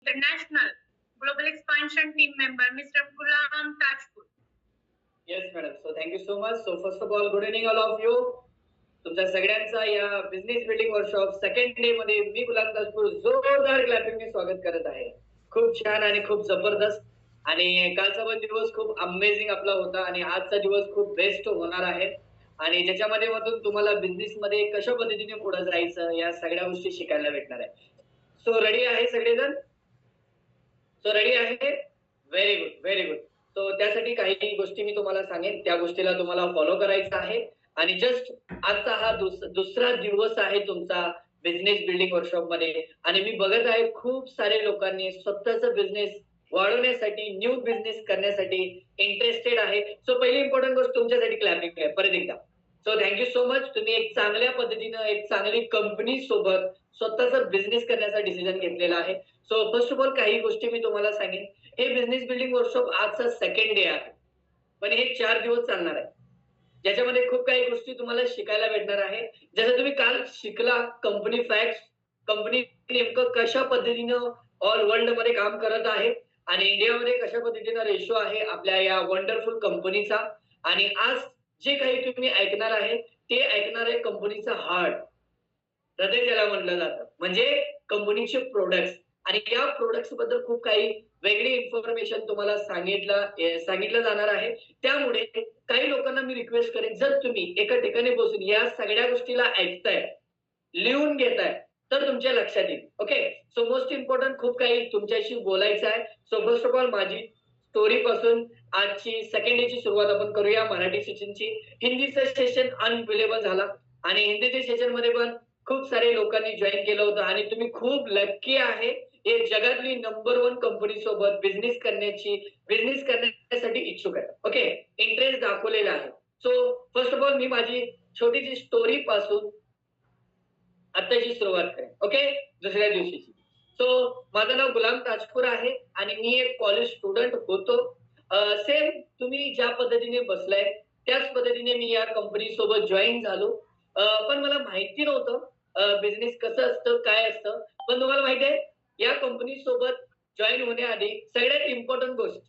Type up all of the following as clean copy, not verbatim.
international global expansion team member, Mr. Gulam Tajpur. Yes, madam. So thank you so much. So first of all, good evening all of you. तुमच्या सगळ्यांचा या business building workshop second day मध्ये मी गुलाम ताजपूर जोरदार क्लॅपिंगने स्वागत करत आहे. खूप छान आणि खूप जबरदस्त. आणि कालचा पण दिवस खूप अमेझिंग आपला होता आणि आजचा दिवस खूप बेस्ट होणार आहे. आणि ज्याच्यामध्ये मधून तुम्हाला बिझनेस मध्ये कशा पद्धतीने पुढे जायचं या सगळ्या गोष्टी शिकायला भेटणार आहे. सो रेडी आहे सगळेजण? सो रेडी आहे? Very good, very good. So त्यासाठी काही गोष्टी मी तुम्हाला सांगेन, त्या गोष्टीला तुम्हाला फॉलो करायचं आहे. आणि जस्ट आजचा हा दुसरा दिवस आहे तुमचा बिझनेस बिल्डिंग वर्कशॉप मध्ये. आणि मी बघत आहे खूप सारे लोकांनी स्वतःचा बिझनेस वाढवण्यासाठी, न्यू बिझनेस करण्यासाठी इंटरेस्टेड आहे. सो पहिली इम्पॉर्टंट गोष्ट तुमच्यासाठी क्लॅपिंग आहे परत एकदा. So thank you so much. तुम्ही एक चांगल्या पद्धतीनं एक चांगली कंपनी सोबत स्वतःचा बिझनेस करण्याचा डिसिजन घेतलेला आहे. सो फर्स्ट ऑफ ऑल काही गोष्टी मी तुम्हाला सांगेन. हे बिझनेस बिल्डिंग वर्कशॉप आजचा सेकंड डे आहे, पण हे 4 दिवस चालणार आहे, ज्याच्यामध्ये खूप काही गोष्टी तुम्हाला शिकायला भेटणार आहे. जसं तुम्ही काल शिकला कंपनी फॅक्ट्स, कंपनी नेमकं कशा पद्धतीनं ऑल वर्ल्ड मध्ये काम करत आहे आणि इंडियामध्ये कशा पद्धतीनं रेशो आहे आपल्या या वंडरफुल कंपनीचा. आणि आज जे काही तुम्ही ऐकणार आहे ते ऐकणार आहे कंपनीचा हार्ट, हृदय ज्याला म्हटलं जातं, म्हणजे कंपनीचे प्रोडक्ट्स. आणि या प्रोडक्ट्स बद्दल खूप काही वेगळी इन्फॉर्मेशन तुम्हाला सांगितलं जाणार आहे. त्यामुळे काही लोकांना मी रिक्वेस्ट करेन, जर तुम्ही एका ठिकाणी बसून या सगळ्या गोष्टीला ऐकताय, लिहून घेताय, तर तुमच्या लक्षात येईल. ओके. सो मोस्ट इम्पॉर्टंट खूप काही तुमच्याशी बोलायचं आहे. सो फर्स्ट ऑफ ऑल माझी स्टोरी पासून आजची सेकंड डेची सुरुवात आपण करूया मराठी सेशनची. हिंदीचं सेशन अनबिलेबल झाला आणि हिंदीच्या सेशन मध्ये पण खूप सारे लोकांनी जॉईन केलं होतं आणि तुम्ही खूप लकी आहे. हे जगातली नंबर 1 कंपनी सोबत बिझनेस करण्यासाठी इच्छुक आहे. ओके. इंटरेस्ट दाखवलेला आहे. सो फर्स्ट ऑफ ऑल मी माझी छोटीशी स्टोरी पासून आताची सुरुवात करेन. ओके. दुसऱ्या दिवशीची. सो माझं नाव गुलाम ताजपूर आहे आणि मी एक कॉलेज स्टुडंट होतो. सेम तुम्ही ज्या पद्धतीने बसलाय त्याच पद्धतीने मी या कंपनी सोबत जॉईन झालो. पण मला माहिती नव्हतं बिझनेस कसं असतं, काय असतं. पण तुम्हाला माहिती आहे या कंपनी सोबत जॉईन होण्याआधी सगळ्यात इम्पॉर्टंट गोष्ट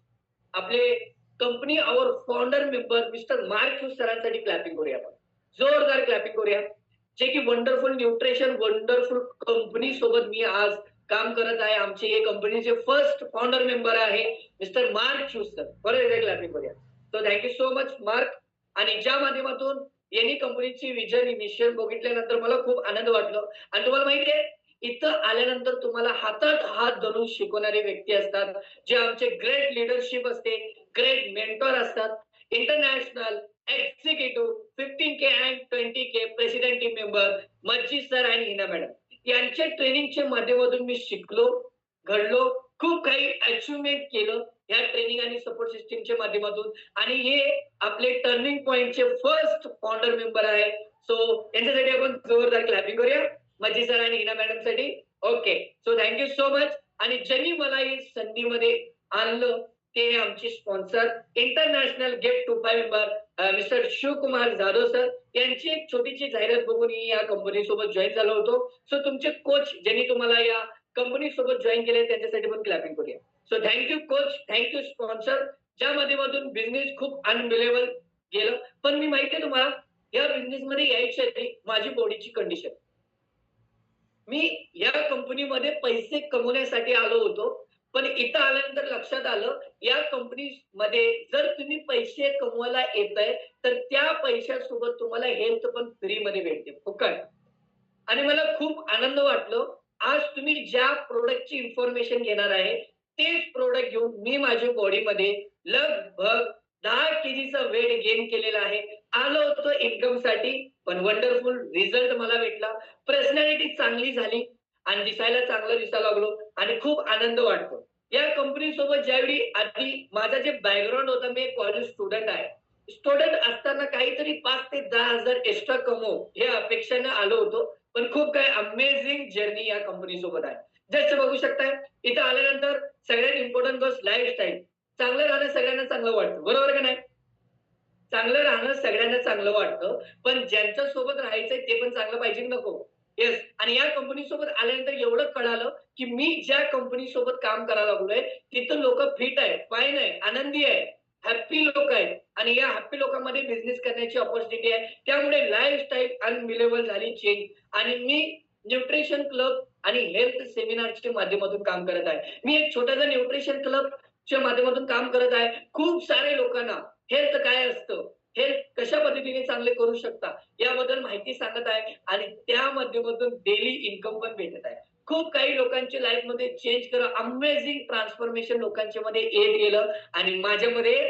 आपले company our founder member mister Mark Hughes सरांसाठी क्लॅपिंग करूया आपण. जोरदार क्लॅपिंग करूया. जे की वंडरफुल न्यूट्रिशन वंडरफुल कंपनी सोबत मी आज काम करत आहे. आमचे हे कंपनीचे फर्स्ट फाउंडर मेंबर आहे मिस्टर मार्क ह्यूज सर. बरोबर क्लॅपिंग करूया. So thank you so much mark. आणि ज्या माध्यमातून यांनी कंपनीची विजन मिशन बघितल्यानंतर मला खूप आनंद वाटलं. आणि तुम्हाला माहिती आहे इथं आल्यानंतर तुम्हाला हातात हात धरून शिकवणारे व्यक्ती असतात, जे आमचे ग्रेट लिडरशिप असते, ग्रेट मेंटॉर असतात, international executive 15K and 20K president team member Majji sir आणि हिना मॅडम यांच्या ट्रेनिंगच्या माध्यमातून मी शिकलो, घडलो, खूप काही अचिव्हमेंट केलं या ट्रेनिंग आणि सपोर्ट सिस्टीमच्या माध्यमातून. आणि हे आपले टर्निंग पॉइंटचे फर्स्ट फाउंडर मेंबर आहे. सो यांच्यासाठी आपण जोरदार क्लॅपिंग करूया मज्जी सर आणि हिना मॅडम साठी. Okay. So thank you so much. आणि ज्यांनी मला ही संधीमध्ये आणलं ते आमचे sponsor international gate to 5 member mister Shivkumar Jadhav sir यांची एक छोटीशी जाहिरात बघून मी या कंपनी सोबत जॉईन झालो होतो. सो तुमचे कोच ज्यांनी तुम्हाला या कंपनी सोबत जॉईन केले त्यांच्यासाठी पण क्लॅपिंग करूया. So thank you coach, thank you sponsor, ज्या माध्यमातून बिझनेस खूप अनबिलेबल गेलं. पण मी माहितीये तुम्हाला या बिझनेस मध्ये यायच्या आधी माझी बॉडीची कंडिशन, मी या कंपनीमध्ये पैसे कमवण्यासाठी आलो होतो. पण इथं आल्यानंतर लक्षात आलं या कंपनीमध्ये जर तुम्ही पैसे कमवायला येताय तर त्या पैशासोबत तुम्हाला हेल्थ पण फ्री मध्ये भेटते फुकट. आणि मला खूप आनंद वाटलो. आज तुम्ही ज्या प्रोडक्टची इन्फॉर्मेशन घेणार आहे तेच प्रोडक्ट घेऊन मी माझ्या बॉडीमध्ये लगभग 10 केजीचा वेट गेन केलेला आहे. आलो होतो इन्कम साठी, पण वंडरफुल रिझल्ट मला भेटला. पर्सनॅलिटी चांगली झाली आणि दिसायला चांगलं दिसायला लागलो आणि खूप आनंद वाटतो. या कंपनी सोबत ज्यावेळी आधी माझा जे बॅकग्राऊंड होता, मी कॉलेज स्टुडंट आहे. स्टुडंट असताना काहीतरी 5 ते 10,000 एक्स्ट्रा कमवू हे अपेक्षेने आलो होतो. पण खूप काही अमेझिंग जर्नी या कंपनी सोबत आहे. जस्ट बघू शकताय इथं आल्यानंतर सगळ्यात इम्पॉर्टंट गोष्ट लाईफस्टाईल. चांगलं राहणं सगळ्यांना चांगलं वाटतं, बरोबर का नाही? चांगलं राहणं सगळ्यांना चांगलं वाटतं, पण ज्यांच्या सोबत राहायचंय ते पण चांगलं पाहिजे नको. येस. आणि या कंपनी सोबत आल्यानंतर एवढं कळालं की मी ज्या कंपनी सोबत काम करायला लागलोय तिथं लोक फिट आहे, फाईन आहे, आनंदी आहे, हॅप्पी लोक आहेत आणि या हॅप्पी लोकांमध्ये बिझनेस करण्याची ऑपॉर्च्युनिटी आहे. त्यामुळे लाईफस्टाईल अनबिलेबल झाली चेंज आणि मी न्यूट्रिशन क्लब आणि हेल्थ सेमिनारच्या माध्यमातून काम करत आहे. मी एक छोटासा न्यूट्रिशन क्लबच्या माध्यमातून काम करत आहे. खूप सारे लोकांना हेल्थ काय असतं, हेल्थ कशा पद्धतीने चांगले करू शकता याबद्दल माहिती सांगत आहे आणि त्या माध्यमातून डेली इन्कम पण भेटत आहे. खूप काही लोकांच्या लाईफ मध्ये चेंज करा, अमेझिंग ट्रान्सफॉर्मेशन लोकांच्या मध्ये येत गेलं आणि माझ्यामध्ये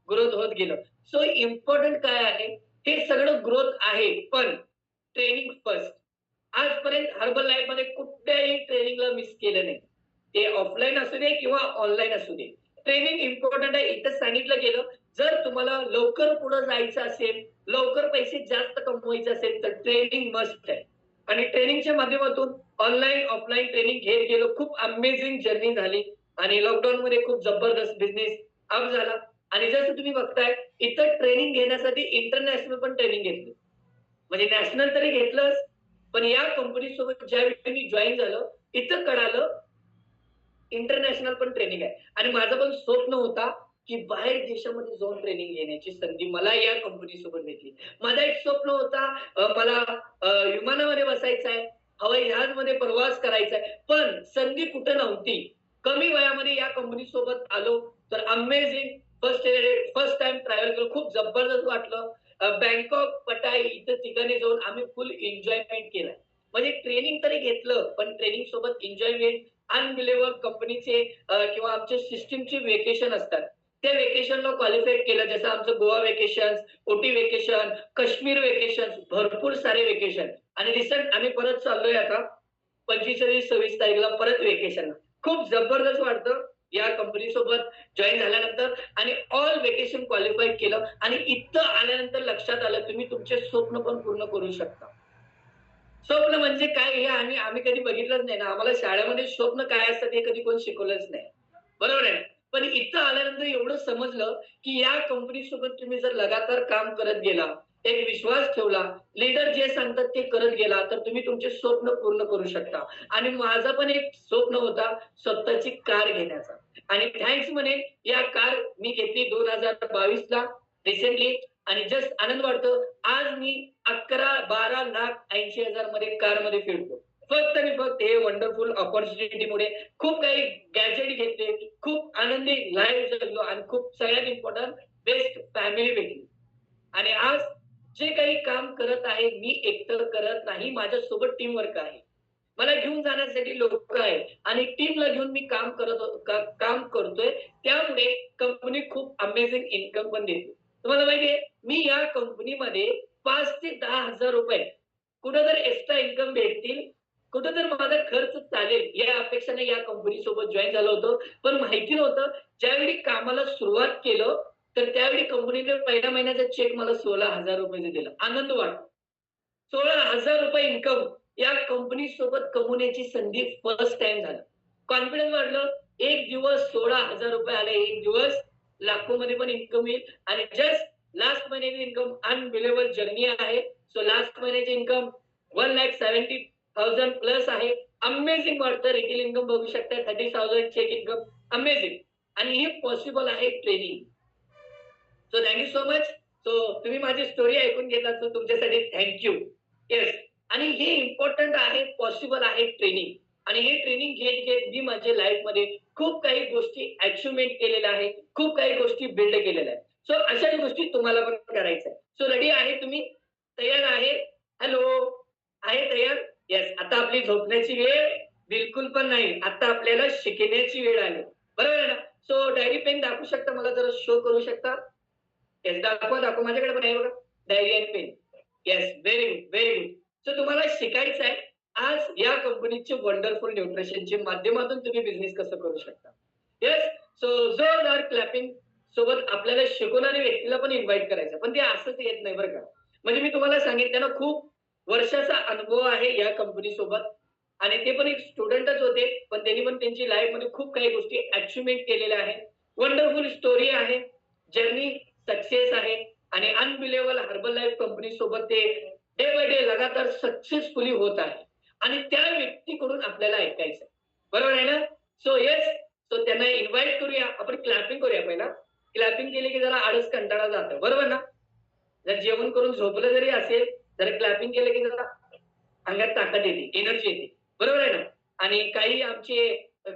ग्रोथ होत गेलं. सो इम्पॉर्टंट काय आहे, हे सगळं ग्रोथ आहे पण ट्रेनिंग फर्स्ट. आजपर्यंत हर्बल लाईफ मध्ये कुठल्याही ट्रेनिंगला मिस केलं नाही. ते ऑफलाईन असू दे किंवा ऑनलाईन असू दे. ट्रेनिंग इम्पॉर्टंट आहे. इथं सांगितलं गेलं, जर तुम्हाला लवकर पुढे जायचं असेल, लवकर पैसे जास्त कमवायचे असेल तर ट्रेनिंग मस्ट आहे. आणि ट्रेनिंगच्या माध्यमातून ऑनलाईन, ऑफलाईन ट्रेनिंग घेत गेलो. खूप अमेझिंग जर्नी झाली आणि लॉकडाऊन मध्ये खूप जबरदस्त बिझनेस अप झाला. आणि जसं तुम्ही बघताय, इथं ट्रेनिंग घेण्यासाठी इंटरनॅशनल पण ट्रेनिंग घेतली. म्हणजे नॅशनल तरी घेतलंच, पण या कंपनी सोबत ज्यावेळी मी जॉइन झालं, इथं कळालं इंटरनॅशनल पण ट्रेनिंग आहे. आणि माझं पण स्वप्न होता, की बाहेर देशामध्ये जाऊन ट्रेनिंग घेण्याची संधी मला या कंपनी सोबत भेटली. माझा एक स्वप्न होता, मला विमानामध्ये बसायचं आहे, हवाई जहाजमध्ये प्रवास करायचा आहे, पण संधी कुठे नव्हती. कमी वयामध्ये या कंपनी सोबत आलो, तर अमेझिंग फर्स्ट टाईम ट्रॅव्हल केलं. खूप जबरदस्त वाटलं. बँकॉक, पटाई इथं ठिकाणी जाऊन आम्ही फुल एन्जॉयमेंट केलाय. म्हणजे ट्रेनिंग तरी घेतलं, पण ट्रेनिंग सोबत एन्जॉयमेंट अनबिलिव्हबल कंपनीचे किंवा आमच्या सिस्टमचे वेकेशन असतात. त्या वेकेशनला क्वालिफाईड केलं. जसं आमचं गोवा वेकेशन, ओटी वेकेशन, काश्मीर वेकेशन, भरपूर सारे वेकेशन आणि रिसेंट आम्ही परत चाललोय आता 25-26 तारखेला परत वेकेशन. खूप जबरदस्त वाटतं या कंपनी सोबत जॉईन झाल्यानंतर आणि ऑल वेकेशन क्वालिफाईड केलं आणि इथं आल्यानंतर लक्षात आलं तुम्ही तुमचे स्वप्न पण पूर्ण करू शकता. स्वप्न म्हणजे काय हे आम्ही आम्ही कधी बघितलंच नाही ना. आम्हाला शाळेमध्ये स्वप्न काय असतात हे कधी कोणी शिकवलंच नाही. बरोबर आहे. पण इथं आल्यानंतर एवढं समजलं, की या कंपनी सोबत तुम्ही जर लगातार काम करत गेला, एक विश्वास ठेवला, लीडर जे सांगतात ते करत गेला, तर तुम्ही तुमचे स्वप्न पूर्ण करू शकता. आणि माझं पण एक स्वप्न होता स्वतःची कार घेण्याचा. आणि थँक्स म्हणेन या कार मी घेतली 2022 ला रिसेंटली आणि जस्ट आनंद वाटतो. आज मी 11-12 लाख 80,000 मध्ये कारमध्ये फिरतो. फक्त आणि फक्त हे वंडरफुल अपॉर्च्युनिटीमुळे. खूप काही गॅजेट घेतले, खूप आनंदी लाईफ जगलो आणि खूप सगळ्यात इम्पॉर्टंट बेस्ट फॅमिली भेटली. आणि आज जे काही काम करत आहे, मी एकटं करत नाही. माझ्यासोबत टीम वर्क आहे. मला घेऊन जाण्यासाठी लोकं आहेत आणि टीमला घेऊन मी काम करतोय. त्यामुळे कंपनी खूप अमेझिंग इन्कम पण देते. तुम्हाला माहिती आहे, मी या कंपनीमध्ये 5 ते 10,000 रुपये कुठेतरी एक्स्ट्रा इन्कम भेटतील, कुठेतरी माझा खर्च चालेल या अपेक्षेने या कंपनी सोबत जॉइन झालो होतो. पण माहिती नव्हतं ज्यावेळी कामाला सुरुवात केलं, तर त्यावेळी कंपनीने पहिल्या महिन्याचा चेक मला 16,000 रुपयाचा दिला. आनंद वाटतो. 16,000 रुपये इन्कम या कंपनी सोबत कमवण्याची संधी फर्स्ट टाइम झालं. कॉन्फिडन्स वाढलं. एक दिवस 16,000 रुपये आले, एक दिवस लाखोमध्ये पण इन्कम येईल आणि जस्ट लास्ट महिन्याची इन्कम अनबिलिव्हेबल जर्नी आहे. सो लास्ट महिन्याची इन्कम 1,70,000 प्लस आहे. अमेझिंग वाटतं. रिटेल इन्कम बघू शकता 30,000 चेक इन्कम अमेझिंग आणि हे पॉसिबल आहे training. So thank you so much. So तुम्ही माझी स्टोरी ऐकून घेतला तर तुमच्यासाठी थँक यू. येस. आणि हे इम्पॉर्टंट आहे, पॉसिबल आहे ट्रेनिंग. आणि हे ट्रेनिंग घेत मी माझ्या लाईफमध्ये खूप काही गोष्टी अचिव्हमेंट केलेल्या आहेत. खूप काही गोष्टी बिल्ड केलेल्या आहेत. सो अशा गोष्टी तुम्हाला पण करायच्या आहेत. सो रेडी आहे तुम्ही? तयार आहे? हॅलो, आहे तयार? येस. आता आपली झोपण्याची वेळ बिलकुल पण नाही. आता आपल्याला शिकण्याची वेळ आली. बरोबर आहे ना? सो डायरी पेन दाखवू शकता, मला जरा शो करू शकता? येस, दाखवा. माझ्याकडे पण आहे बघा. डायरी आणि pen. Yes, very good, very good. So तुम्हाला शिकायचं आहे आज या कंपनीचे वंडरफुल न्यूट्रिशनच्या माध्यमातून तुम्ही बिझनेस कसं करू शकता. येस. सो जोरदार क्लॅपिंग सोबत आपल्याला शिकवणाऱ्या व्यक्तीला पण इन्व्हाइट करायचं. पण ते असंच येत नाही बरं का. म्हणजे मी तुम्हाला सांगितलं ना, खूप वर्षाचा अनुभव आहे या कंपनी सोबत आणि ते पण एक स्टुडंटच होते. पण त्यांनी पण त्यांची लाईफमध्ये खूप काही गोष्टी अचिव्हमेंट केलेल्या आहेत. वंडरफुल स्टोरी आहे. जर्नी सक्सेस आहे आणि अनबिलिव्हेबल हर्बल लाईफ कंपनी सोबत ते डे बाय डे लगातार सक्सेसफुली होत आहे. आणि त्या व्यक्तीकडून आपल्याला ऐकायचं. बरोबर आहे ना? सो येस, सो त्यांना इन्व्हाइट करूया. आपण क्लॅपिंग करूया पहिला. क्लॅपिंग केली की जरा आळस कंटाळा जातं. बरोबर ना? जर जेवण करून झोपलं जरी असेल, तर क्लॅपिंग केलं की जरा अंगात ताकद येते, एनर्जी येते. बरोबर आहे ना? आणि काही आमचे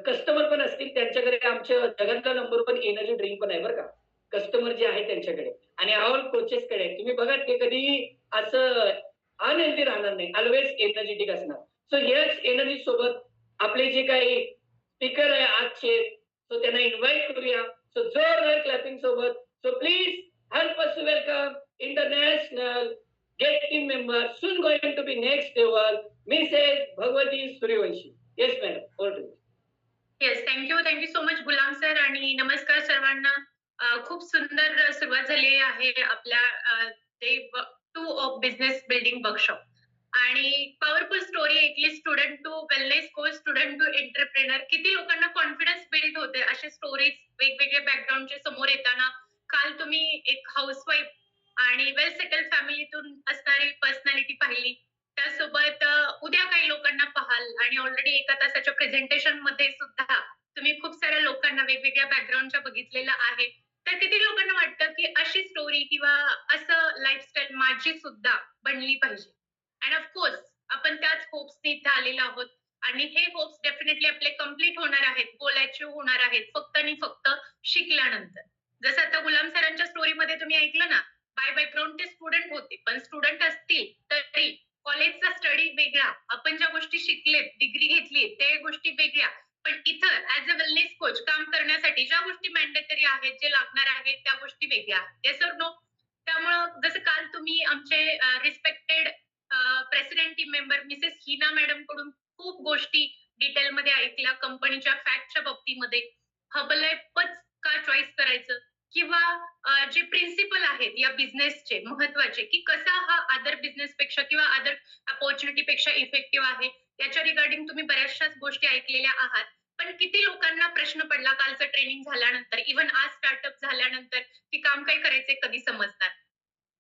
कस्टमर पण असतील, त्यांच्याकडे आमच्या जगातला नंबर 1 एनर्जी ड्रिंक पण आहे बरं का. कस्टमर जे आहे त्यांच्याकडे आणि ऑल कोचेसकडे आहे. तुम्ही बघा ते कधीही असं अनहेल्दी राहणार नाही. ऑल्वेज एनर्जेटिक असणार. सो हेच एनर्जी सोबत आपले जे काही स्पीकर आहे आजचे, सो त्यांना इन्व्हाइट करूया. सो जोरदार क्लॅपिंग सोबत. So please help us to welcome international gate team member soon going to be next level, Mrs. Bhagwati Suryavanshi. Yes, madam. Over to you. Yes, thank you so much Ghulam sir आणि नमस्कार सर्वांना. खूप सुंदर सुरुवात झाली आहे आपल्या day 2 of business building workshop आणि पॉवरफुल स्टोरी ऐकली. Student to wellness coach, student to entrepreneur. किती लोकांना कॉन्फिडन्स बिल्ड होते असे स्टोरीज वेगवेगळ्या बॅकग्राऊंडचे समोर येताना. काल तुम्ही एक हाऊसवाईफ आणि वेल सेटल फॅमिलीतून असणारी पर्सनॅलिटी पाहिली. त्यासोबत उद्या काही लोकांना पाहाल आणि ऑलरेडी एका तासाच्या प्रेझेंटेशन मध्ये सुद्धा तुम्ही खूप साऱ्या लोकांना वेगवेगळ्या बॅकग्राऊंडच्या बघितलेलं आहे. तर किती लोकांना वाटतं की अशी स्टोरी किंवा असं लाईफस्टाईल माझी सुद्धा बनली पाहिजे. अँड ऑफकोर्स आपण त्याच होप्सने इथे आलेलो आहोत आणि हे होप्स डेफिनेटली आपले कम्प्लीट होणार आहेत, गोल अचीव्ह होणार आहेत फक्त आणि फक्त शिकल्यानंतर. जसं आता गुलाम सरांच्या स्टोरीमध्ये तुम्ही ऐकलं ना, बाय बॅकग्राऊंड ते स्टुडंट होते, पण स्टुडंट असतील तरी कॉलेजचा स्टडी वेगळा, आपण ज्या गोष्टी शिकलेत, डिग्री घेतली त्या गोष्टी वेगळ्या. पण इथं ऍज अ वेलनेस कोच काम करण्यासाठी ज्या गोष्टी मॅन्डेटरी आहेत, जे लागणार आहेत त्या गोष्टी वेगळ्या आहेत. येस और नो? त्यामुळं जसं काल तुम्ही आमचे respected president team member Mrs Hina madam कडून खूप गोष्टी डिटेलमध्ये ऐकल्या कंपनीच्या फॅक्टच्या बाबतीमध्ये. हर्बलाईफच का चॉईस करायचं किंवा जे प्रिन्सिपल आहेत या बिझनेसचे महत्वाचे, की कसा हा अदर बिझनेस पेक्षा किंवा अदर अपॉर्च्युनिटी पेक्षा इफेक्टिव्ह आहे, याच्या रिगार्डिंग तुम्ही बऱ्याचशाच गोष्टी ऐकलेल्या आहात. पण किती लोकांना प्रश्न पडला कालचं ट्रेनिंग झाल्यानंतर, इव्हन आज स्टार्टअप झाल्यानंतर, की काम काय करायचंय कधी समजणार.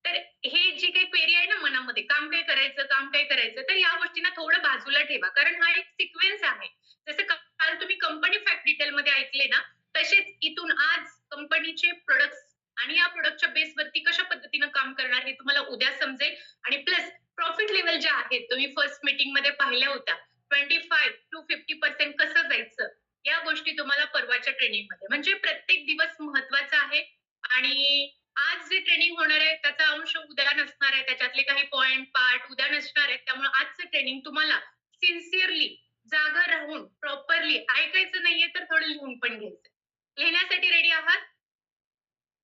तर हे जी काही क्वेरी आहे ना मनामध्ये, काम काय करायचं, काम काय करायचं, तर या गोष्टींना थोडं बाजूला ठेवा. कारण हा एक सिक्वेन्स आहे. जसं काल तुम्ही कंपनी फॅक्ट डिटेलमध्ये ऐकले ना, तसेच इथून आज कंपनीचे प्रोडक्ट्स आणि या प्रोडक्टच्या बेसवरती कशा पद्धतीनं काम करणार हे तुम्हाला उद्या समजेल. आणि प्लस प्रॉफिट लेवल ज्या आहेत तुम्ही फर्स्ट मीटिंग मध्ये पाहिल्या होत्या, 25 to 50% कसं जायचं, या गोष्टी तुम्हाला परवाच्या ट्रेनिंग मध्ये. म्हणजे प्रत्येक दिवस महत्वाचा आहे आणि आज जे ट्रेनिंग होणार आहे त्याचा अंश उद्या नसणार आहे, त्याच्यातले काही पॉइंट पार्ट उद्या नसणार आहेत. त्यामुळे आजचं ट्रेनिंग तुम्हाला सिन्सिअरली जागा राहून प्रॉपरली ऐकायचं नाहीये तर थोडं लिहून पण घ्यायचं. लिहिण्यासाठी रेडी आहात?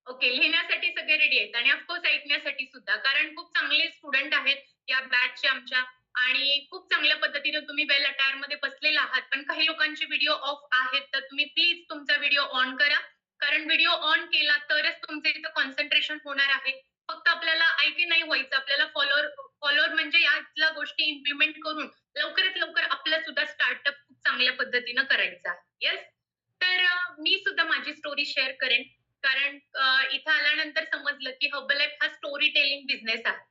ओके, लिहिण्यासाठी सगळे रेडी आहेत आणि ऑफकोर्स ऐकण्यासाठी सुद्धा. कारण खूप चांगले स्टुडंट आहेत या बॅचचे आमच्या आणि खूप चांगल्या पद्धतीने तुम्ही वेल अटायर मध्ये बसलेला आहात. पण काही लोकांचे व्हिडिओ ऑफ आहेत, तर तुम्ही प्लीज तुमचा व्हिडिओ ऑन करा. कारण व्हिडिओ ऑन केला तरच तुमचं इथं कॉन्सन्ट्रेशन होणार आहे. फक्त आपल्याला ऐकी नाही व्हायचं, आपल्याला फॉलोअर फॉलोअर म्हणजे यातल्या गोष्टी इम्प्लिमेंट करून लवकरात लवकर आपलं सुद्धा स्टार्टअप खूप चांगल्या पद्धतीनं करायचं आहे. येस? तर मी सुद्धा माझी स्टोरी शेअर करेन. कारण इथं आल्यानंतर समजलं की हर्बलाईफ हा स्टोरी टेलिंग बिझनेस आहे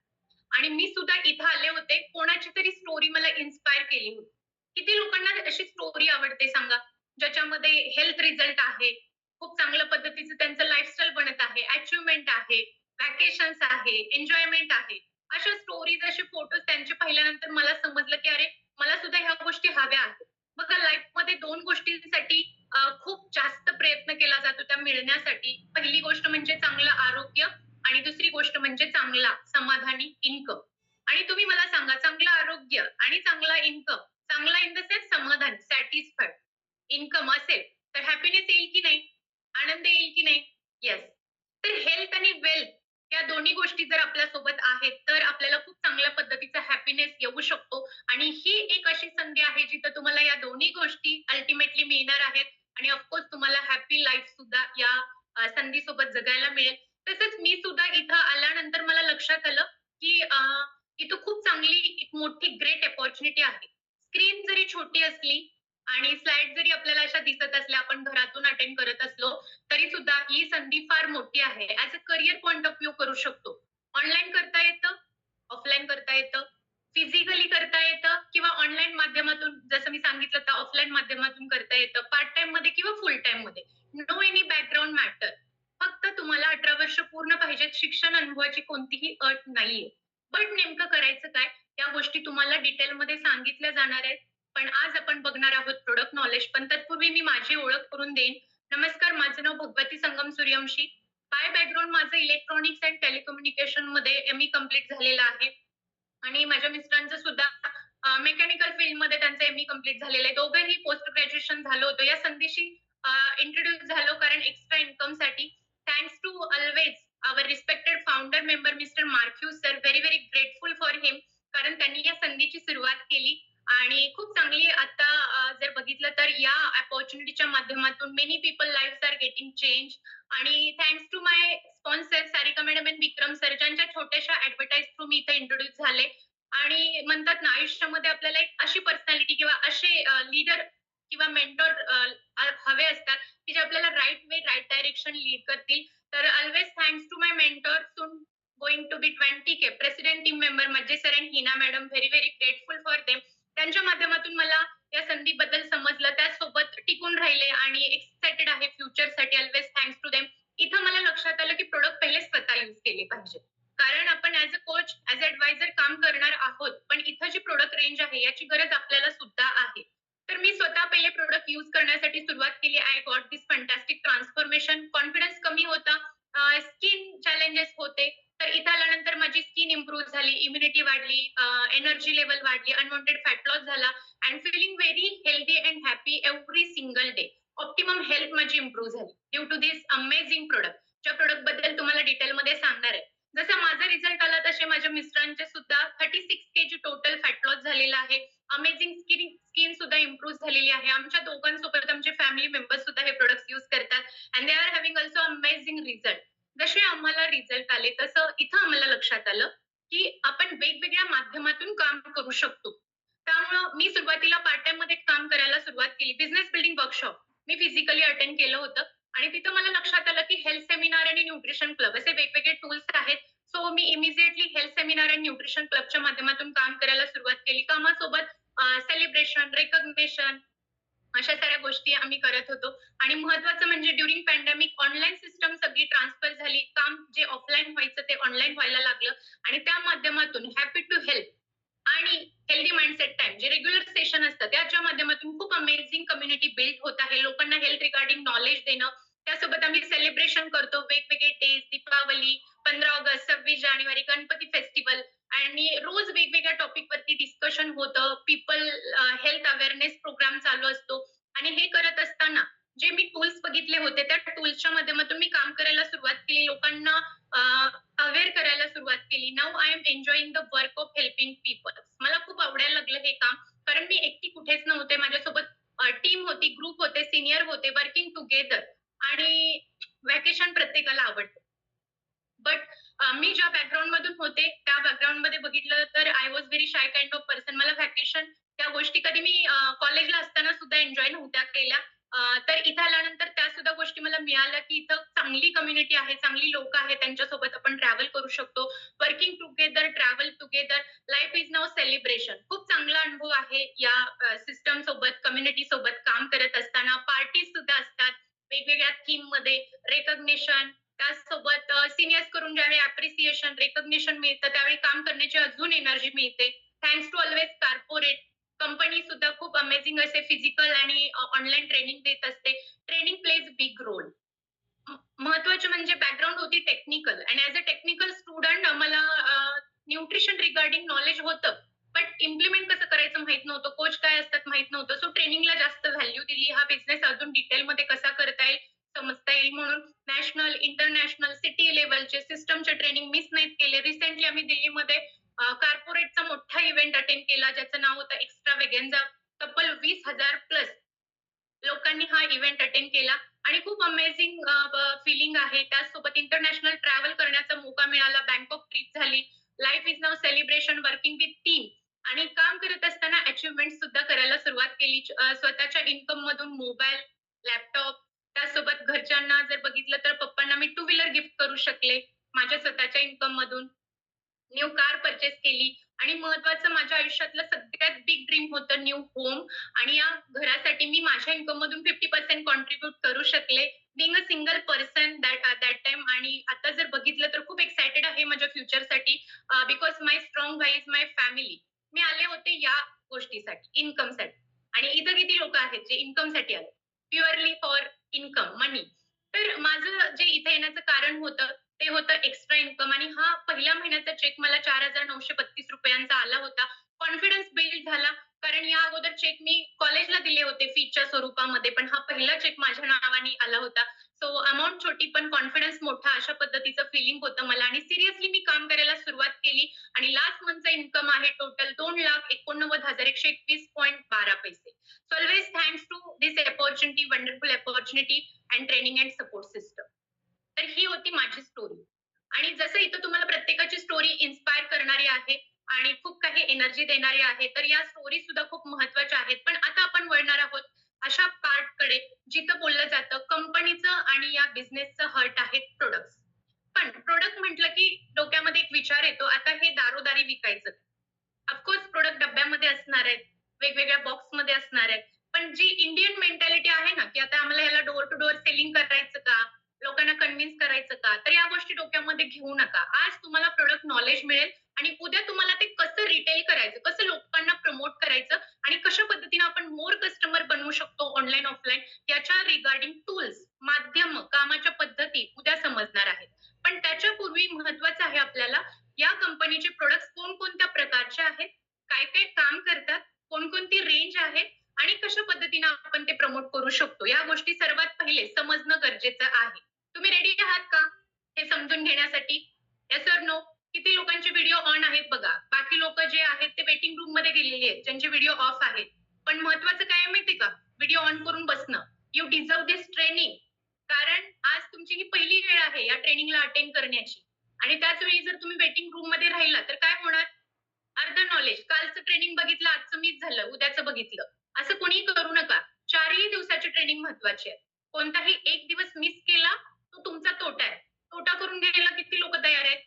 आणि मी सुद्धा इथं आले होते, कोणाची तरी स्टोरी मला इन्स्पायर केली होती. किती लोकांना अशी स्टोरी आवडते सांगा, ज्याच्यामध्ये हेल्थ रिझल्ट आहे, खूप चांगल्या पद्धतीचं त्यांचं लाईफस्टाईल बनत आहे, अचिव्हमेंट आहे, व्हॅकेशन्स आहे, एन्जॉयमेंट आहे. अशा स्टोरीज, असे फोटोज त्यांचे पाहिल्यानंतर मला समजलं की अरे, मला सुद्धा ह्या गोष्टी हव्या आहेत. बघा लाईफमध्ये 2 गोष्टींसाठी खूप जास्त प्रयत्न केला जातो त्या मिळण्यासाठी. पहिली गोष्ट म्हणजे चांगलं आरोग्य आणि दुसरी गोष्ट म्हणजे चांगला समाधानी इन्कम. आणि तुम्ही मला सांगा, चांगलं आरोग्य आणि चांगला इन्कम, चांगला इन द सेन्स समाधान, सॅटिस्फाईड इन्कम असेल तर हॅपीनेस येईल की नाही? आनंद येईल की नाही? येस. तर हेल्थ आणि वेल्थ या दोन्ही गोष्टी जर आपल्या सोबत आहेत तर आपल्याला खूप चांगल्या पद्धतीचा हॅपीनेस येऊ शकतो आणि ही एक अशी संधी आहे जिथं तुम्हाला या दोन्ही गोष्टी अल्टिमेटली मिळणार आहेत आणि ऑफकोर्स तुम्हाला हॅपी लाईफ सुद्धा या संधीसोबत जगायला मिळेल. तसंच मी सुद्धा इथं आल्यानंतर मला लक्षात आलं की इथं खूप चांगली एक मोठी ग्रेट अपॉर्च्युनिटी आहे. स्क्रीन जरी छोटी असली आणि स्लाइड जरी आपल्याला अशा दिसत असल्या, आपण घरातून अटेंड करत असलो, तरी सुद्धा ही संधी फार मोठी आहे. As a career point of view करू शकतो. ऑनलाईन करता येतं, ऑफलाईन करता येतं, फिजिकली करता येतं किंवा ऑनलाईन माध्यमातून जसं मी सांगितलं तर ऑफलाईन माध्यमातून करता येतं. पार्ट टाईम मध्ये किंवा फुल टाईम मध्ये. No any background matter. फक्त तुम्हाला 18 वर्ष पूर्ण पाहिजेत. शिक्षण अनुभवाची कोणतीही अट नाहीये. बट नेमकं करायचं काय? या गोष्टी तुम्हाला डिटेलमध्ये सांगितल्या जाणार आहेत. पण आज आपण बघणार आहोत प्रॉडक्ट नॉलेज. पण तत्पूर्वी मी माझी ओळख करून देईन. नमस्कार, माझं नाव भगवती संगम सूर्यवंशी. बाय बॅकग्राऊंड माझं इलेक्ट्रॉनिक्स अँड टेलिकम्युनिकेशन मध्ये एम.ई. कंप्लीट झालेलं आहे. आणि माझ्या मिस्टरांचं सुद्धा मेकॅनिकल फील्डमध्ये त्यांचं एम.ई. कंप्लीट झालेलं आहे. दोघंही पोस्ट ग्रॅज्युएशन झालं होतं. या संधीशी इंट्रोड्यूस झालो कारण एक्स्ट्रा इन्कमसाठी. Thanks to always our respected founder member mister मार्क्यू sir. Very very grateful for him. कारण त्यांनी या संधीची सुरुवात केली आणि खूप चांगली आता जर बघितलं तर या अपॉर्च्युनिटीच्या माध्यमातून many people live are getting change. आणि thanks to my sponsor Sarika madam and Vikram sir, ज्यांच्या छोट्याशा ऍडव्हर्टाईज थ्रू मी इथे इंट्रोड्यूस झाले. आणि म्हणतात ना, आयुष्यामध्ये आपल्याला एक अशी पर्सनॅलिटी किंवा असे लीडर किंवा मेंटॉर हवे असतात की जे आपल्याला right way right direction lead करतील. तर always thanks to my mentor soon going to be 20K president team member मज्जे sir and Hina madam. Very very grateful for them. त्यांच्या माध्यमातून मला या संधीबद्दल समजलं, त्यासोबत टिकून राहिले आणि एक्साइटेड आहे फ्युचरसाठी. Always thanks to them. इथं मला लक्षात आलं की प्रोडक्ट पहिले स्वतः यूज केले पाहिजे. कारण आपण as a coach, as a advisor काम करणार आहोत. पण इथं जी प्रोडक्ट रेंज आहे याची गरज आपल्याला सुद्धा आहे. तर मी स्वतः पहिले प्रोडक्ट यूज करण्यासाठी सुरुवात केली. I got this fantastic transformation. Confidence कमी होता, स्किन चॅलेंजेस होते. तर इथं आल्यानंतर माझी स्किन इम्प्रूव्ह झाली, इम्युनिटी वाढली, एनर्जी लेवल वाढली, अनवॉन्टेड फॅट लॉस झाला and feeling very healthy and happy every single day. Optimum health माझी इम्प्रूव्ह झाली due to this amazing product. ज्या प्रोडक्ट बद्दल तुम्हाला डिटेलमध्ये सांगणार आहे. जसा माझा रिझल्ट आला तसे माझ्या मिस्टरांचे सुद्धा 36 केजी टोटल फॅट लॉस झालेला आहे. अमेझिंग स्किन स्किन सुद्धा इम्प्रूव्ह झालेली आहे. आमच्या दोघांसोबत आमचे फॅमिली मेंबर्स सुद्धा हे प्रोडक्ट्स यूज करतात and they are having also amazing result. जसे आम्हाला रिझल्ट आले तसं इथं आम्हाला लक्षात आलं की आपण वेगवेगळ्या माध्यमातून काम करू शकतो. त्यामुळं मी सुरुवातीला पार्ट टाइम मध्ये काम करायला सुरुवात केली. बिझनेस बिल्डिंग वर्कशॉप मी फिजिकली अटेंड केलं होतं आणि तिथं मला लक्षात आलं की हेल्थ सेमिनार आणि न्यूट्रिशन क्लब असे वेगवेगळे टूल्स आहेत. सो मी इमिजिएटली हेल्थ सेमिनार आणि न्यूट्रिशन क्लबच्या माध्यमातून काम करायला सुरुवात केली. कामासोबत सेलिब्रेशन, रेकॉग्निशन अशा साऱ्या गोष्टी आम्ही करत होतो. आणि महत्वाचं म्हणजे ड्युरिंग पॅन्डेमिक ऑनलाईन सिस्टम सगळी ट्रान्सफर झाली. काम जे ऑफलाईन व्हायचं ते ऑनलाईन व्हायला लागलं आणि त्या माध्यमातून हॅपी टू हेल्प आणि हेल्दी माइंडसेट टाइम जे रेग्युलर सेशन असतात त्याच्या माध्यमातून खूप अमेझिंग कम्युनिटी बिल्ड होत आहे. लोकांना हेल्थ रिगार्डिंग नॉलेज देणं. त्यासोबत आम्ही सेलिब्रेशन करतो, वेगवेगळे डेज, दीपावली, 15 ऑगस्ट, 26 जानेवारी, गणपती फेस्टिवल आणि रोज वेगवेगळ्या टॉपिक वरती डिस्कशन होतं. पीपल हेल्थ अवेअरनेस प्रोग्राम चालू असतो. आणि हे करत असताना जे मी टूल्स बघितले होते त्या टूल्सच्या माध्यमातून मी काम करायला सुरुवात केली. लोकांना अवेअर करायला सुरुवात केली. Now I am enjoying the work of helping people. मला खूप आवडायला लागलं हे काम. कारण मी एकटी कुठेच नव्हते. माझ्यासोबत टीम होती, ग्रुप होते, सिनियर होते, वर्किंग टुगेदर. आणि व्हॅकेशन प्रत्येकाला आवडतं. बट मी ज्या बॅकग्राऊंड मधून होते त्या बॅकग्राऊंड मध्ये बघितलं तर I was very shy kind of person. मला व्हॅकेशन त्या गोष्टी कधी मी कॉलेजला असताना सुद्धा एन्जॉय नव्हत्या केल्या. तर इथं आल्यानंतर त्या सुद्धा गोष्टी मला मिळाल्या की इथं चांगली कम्युनिटी आहे, चांगली लोक आहेत, त्यांच्यासोबत आपण ट्रॅव्हल करू शकतो. Working together, travel together, life is now celebration. खूप चांगला अनुभव आहे या सिस्टम सोबत, कम्युनिटी सोबत काम करत असताना. पार्टीज सुद्धा असतात वेगवेगळ्या थीम मध्ये. रेकॉग्निशन, त्याचसोबत सिनियर्स करून ज्यावेळी अप्रिसिएशन, रेकॉग्निशन मिळतं त्यावेळी काम करण्याची अजून एनर्जी मिळते. Thanks to always corporate company सुद्धा खूप अमेझिंग असे फिजिकल आणि ऑनलाईन ट्रेनिंग देत असते. Training plays big role. महत्वाचे म्हणजे बॅकग्राऊंड होती टेक्निकल आणि ऍज अ टेक्निकल स्टुडंट आम्हाला न्यूट्रिशन रिगार्डिंग नॉलेज होतं. बट इम्प्लिमेंट कसं करायचं माहित नव्हतं. कोच काय असतात माहित नव्हतं. सो ट्रेनिंगला जास्त व्हॅल्यू दिली. हा बिझनेस अजून डिटेलमध्ये कसा करता येईल, समजता येईल म्हणून नॅशनल, इंटरनॅशनल, सिटी लेवलचे सिस्टमचे ट्रेनिंग मिस नाहीत केले. रिसेंटली आम्ही दिल्लीमध्ये कॉर्पोरेटचा मोठा इव्हेंट अटेंड केला ज्याचं नाव होतं एक्स्ट्रा वेगेन्झा. तब्बल 20,000 प्लस लोकांनी हा इव्हेंट अटेंड केला आणि खूप अमेझिंग फिलिंग आहे. त्याचसोबत इंटरनॅशनल ट्रॅव्हल करण्याचा मौका मिळाला. बँकॉक ट्रिप झाली. Life is now celebration, working with team आणि काम करत असताना अचिव्हमेंट सुद्धा करायला सुरुवात केली. स्वतःच्या इन्कम मधून मोबाईल, लॅपटॉप, त्यासोबत घरच्यांना जर बघितलं तर पप्पांना मी टू व्हीलर गिफ्ट करू शकले माझ्या स्वतःच्या इन्कम मधून. न्यू कार परचेस केली. आणि महत्वाचं माझ्या आयुष्यातलं सगळ्यात बिग ड्रीम होतं न्यू होम आणि या घरासाठी मी माझ्या इन्कममधून 50% कॉन्ट्रिब्यूट करू शकले. Being a single person that time आणि आता जर बघितलं तर खूप एक्सायटेड आहे माझ्या फ्युचरसाठी because my strong why is my family. मी आले होते या गोष्टीसाठी, इन्कमसाठी आणि इथं किती लोकं आहेत जे इन्कमसाठी आले. प्युअरली फॉर इन्कम, मनी. तर माझं जे इथे येण्याचं कारण होतं, ते होतं एक्स्ट्रा इन्कम आणि हा पहिल्या महिन्याचा चेक मला ₹4,932 आला होता. कॉन्फिडन्स बिल्ड झाला. कारण या अगोदर चेक मी कॉलेजला दिले होते फीच्या स्वरूपामध्ये, पण हा पहिला चेक माझ्या नावाने आला होता. सो अमाउंट छोटी पण कॉन्फिडन्स मोठा अशा पद्धतीचं फीलिंग होतं मला आणि सिरियसली मी काम करायला सुरुवात केली आणि लास्ट मंथचा इन्कम आहे total 2,89,121.12 so always thanks to this opportunity, wonderful opportunity and training and support system. तर ही होती माझी स्टोरी. आणि जसं इथं तुम्हाला प्रत्येकाची स्टोरी इन्स्पायर करणारी आहे आणि खूप काही एनर्जी देणारी आहे, तर या स्टोरी सुद्धा खूप महत्त्वाच्या आहेत. पण आता आपण वळणार आहोत अशा पार्टकडे जिथं बोललं जातं कंपनीचं आणि या बिझनेसचं हर्ट आहे प्रॉडक्ट्स. पण प्रॉडक्ट म्हटलं की डोक्यामध्ये एक विचार येतो, आता हे दारोदारी विकायचं. ऑफकोर्स प्रॉडक्ट डब्यामध्ये असणार आहेत, वेगवेगळ्या बॉक्समध्ये असणार आहेत. पण जी इंडियन मेंटॅलिटी आहे ना, की आता आम्हाला ह्याला डोअर टू डोअर सेलिंग करायचं का? लोकांना कन्व्हिन्स करायचं का? तर या गोष्टी डोक्यामध्ये घेऊ नका. आज तुम्हाला प्रॉडक्ट नॉलेज मिळेल आणि उद्या तुम्हाला ते कसं रिटेल करायचं, कसं लोकांना प्रमोट करायचं आणि कशा पद्धतीने आपण मोर कस्टमर बनवू शकतो ऑनलाईन, ऑफलाईन याच्या रिगार्डिंग टूल्स, माध्यम, कामाच्या पद्धती उद्या समजणार आहेत. पण त्याच्यापूर्वी महत्वाचं आहे आपल्याला या कंपनीचे प्रॉडक्ट्स कोणकोणत्या प्रकारचे आहेत, काय-काय काम करतात, कोणकोणती रेंज आहे आणि कशा पद्धतीने आपण ते प्रमोट करू शकतो. या गोष्टी सर्वात पहिले समजणं गरजेचं आहे. तुम्ही रेडी आहात का? हे समजून घेण्यासाठी? Yes or no? किती लोकांचे व्हिडिओ ऑन आहेत बघा. बाकी लोकं जे आहेत ते वेटिंग रूममध्ये गेलेली आहेत, ज्यांचे व्हिडिओ ऑफ आहेत. पण महत्वाचं काय आहे माहिती का? व्हिडिओ ऑन करून बसणं. You deserve this training. कारण आज तुमची ही पहिली वेळ आहे या ट्रेनिंगला अटेंड करण्याची. आणि त्याच वेळी जर तुम्ही वेटिंग रूममध्ये राहिला तर काय होणार? अर्ध नॉलेज. कालचं ट्रेनिंग बघितलं, आजचं मिस झालं, उद्याचं बघितलं. असं कोणीही करू नका. 4ही दिवसाची ट्रेनिंग महत्वाची आहे. कोणताही एक दिवस मिस केला, तो तुमचा तोटा आहे. तोटा करून घ्यायला किती लोकं तयार आहेत?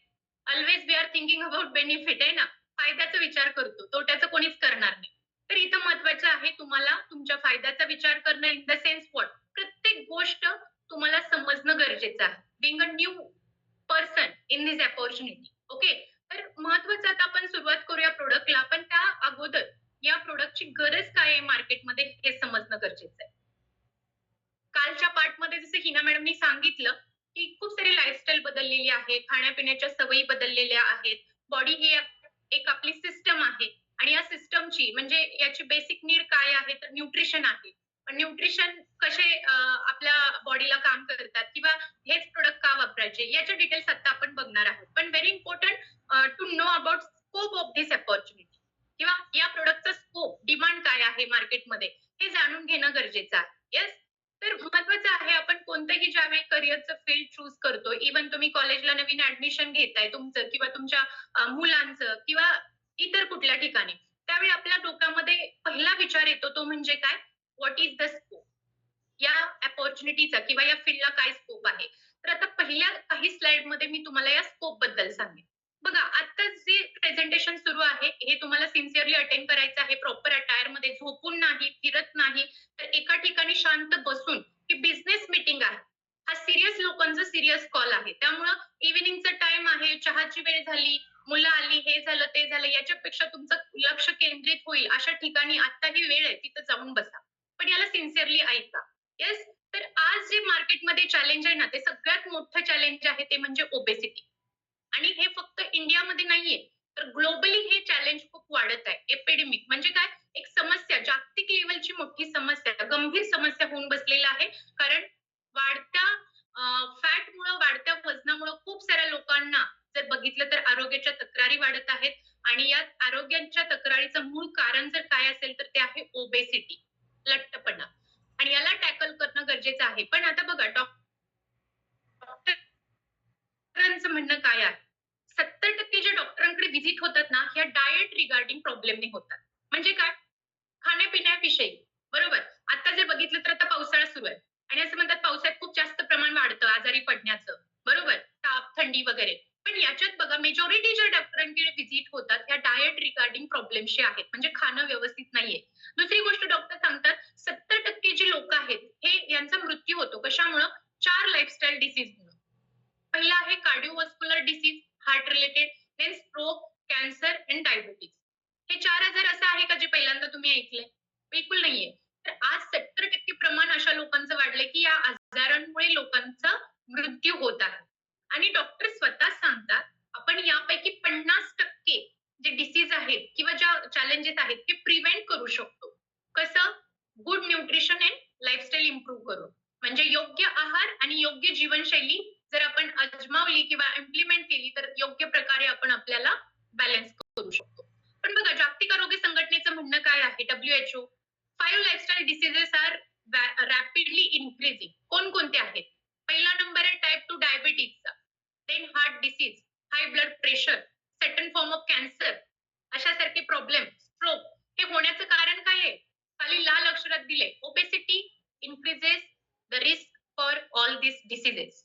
Always we are thinking about benefit आहे ना. फायद्याचा विचार करतो, तोट्याचं कोणीच करणार नाही. तर इथं महत्वाचं आहे तुम्हाला तुमच्या फायद्याचा विचार करणं इन द सेन्स व्हॉट? प्रत्येक गोष्ट तुम्हाला समजणं गरजेचं आहे. Being a new person in this opportunity. Okay. तर महत्वाचं आता आपण सुरुवात करूया प्रॉडक्टला. पण त्या अगोदर या प्रॉडक्टची गरज काय आहे मार्केटमध्ये हे समजणं गरजेचं आहे. कालच्या पार्टमध्ये जसं हिना मॅडमनी सांगितलं, की खूप सारी लाईफस्टाईल बदललेली आहे, खाण्यापिण्याच्या सवयी बदललेल्या आहेत. बॉडी ही एक आपली सिस्टम आहे आणि या सिस्टमची म्हणजे याची बेसिक नीड काय आहे तर न्यूट्रिशन आहे. पण न्यूट्रिशन कसे आपल्या बॉडीला काम करतात किंवा हेच प्रॉडक्ट का वापरायचे याच्या डिटेल्स आता आपण बघणार आहोत. पण very important to know about scope of this opportunity किंवा या प्रॉडक्टचा स्कोप, डिमांड काय आहे मार्केटमध्ये हे जाणून घेणं गरजेचं आहे. येस? तर महत्वाचं आहे आपण कोणतंही ज्यावेळी करिअरचं फील्ड चूज करतो, इव्हन तुम्ही कॉलेजला नवीन ऍडमिशन घेताय तुमचं किंवा तुमच्या मुलांचं किंवा इतर कुठल्या ठिकाणी, त्यावेळी आपल्या डोक्यामध्ये पहिला विचार येतो तो म्हणजे काय? What is the scope? या अपॉर्च्युनिटीचा किंवा या फील्डला काय स्कोप आहे? तर आता पहिल्या काही स्लाइडमध्ये मी तुम्हाला या स्कोप बद्दल सांगेन. बघा, आता जे प्रेझेंटेशन सुरू आहे, हे तुम्हाला सिन्सिअरली अटेंड करायचं आहे. प्रॉपर अटायरमध्ये झोपून नाही, फिरत नाही, तर एका ठिकाणी शांत बसून ही बिझनेस मीटिंग आहे. हा सीरियस लोकांचा सीरियस कॉल आहे. त्यामुळं इव्हनिंगचा टाईम आहे, चहाची वेळ झाली, मुलं आली, हे झालं, ते झालं, याच्यापेक्षा तुमचं लक्ष केंद्रित होईल अशा ठिकाणी आत्ता ही वेळ आहे, तिथं जाऊन बसा. पण याला सिन्सिअरली ऐका. येस? तर आज जे मार्केटमध्ये चॅलेंज आहे ना, ते सगळ्यात मोठं चॅलेंज आहे ते म्हणजे ओबेसिटी. आणि हे फक्त इंडियामध्ये नाहीये, तर ग्लोबली हे चॅलेंज खूप वाढत आहे. एपिडेमिक म्हणजे काय? एक समस्या, जागतिक लेव्हलची मोठी समस्या, गंभीर समस्या होऊन बसलेला आहे. कारण वाढत्या फॅटमुळं, वाढत्या वजनामुळं खूप साऱ्या लोकांना जर बघितलं तर आरोग्याच्या तक्रारी वाढत आहेत आणि या आरोग्याच्या तक्रारीचं मूळ कारण जर काय असेल तर ते आहे ओबेसिटी, लठ्ठपणा. आणि याला टॅकल करणं गरजेचं आहे. पण आता बघा डॉक्टरांचं म्हणणं काय आहे? 70% जे डॉक्टरांकडे व्हिजिट होतात ना, ह्या डायट रिगार्डिंग प्रॉब्लेमने होतात. म्हणजे काय? खाण्यापिण्याविषयी, बरोबर. आता जर बघितलं तर आता पावसाळा सुरू आहे आणि असं म्हणतात पावसाळ्यात खूप जास्त प्रमाण वाढतं आजारी पडण्याचं, बरोबर. ताप, थंडी वगैरे. पण याच्यात बघा मेजॉरिटी ज्या डॉक्टरांकडे व्हिजिट होतात ह्या डायट रिगार्डिंग प्रॉब्लेमशी आहेत, म्हणजे खाणं व्यवस्थित नाहीये. दुसरी गोष्ट डॉक्टर सांगतात 70% जी लोक आहेत हे यांचा मृत्यू होतो कशामुळं? 4 लाईफस्टाईल डिसीजमुळं. पहिला आहे cardiovascular disease, heart related, then stroke, cancer and diabetes. हे 4 आजार असं आहे का जे पहिल्यांदा तुम्ही ऐकलंय? बिलकुल नाहीये. तर आज 70% प्रमाण अशा लोकांचं वाढलंय की या आजारांमुळे लोकांचा मृत्यू होत आहे. आणि डॉक्टर स्वतः सांगतात आपण यापैकी 50% जे डिसीज आहेत किंवा ज्या चॅलेंजेस आहेत ते प्रिव्हेंट करू शकतो. कसं? Good nutrition and lifestyle improve करून. म्हणजे योग्य आहार आणि योग्य जीवनशैली जर आपण अजमावली किंवा इम्प्लिमेंट केली तर योग्य प्रकारे आपण आपल्याला बॅलन्स करू शकतो. पण बघा जागतिक आरोग्य संघटनेचं म्हणणं काय आहे? WHO 5 lifestyle diseases are rapidly increasing. कोणकोणते आहेत? पहिला नंबर आहे टाइप 2 डायबिटीजचा, then heart disease, high blood pressure, certain form of cancer अशासारखे प्रॉब्लेम, स्ट्रोक. हे होण्याचं कारण काय आहे? खाली लाल अक्षरात दिले obesity increases the risk for all this diseases.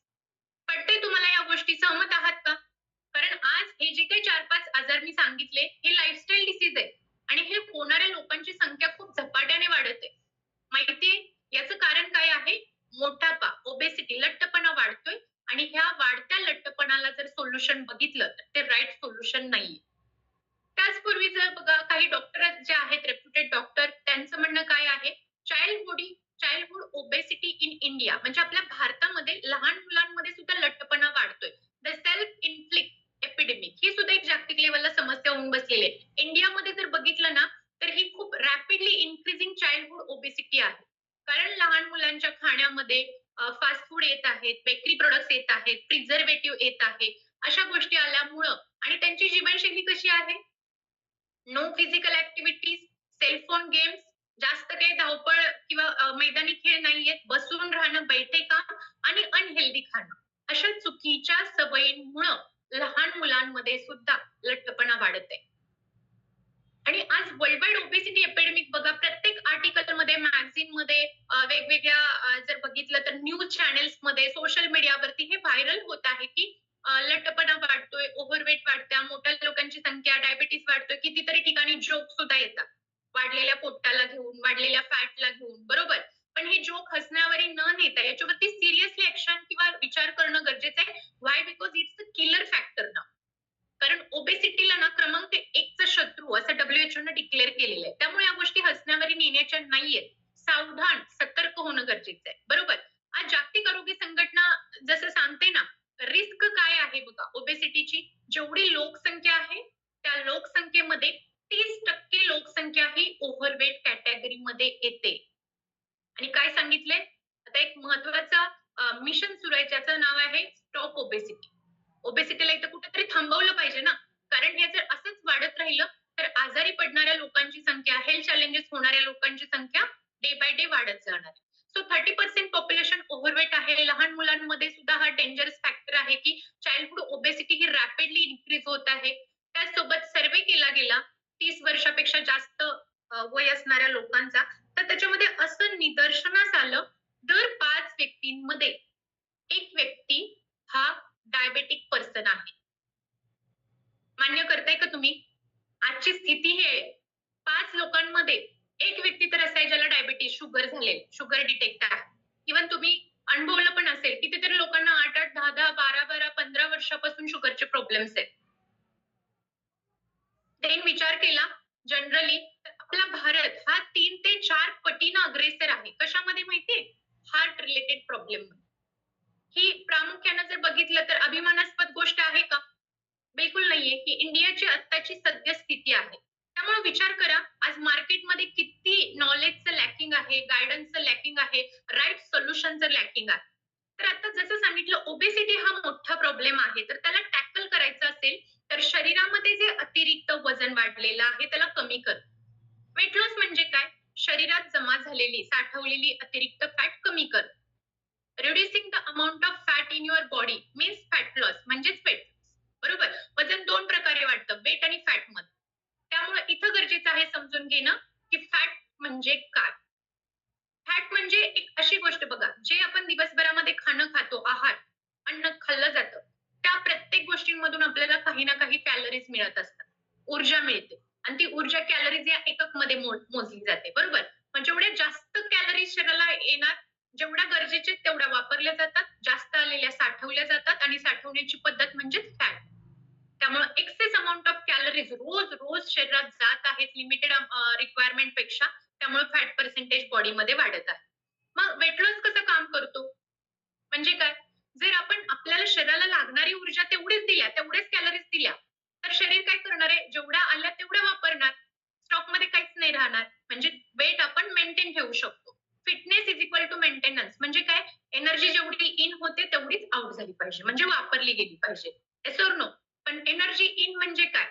पटतंय तुम्हाला या गोष्टी? सहमत आहात का? कारण आज हे जे काही 4-5 आजार मी सांगितले हे लाईफस्टाईल डिसीज आहे आणि हे होणाऱ्या लोकांची संख्या खूप झपाट्याने वाढत आहे. माहितीये याचं कारण काय आहे? मोठापा, ओबेसिटी, लठ्ठपणा वाढतोय आणि ह्या वाढत्या लठ्ठपणाला जर सोल्युशन बघितलं तर ते राईट सोल्युशन नाहीये. त्याचपूर्वी जर बघा काही डॉक्टर जे आहेत रेप्युटेड डॉक्टर त्यांचं म्हणणं काय आहे? Childhood childhood obesity in India म्हणजे आपल्या भारतामध्ये लहान मुलांमध्ये सुद्धा लठ्ठपणा वाढतोय. द सेल्फ इन्फ्लिक्ट एपिडेमिक ही सुद्धा एक जागतिक लेवलला समस्या होऊन बसलेली आहे. इंडियामध्ये जर बघितलं ना तर ही खूप रॅपिडली इन्क्रीजिंग चाइल्डहुड ओबेसिटी आहे. कारण लहान मुलांच्या खाण्यामध्ये फास्ट फूड येत आहेत, बेकरी प्रोडक्ट्स येत आहेत, प्रिझर्वेटिव्ह येत आहे. अशा गोष्टी आल्यामुळं आणि त्यांची जीवनशैली कशी आहे? No physical activities, cellphone games, जास्त काही धावपळ किंवा मैदानी खेळ नाहीयेत, बसून राहणं, बैठे काम आणि अनहेल्दी खाणं. अशा चुकीच्या सवयींमुळं लहान मुलांमध्ये सुद्धा लठ्ठपणा वाढत आहे. आणि आज वर्ल्ड वाईड ओबेसिटी एपिडेमिक बघा प्रत्येक आर्टिकलमध्ये, मॅगझिनमध्ये वेगवेगळ्या जर बघितलं तर न्यूज चॅनेल्समध्ये, सोशल मीडियावरती हे व्हायरल होत आहे की लठ्ठपणा वाढतोय, ओव्हरवेट वाढत्या, मोठ्या लोकांची संख्या, डायबिटीस वाढतोय, कितीतरी ठिकाणी जोक सुद्धा येतात. वाढलेल्या पोटाला घेऊन, वाढलेल्या फॅटला घेऊन, बरोबर? पण हे जोक हसण्यावरी न नेता याच्यावरती सिरियसली ऍक्शन किंवा विचार करणं गरजेचं आहे. Why? Because it's a killer factor ना. कारण ओबेसिटीला ना क्रमांक 1चा शत्रू असं WHO ने डिक्लेअर केलेलं आहे. त्यामुळे या गोष्टी हसण्यावरी नेण्याच्या नाहीयेत. सावधान, सतर्क होणं गरजेचं आहे. बरोबर? आज जागतिक आरोग्य संघटना जसं सांगते ना, रिस्क काय आहे बघा ओबेसिटीची? जेवढी लोकसंख्या आहे, त्या लोकसंख्येमध्ये 30% लोकसंख्या ही ओव्हरवेट कॅटेगरीमध्ये येते. आणि काय सांगितलंय? आता एक महत्वाचं मिशन सुरू आहे ज्याचं नाव आहे स्टॉप ओबेसिटी. ओबेसिटीला इथं कुठेतरी थांबवलं पाहिजे ना, कारण हे जर असंच वाढत राहिलं तर आजारी पडणाऱ्या लोकांची संख्या, हेल्थ चॅलेंजेस होणाऱ्या लोकांची संख्या डे बाय डे वाढत जाणार आहे. सो 30% पॉप्युलेशन ओव्हरवेट आहे. लहान मुलांमध्ये सुद्धा हा डेंजरस फॅक्टर आहे की चाइल्डहुड ओबेसिटी ही रॅपिडली इन्क्रीज होत आहे. त्याचसोबत सर्व्हे केला गेला 30 वर्षापेक्षा जास्त वय असणाऱ्या लोकांचा, तर त्याच्यामध्ये असं निदर्शनास आलं दर 5 व्यक्तींमध्ये 1 व्यक्ती हा डायबेटिक पर्सन आहे. मान्य करताय का तुम्ही? आजची स्थिती ही आहे. 5 लोकांमध्ये 1 व्यक्ती तर असा आहे ज्याला डायबिटीज, शुगर झाले, शुगर डिटेक्ट आहे. इव्हन तुम्ही अनुभवलं पण असेल कितीतरी लोकांना 8-8, 10-10, 12-12, 15 वर्षापासून शुगरचे प्रॉब्लेम्स आहेत. देन विचार केला जनरली आपला भारत हा 3 ते 4 पटीनं अग्रेसर आहे. कशामध्ये माहितीये? Heart related problem. ही प्रामुख्यानं जर बघितलं तर अभिमानास्पद गोष्ट आहे का? बिलकुल नाहीये. ही इंडियाची आत्ताची सद्यस्थिती आहे. त्यामुळे विचार करा आज मार्केटमध्ये किती नॉलेजचं लॅकिंग आहे, गाईडन्सचं लॅकिंग आहे, राइट सोल्युशनचं लॅकिंग आहे. तर आता जसं सांगितलं ओबेसिटी हा मोठा प्रॉब्लेम आहे. तर त्याला टॅकल करायचं असेल तर शरीरामध्ये जे अतिरिक्त वजन वाढलेलं आहे त्याला कमी कर. वेट लॉस म्हणजे काय? शरीरात जमा झालेली, साठवलेली अतिरिक्त फॅट कमी कर. Reducing the amount of fat in your body means fat loss म्हणजेच वेट लॉस. बरोबर? वजन 2 प्रकारे वाढतं, वेट आणि फॅट मध्ये. त्यामुळे इथं गरजेचं आहे समजून घेणं की फॅट म्हणजे काय? फॅट म्हणजे एक अशी गोष्ट बघा, जे आपण दिवसभरामध्ये खाणं खातो, आहार, अन्न खाल्लं जातं. त्या प्रत्येक गोष्टींमधून मिळत असतात, ऊर्जा मिळते आणि ती ऊर्जा कॅलरीज या एकक मध्ये मोजली जाते, बरोबर? मग जेवढ्या जास्त कॅलरीज शरीराला येणार, जेवढ्या गरजेचे तेवढ्या वापरल्या जातात, जास्त आलेल्या साठवल्या जातात आणि साठवण्याची पद्धत म्हणजे फॅट. त्यामुळे एक्सेस अमाउंट ऑफ कॅलरीज रोज रोज शरीरात जात आहेत लिमिटेड रिक्वायरमेंट पेक्षा, त्यामुळे फॅट पर्सेंटेज बॉडीमध्ये वाढत आहे. मग वेट लॉस कसं काम करतो? म्हणजे काय? जर आपण आपल्याला शरीराला लागणारी ऊर्जा तेवढीच दिल्या, तेवढेच कॅलरीज दिल्या, तर शरीर काय करणार आहे? जेवढ्या आल्या तेवढ्या वापरणार. स्टॉकमध्ये काहीच नाही राहणार. म्हणजे वेट आपण मेंटेन ठेवू शकतो. Fitness is equal to maintenance. म्हणजे काय? एनर्जी जेवढी इन होते तेवढीच आउट झाली पाहिजे. म्हणजे वापरली गेली पाहिजे. Yes or no? पण एनर्जी इन म्हणजे काय?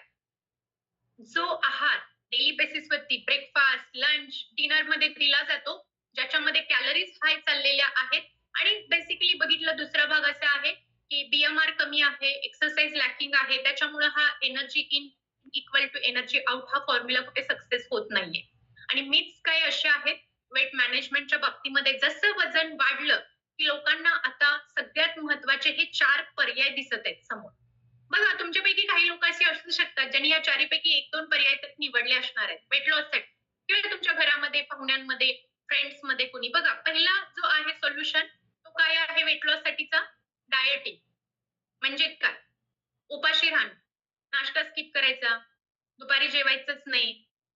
जो आहार डेली बेसिस वरती ब्रेकफास्ट, लंच, डिनर मध्ये दिला जातो, ज्याच्यामध्ये कॅलरीज हाय चाललेल्या आहेत आणि बेसिकली बघितलं दुसरा भाग असा आहे की बीएमआर कमी आहे, एक्सरसाइज लॅकिंग आहे, त्याच्यामुळे हा energy in equal to energy out हा फॉर्म्युला कुठे सक्सेस होत नाहीये. आणि मिथ्स काही असे आहेत वेट मॅनेजमेंटच्या बाबतीमध्ये, जसं वजन वाढलं की लोकांना आता सगळ्यात महत्वाचे हे 4 पर्याय दिसत आहेत समोर. बघा तुमच्यापैकी काही लोक असे असू शकतात ज्यांनी या चारीपैकी 1-2 पर्याय तर निवडले असणार आहेत वेट लॉससाठी, किंवा तुमच्या घरामध्ये, पाहुण्यांमध्ये, फ्रेंड्समध्ये कोणी. बघा पहिला जो आहे सोल्युशन तो काय आहे वेट लॉस साठीचा? डायटिंग. म्हणजे काय? उपाशी राहणं, नाश्ता स्किप करायचा, दुपारी जेवायचंच नाही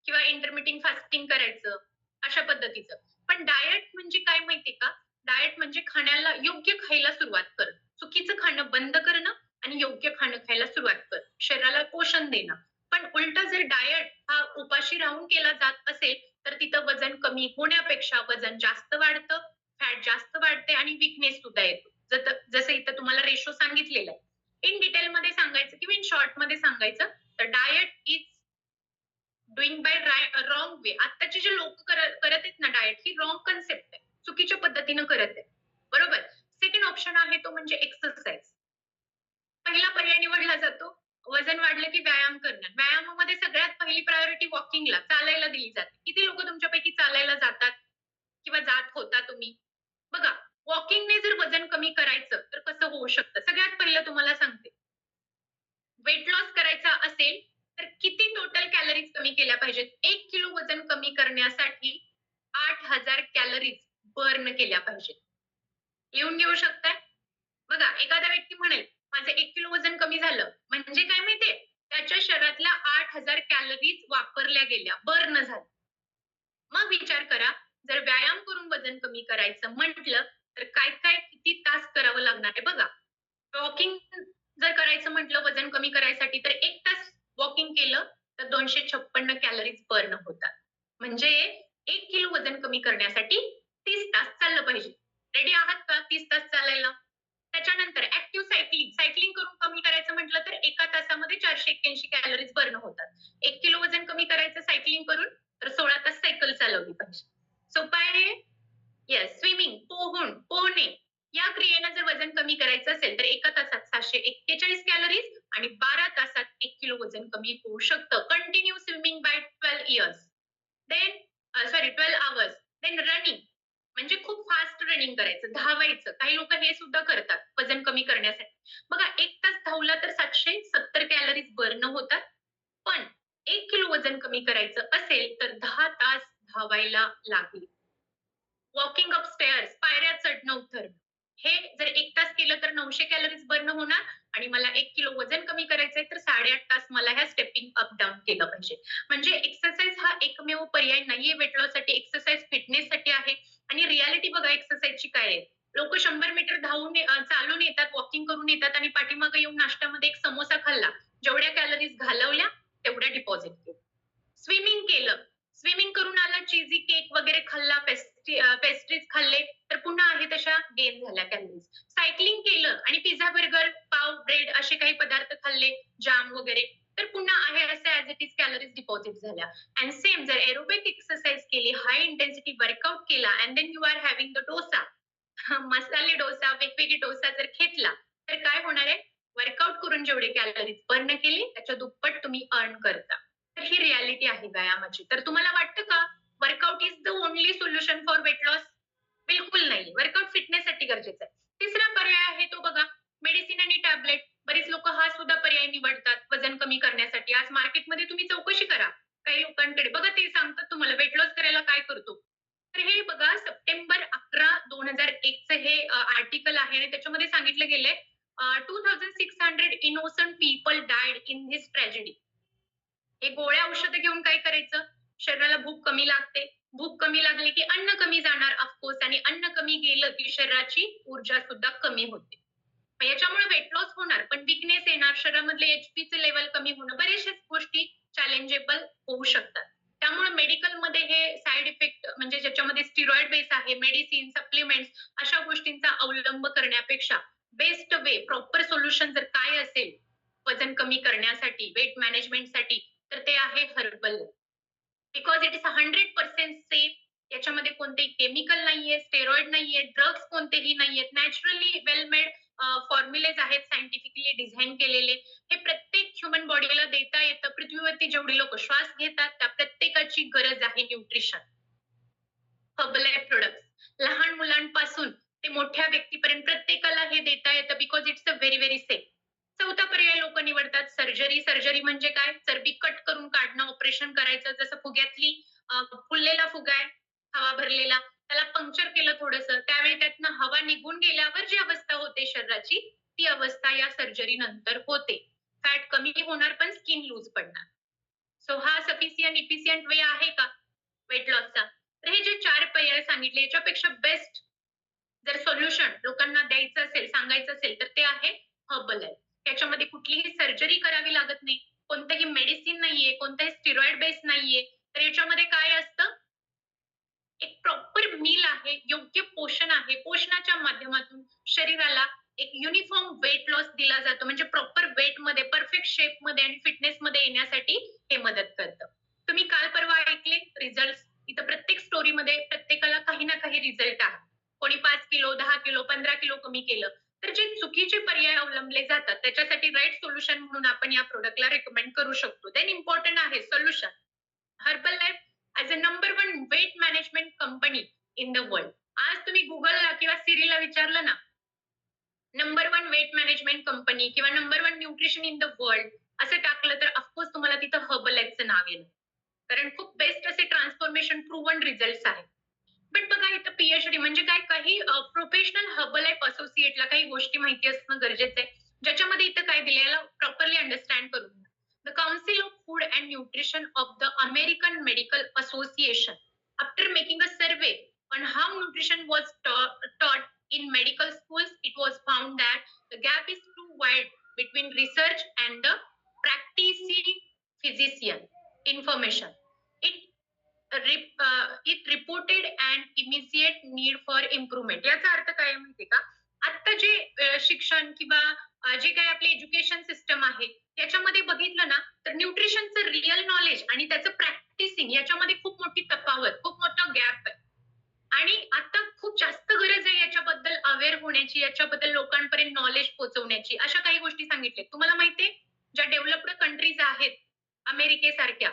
किंवा इंटरमिटिंग फास्टिंग करायचं, अशा पद्धतीचं. पण डायट म्हणजे काय माहितीये का? डायट म्हणजे खाण्याला योग्य खायला सुरुवात करणं. चुकीचं खाणं बंद करणं आणि योग्य खाणं खायला सुरुवात करणं. शरीराला पोषण देणं. पण उलटा जर डायट हा उपाशी राहून केला जात असेल, तर तिथं वजन कमी होण्यापेक्षा वजन जास्त वाढतं, फॅट जास्त वाढते आणि विकनेस सुद्धा येतो. जसं इथं तुम्हाला रेशो सांगितलेला आहे. इन डिटेल मध्ये सांगायचं किंवा इन शॉर्ट मध्ये सांगायचं तर diet is doing by wrong way. आत्ताचे जे लोक करत आहेत ना डायट, ही रॉंग कन्सेप्ट आहे, चुकीच्या पद्धतीनं करत आहे, बरोबर? सेकंड ऑप्शन आहे तो म्हणजे एक्सरसाइज. पहिला पर्याय निवडला जातो वजन वाढलं की व्यायाम करणं. व्यायामामध्ये सगळ्यात पहिली प्रायोरिटी वॉकिंगला, चालायला दिली जाते. किती लोक तुमच्यापैकी चालायला जातात किंवा जात होता तुम्ही? बघा, वॉकिंगने जर वजन कमी करायचं तर कसं होऊ शकतं? सगळ्यात पहिलं तुम्हाला सांगते, वेट लॉस करायचा असेल तर किती टोटल कॅलरीज कमी केल्या पाहिजेत? 1 किलो वजन कमी करण्यासाठी 8,000 कॅलरीज बर्न केल्या पाहिजेत. लिहून घेऊ शकताय? बघा, एखादा व्यक्ती म्हणेल, "माझं 1 किलो वजन कमी झालं." म्हणजे काय माहितीये? त्याच्या शरीरातल्या 8,000 कॅलरीज वापरल्या गेल्या, बर्न झाल्या. मग विचार करा, जर व्यायाम करून वजन कमी करायचं म्हटलं, तर काय-काय किती तास करावं लागणार आहे बघा. वॉकिंग जर करायचं म्हटलं वजन कमी करायसाठी, तर 1 तास वॉकिंग केलं, तर 256 कॅलरीज बर्न होतात. म्हणजे 1 किलो वजन कमी करण्यासाठी 30 तास चाललं पाहिजे. रेडी आहात का 30 तास चालायला? त्याच्यानंतर ऍक्टिव्ह सायकलिंग. सायकलिंग करून कमी करायचं म्हटलं, तर 1 तासामध्ये 481 कॅलरीज बर्न होतात. 1 किलो वजन कमी करायचं सायकलिंग करून, तर 16 तास सायकल चालवली पाहिजे. सोपं आहे? येस. स्विमिंग, पोहणे या क्रियेनं जर वजन कमी करायचं असेल, तर 1 तासात 741 कॅलरीज आणि 12 तासात 1 किलो वजन कमी होऊ शकतं. Continue swimming by 12 years. Then 12 hours. Then running म्हणजे खूप फास्ट रनिंग करायचं, धावायचं. काही लोक हे सुद्धा करतात वजन कमी करण्यासाठी. बघा 1 तास धावला तर 770 कॅलरीज बर्न होतात. पण 1 किलो वजन कमी करायचं असेल तर 10 तास धावायला लागेल. वॉकिंग अपस्टेअर्स, पायऱ्या चढणं-उतरणं. हे जर 1 तास केलं तर 900 कॅलरीज बर्न होणार आणि मला 1 किलो वजन कमी करायचंय तर 8.5 तास मला ह्या स्टेपिंग अप डाउन केलं पाहिजे. म्हणजे एक्सरसाइज हा एकमेव पर्याय नाहीये वेट लॉससाठी. एक्सरसाइज फिटनेससाठी आहे आणि रिॲलिटी बघा एक्सरसाइजची काय आहे. लोकं 100 मीटर चालून येतात, वॉकिंग करून येतात आणि पाठीमागे येऊन नाश्त्यामध्ये एक समोसा खाल्ला. जेवढ्या कॅलरीज घालवल्या तेवढ्या डिपॉझिट केल्या. स्विमिंग केलं, स्विमिंग करून आला, चीझी केक वगैरे खाल्ला, पेस्ट्रीज खाल्ले, तर पुन्हा आहे तशा गेन झाल्या कॅलरीज. सायकलिंग केलं आणि पिझ्झा, बर्गर, पाव, ब्रेड असे काही पदार्थ खाल्ले, जाम वगैरे, तर पुन्हा आहे असे as it is calories deposit झाल्या. अँड सेम जर एरोबिक एक्सरसाइज केली, हाय इंटेन्सिटी वर्कआउट केला and then you are having the dosa, मसाले डोसा, वेगवेगळे डोसा जर घेतला, तर काय होणार आहे? वर्कआउट करून जेवढे कॅलरीज बर्न केले, त्याच्या दुप्पट तुम्ही अर्न करता. तर ही रिॲलिटी आहे व्यायामाची. तर तुम्हाला वाटतं का workout is the only solution for weight loss? बिलकुल नाही. वर्कआउट फिटनेससाठी गरजेचं आहे. तिसरा पर्याय आहे तो बघा, मेडिसिन आणि टॅबलेट. बरीच लोक लोक हा सुद्धा पर्याय निवडतात वजन कमी करण्यासाठी. आज मार्केटमध्ये तुम्ही चौकशी करा काही लोकांकडे, बघा ते सांगतात तुम्हाला वेट लॉस करायला काय करतो. तर हे बघा सप्टेंबर 11 2001 चं हे आर्टिकल आहे आणि त्याच्यामध्ये सांगितलं गेलंय 2600 innocent people died in this tragedy. हे गोळ्या औषधं घेऊन काय करायचं? शरीराला भूक कमी लागते. भूक कमी लागली की अन्न कमी जाणार ऑफकोर्स, आणि अन्न कमी गेलं की शरीराची ऊर्जा सुद्धा कमी होते. मग याच्यामुळे वेट लॉस होणार, पण वीकनेस येणार, शरीरामधले एचपीचे लेव्हल कमी होणं, बऱ्याचशाच गोष्टी चॅलेंजेबल होऊ शकतात. त्यामुळे मेडिकलमध्ये हे साइड इफेक्ट म्हणजे ज्याच्यामध्ये स्टिरॉइड बेस आहे, मेडिसिन, सप्लिमेंट्स अशा गोष्टींचा अवलंब करण्यापेक्षा बेस्ट वे, प्रॉपर सोल्युशन जर काय असेल वजन कमी करण्यासाठी, वेट मॅनेजमेंटसाठी, तर ते आहे herbal. Because it is 100% safe. याच्यामध्ये कोणतेही केमिकल नाहीये, स्टेरॉइड नाहीये, ड्रग्स कोणतेही नाहीयेत. नॅचरली वेल मेड फॉर्म्युलेज आहेत, सायंटिफिकली डिझाइन केलेले. हे प्रत्येक ह्युमन बॉडीला देता येतं. पृथ्वीवरती जेवढी लोक श्वास घेतात त्या प्रत्येकाची गरज आहे न्यूट्रिशन. हर्बलाइफ प्रोडक्ट्स लहान मुलांपासून ते मोठ्या व्यक्तीपर्यंत प्रत्येकाला हे देता येतं because it's a very very safe. चौथा पर्याय लोक निवडतात सर्जरी. सर्जरी म्हणजे काय? चरबी कट करून काढणं, ऑपरेशन करायचं. जसं फुग्यातली फुललेला फुगा आहे, हवा भरलेला, त्याला पंक्चर केलं थोडंसं, त्यावेळी त्यातनं हवा निघून गेल्यावर जी अवस्था होते शरीराची, ती अवस्था या सर्जरी नंतर होते. फॅट कमी होणार पण स्किन लूज पडणार. सो हा सफिशियंट इफिशियंट वे आहे का वेट लॉसचा? तर हे जे 4 पर्याय सांगितले याच्यापेक्षा बेस्ट जर सोल्युशन लोकांना द्यायचं असेल, सांगायचं असेल, तर ते आहे हर्बल लाईफ. त्याच्यामध्ये कुठलीही सर्जरी करावी लागत नाही, कोणतंही मेडिसिन नाहीये, कोणताही स्टिरॉइड बेस नाहीये. तर याच्यामध्ये काय असतं? एक प्रॉपर मील आहे, योग्य पोषण आहे. पोषणाच्या माध्यमातून शरीराला एक युनिफॉर्म वेट लॉस दिला जातो. म्हणजे प्रॉपर वेटमध्ये, परफेक्ट शेपमध्ये आणि फिटनेसमध्ये येण्यासाठी हे मदत करतं. तुम्ही काल परवा ऐकले रिझल्ट्स. इथं प्रत्येक स्टोरीमध्ये प्रत्येकाला काही ना काही रिझल्ट आहे. कोणी 5 किलो, 10 किलो, 15 किलो कमी केलं. तर जे चुकीचे पर्याय अवलंबले जातात त्याच्यासाठी राइट सोल्युशन म्हणून आपण या प्रॉडक्टला रिकमेंड करू शकतो. देन इम्पॉर्टंट आहे solution. Herbalife as a number 1 weight management company in the world. आज तुम्ही Googleला किंवा Siriला विचारलं ना, नंबर 1 वेट मॅनेजमेंट कंपनी किंवा number 1 nutrition in the world असं टाकलं तर ऑफकोर्स तुम्हाला तिथं हर्बल लाईफचं नाव येईल. कारण खूप बेस्ट असे ट्रान्सफॉर्मेशन प्रूव्हन रिझल्ट्स आहेत. बट बघा इथं पीएचडी म्हणजे काय, काही प्रोफेशनल हर्बल लाईफ असोसिएटला काही गोष्टी माहिती असणं गरजेचं आहे. ज्याच्यामध्ये इथं काय दिलं याला प्रॉपरली अंडरस्टँड करून घ्या. The council of food and nutrition of the American medical association after making a survey on how nutrition was taught in medical schools, it was found that the gap is too wide between research and the practicing physician information. It it reported an immediate need for improvement. याचा अर्थ काय आहे माहितीये का? आता जे शिक्षण किंवा जे काही आपले एज्युकेशन सिस्टम आहे याच्यामध्ये बघितलं ना, तर न्यूट्रिशनचं रिअल नॉलेज आणि त्याचं प्रॅक्टिसिंग याच्यामध्ये खूप मोठी तफावत, खूप मोठा गॅप आहे. आणि आता खूप जास्त गरज आहे याच्याबद्दल अवेअर होण्याची, याच्याबद्दल लोकांपर्यंत नॉलेज पोहोचवण्याची. अशा काही गोष्टी सांगितल्या. तुम्हाला माहितीये ज्या डेव्हलप्ड कंट्रीज आहेत अमेरिकेसारख्या,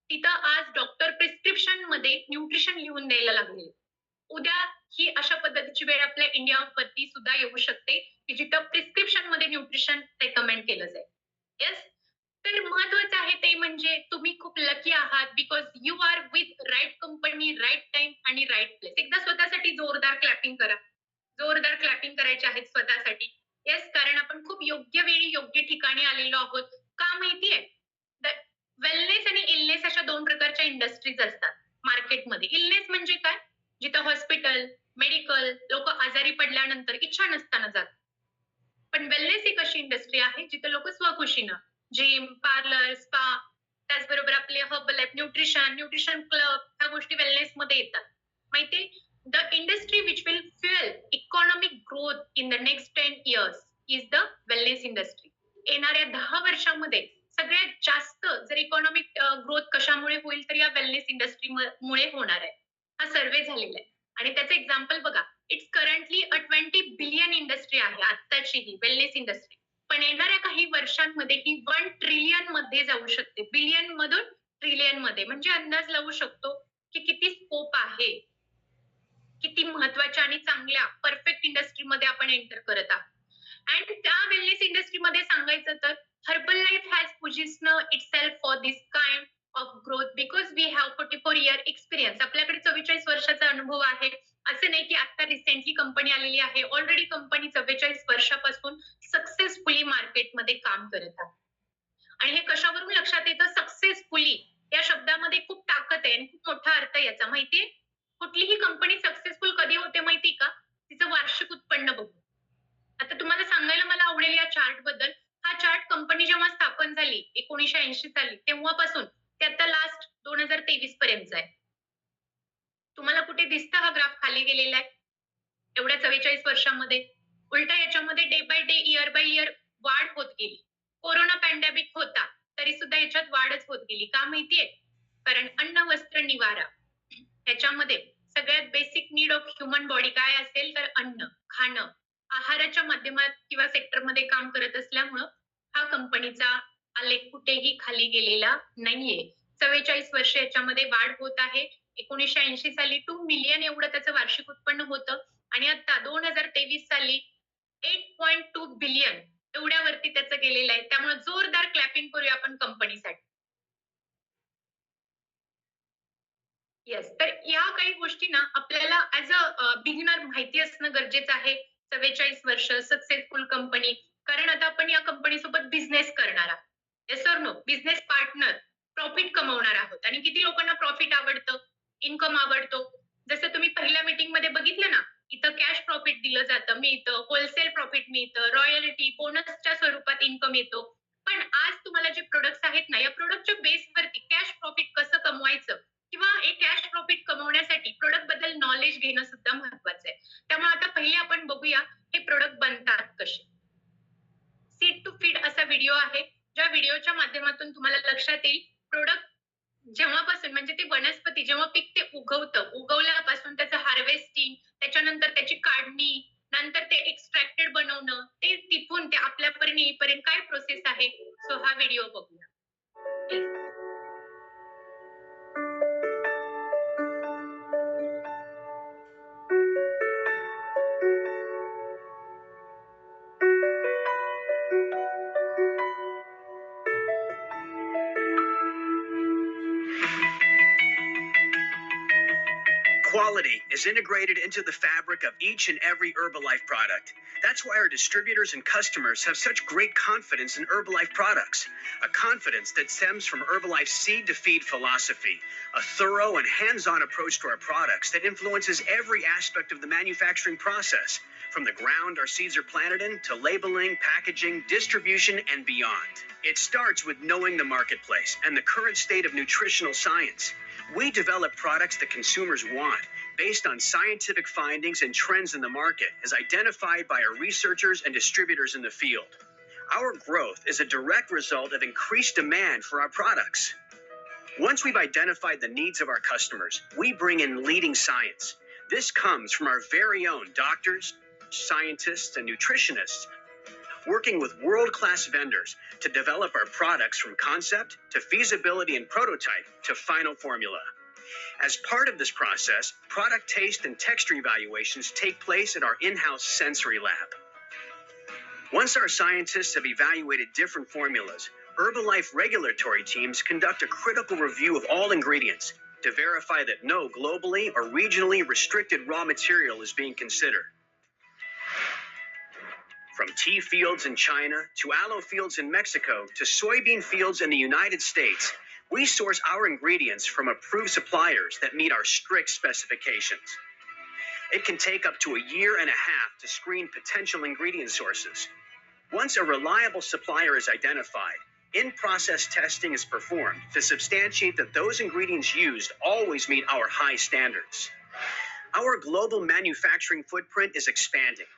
तिथं आज डॉक्टर प्रिस्क्रिप्शन मध्ये न्यूट्रिशन लिहून द्यायला लागले. उद्या ही अशा पद्धतीची वेळ आपल्या इंडियावरती सुद्धा येऊ शकते की जिथं प्रिस्क्रिप्शन मध्ये न्यूट्रिशन रेकमेंड केलं जाईल. येस. तर महत्वाचं आहे ते म्हणजे तुम्ही खूप लकी आहात because you are with right company, right time आणि राईट प्लेस. एकदा स्वतःसाठी जोरदार क्लॅपिंग करा. जोरदार क्लॅपिंग करायचे आहेत स्वतःसाठी. येस, कारण आपण खूप योग्य वेळी योग्य ठिकाणी आलेलो आहोत. का माहितीये? वेलनेस आणि इलनेस अशा 2 प्रकारच्या इंडस्ट्रीज असतात मार्केटमध्ये. इलनेस म्हणजे काय? जिथं हॉस्पिटल, मेडिकल, लोक आजारी पडल्यानंतर इच्छा नसताना जातात. पण वेलनेस एक अशी इंडस्ट्री आहे जिथे लोक स्वखुशीनं जिम, पार्लर, स्पा, त्याचबरोबर आपले herbal life, nutrition, nutrition club ह्या गोष्टी वेलनेस मध्ये येतात. माहितीये? The industry which will fuel economic growth in the next 10 years is the wellness industry. येणाऱ्या 10 वर्षामध्ये सगळ्यात जास्त जर इकॉनॉमिक ग्रोथ कशामुळे होईल तर या वेलनेस इंडस्ट्री मुळे होणार आहे. हा सर्वे झालेला आहे आणि त्याचं एक्झाम्पल बघा. It's currently a 20 billion industry आहे आत्ताची ही वेलनेस इंडस्ट्री. पण येणाऱ्या काही वर्षांमध्ये ही 1 ट्रिलियन मध्ये जाऊ शकते. बिलियन मधून ट्रिलियन मध्ये. म्हणजे अंदाज लावू शकतो की किती स्कोप आहे, किती महत्वाच्या आणि चांगल्या परफेक्ट इंडस्ट्रीमध्ये आपण एंटर करत आहोत. अँड त्या वेलनेस इंडस्ट्रीमध्ये सांगायचं तर Herbalife has positioned itself for this kind of growth because we have 44-year experience. आपल्याकडे 44 वर्षाचा अनुभव आहे. असं नाही की आता रिसेंटली कंपनी आलेली आहे. ऑलरेडी कंपनी 44 वर्षापासून सक्सेसफुली मार्केटमध्ये काम करत आहे. आणि हे कशावरून लक्षात येतं? सक्सेसफुली या शब्दामध्ये खूप ताकद आहे आणि खूप मोठा अर्थ आहे याचा. माहितीये? कुठलीही कंपनी सक्सेसफुल कधी होते माहिती का? तिचं वार्षिक उत्पन्न बघून. आता तुम्हाला सांगायला मला आवडेल या चार्ट बद्दल. हा चार्ट कंपनी जेव्हा स्थापन झाली 1980 साली तेव्हापासून ते आता लास्ट 2023 पर्यंतचा आहे. तुम्हाला कुठे दिसतं हा ग्राफ खाली गेलेला आहे? एवढ्या 44 वर्षामध्ये. उलटा याच्यामध्ये day by day, year by year वाढ होत गेली. कोरोना पॅन्डेमिक होता, तरी सुद्धा याच्यात वाढच होत गेली. का माहितीये? कारण अन्न, वस्त्र, निवारा ह्याच्यामध्ये सगळ्यात basic need of human body काय असेल तर अन्न, खाणं, आहाराच्या माध्यमात किंवा सेक्टरमध्ये काम करत असल्यामुळं हा कंपनीचा आलेख कुठेही खाली गेलेला नाहीये. 44 वर्ष याच्यामध्ये वाढ होत आहे. 1980 साली 2 मिलियन एवढं त्याचं वार्षिक उत्पन्न होतं आणि आता 2023 साली 8.2 बिलियन एवढ्यावरती त्याचं गेलेलं आहे. त्यामुळे जोरदार क्लॅपिंग करूया आपण कंपनीसाठी. येस. तर या काही गोष्टी ना आपल्याला ॲज अ बिगिनर माहिती असणं गरजेचं आहे. 44 वर्ष सक्सेसफुल कंपनी. कारण आता आपण या कंपनीसोबत बिझनेस करणार आहोत. Yes or no? Business partner, profit कमवणार आहोत आणि किती लोकांना प्रॉफिट आवडतं, इन्कम आवडतो. जसं तुम्ही पहिल्या मीटिंगमध्ये बघितलं ना, इथं कॅश प्रॉफिट दिलं जातं, मिळतं, होलसेल प्रॉफिट मिळतं, रॉयल्टी, बोनसच्या स्वरूपात इन्कम येतो. पण आज तुम्हाला जे प्रॉडक्ट्स आहेत ना, या प्रॉडक्टच्या बेसवरती कॅश प्रॉफिट कसं कमवायचं किंवा एक कॅश प्रॉफिट कमवण्यासाठी प्रॉडक्ट बद्दल नॉलेज घेणं सुद्धा महत्वाचं आहे. त्यामुळे आता पहिले आपण बघूया हे प्रॉडक्ट बनतात कसे. सीड टू फीड असा व्हिडिओ आहे, ज्या व्हिडिओच्या माध्यमातून तुम्हाला लक्षात येईल प्रॉडक्ट जेव्हापासून म्हणजे ते वनस्पती जेव्हा पीक ते उगवतं, उगवल्यापासून त्याचं हार्वेस्टिंग, त्याच्यानंतर त्याची काढणी, नंतर ते एक्स्ट्रॅक्टेड बनवणं, ते तिथून ते आपल्यापर्यंत येईपर्यंत काय प्रोसेस आहे. सो हा व्हिडिओ बघूया. Yes. Quality is integrated into the fabric of each and every Herbalife product. That's why our distributors and customers have such great confidence in Herbalife products. A confidence that stems from Herbalife's seed to feed philosophy, a thorough and hands-on approach to our products that influences every aspect of the manufacturing process, from the ground our seeds are planted in to labeling, packaging, distribution, and beyond. It starts with knowing the marketplace and the current state of nutritional science. We develop products that consumers want based on scientific findings and trends in the market as identified by our researchers and distributors in the field. Our growth is a direct result of increased demand for our products. Once we've identified the needs of our customers, we bring in leading science. This comes from our very own doctors, scientists, and nutritionists working with world-class vendors to develop our products from concept to feasibility and prototype to final formula. As part of this process, product taste and texture evaluations take place at our in-house sensory lab. Once our scientists have evaluated different formulas, Herbalife regulatory teams conduct a critical review of all ingredients to verify that no globally or regionally restricted raw material is being considered. From tea fields in China to aloe fields in Mexico to soybean fields in the United States, we source our ingredients from approved suppliers that meet our strict specifications. It can take up to a year and a half to screen potential ingredient sources. Once a reliable supplier is identified, in-process testing is performed to substantiate that those ingredients used always meet our high standards. Our global manufacturing footprint is expanding.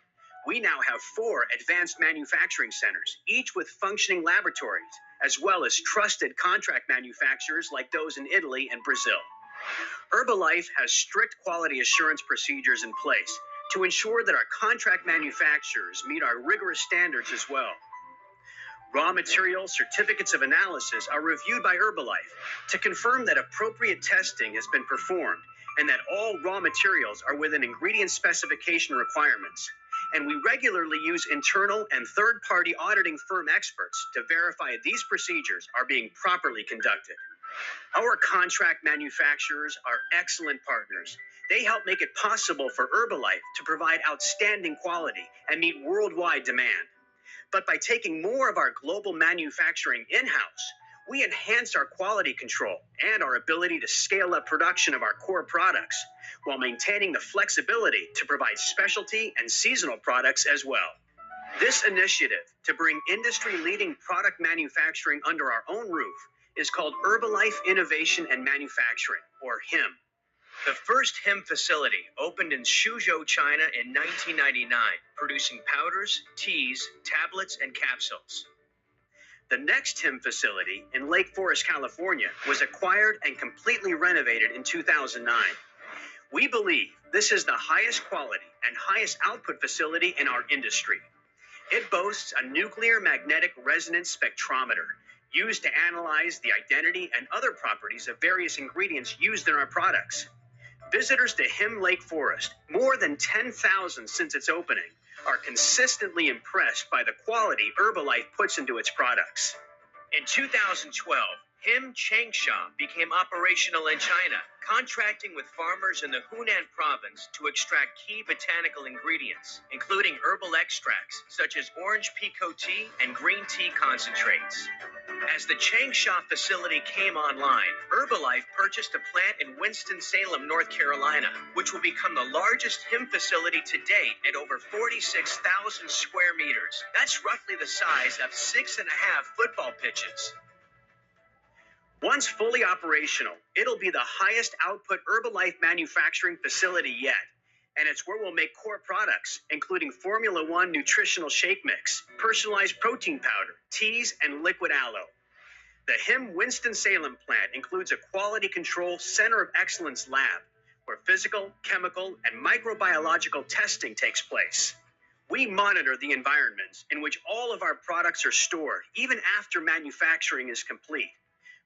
We now have 4 advanced manufacturing centers, each with functioning laboratories, as well as trusted contract manufacturers like those in Italy and Brazil. Herbalife has strict quality assurance procedures in place to ensure that our contract manufacturers meet our rigorous standards as well. Raw material certificates of analysis are reviewed by Herbalife to confirm that appropriate testing has been performed and that all raw materials are within ingredient specification requirements. and we regularly use internal and third-party auditing firm experts to verify these procedures are being properly conducted. Our contract manufacturers are excellent partners. They help make it possible for Herbalife to provide outstanding quality and meet worldwide demand. But by taking more of our global manufacturing in-house, we enhance our quality control and our ability to scale up production of our core products while maintaining the flexibility to provide specialty and seasonal products as well. This initiative to bring industry-leading product manufacturing under our own roof is called Herbalife Innovation and Manufacturing, or HIM. The first HIM facility opened in Suzhou, China in 1999, producing powders, teas, tablets, and capsules. The next HIM facility in Lake Forest, California, was acquired and completely renovated in 2009. We believe this is the highest quality and highest output facility in our industry. It boasts a nuclear magnetic resonance spectrometer used to analyze the identity and other properties of various ingredients used in our products. Visitors to HIM Lake Forest, more than 10,000 since its opening, are consistently impressed by the quality Herbalife puts into its products. In 2012, HIM Changsha became operational in China, contracting with farmers in the Hunan province to extract key botanical ingredients, including herbal extracts such as orange pekoe tea and green tea concentrates. As the Changsha facility came online, Herbalife purchased a plant in Winston-Salem, North Carolina, which will become the largest HIM facility to date at over 46,000 square meters. That's roughly the size of 6.5 football pitches. Once fully operational, it'll be the highest output Herbalife manufacturing facility yet. And it's where we'll make core products, including Formula One nutritional shake mix, personalized protein powder, teas, and liquid aloe. The HIM Winston-Salem plant includes a quality control center of excellence lab, where physical, chemical, and microbiological testing takes place. We monitor the environments in which all of our products are stored, even after manufacturing is complete.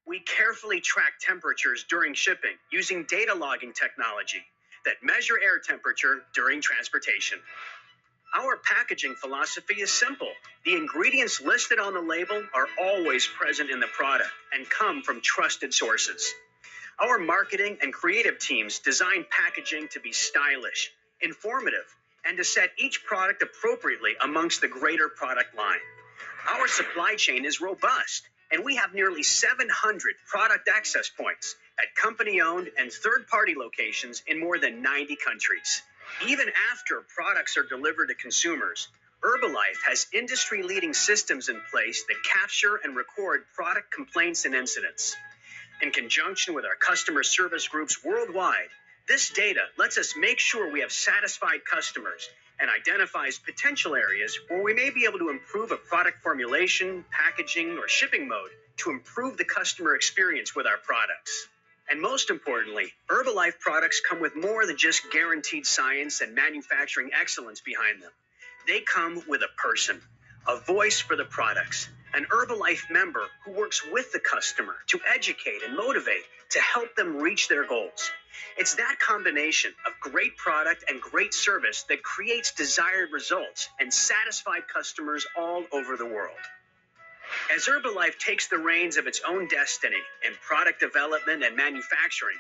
We carefully track temperatures during shipping using data logging technology that measure air temperature during transportation. Our packaging philosophy is simple. The ingredients listed on the label are always present in the product and come from trusted sources. Our marketing and creative teams design packaging to be stylish, informative, and to set each product appropriately amongst the greater product line. Our supply chain is robust, and we have nearly 700 product access points at company-owned and third-party locations in more than 90 countries. Even after products are delivered to consumers, Herbalife has industry-leading systems in place that capture and record product complaints and incidents. In conjunction with our customer service groups worldwide, this data lets us make sure we have satisfied customers and identifies potential areas where we may be able to improve a product formulation, packaging, or shipping mode to improve the customer experience with our products. And most importantly, Herbalife products come with more than just guaranteed science and manufacturing excellence behind them. They come with a person, a voice for the products, an Herbalife member who works with the customer to educate and motivate to help them reach their goals. It's that combination of great product and great service that creates desired results and satisfied customers all over the world. As Herbalife takes the reins of its own destiny in product development and manufacturing,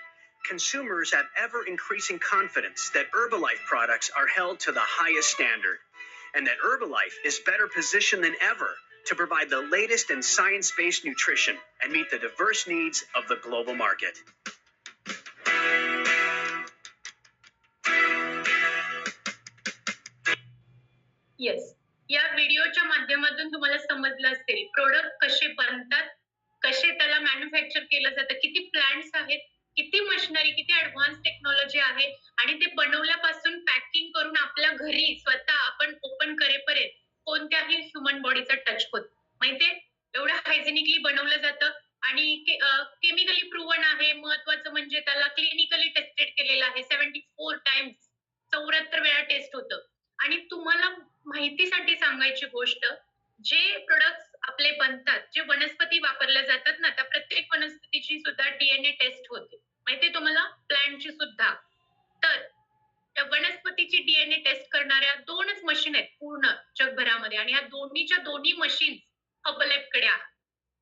consumers have ever-increasing confidence that Herbalife products are held to the highest standard, and that Herbalife is better positioned than ever to provide the latest in science-based nutrition and meet the diverse needs of the global market. Yes, या व्हिडिओच्या माध्यमातून तुम्हाला समजलं असेल product कसे बनतात, कसे त्याला मॅन्युफॅक्चर केलं जातं, किती प्लांट्स आहेत, किती मशिनरी, किती ऍडव्हान्स टेक्नॉलॉजी आहे आणि ते बनवल्यापासून पॅकिंग करून आपल्या घरी स्वतः आपण ओपन करेपर्यंत कोणत्याही ह्युमन बॉडीचा टच होत माहितीये. एवढं हायजेनिकली बनवलं जातं आणि केमिकली प्रूव्हन आहे. महत्वाचं म्हणजे त्याला क्लिनिकली टेस्टेड केलेलं आहे. 74 टाइम्स 74 वेळा टेस्ट होतं. आणि तुम्हाला माहितीसाठी सांगायची गोष्ट, जे प्रोडक्ट्स आपले बनतात, जे वनस्पती वापरल्या जातात ना, त्या प्रत्येक वनस्पतीची सुद्धा DNA टेस्ट होते. माहितीये तुम्हाला, प्लांटची सुद्धा. तर वनस्पतीची DNA टेस्ट करणाऱ्या 2च मशीन आहेत पूर्ण जगभरामध्ये आणि या दोन्हीच्या दोन्ही मशीन्स हर्बलॅबकडे आहेत.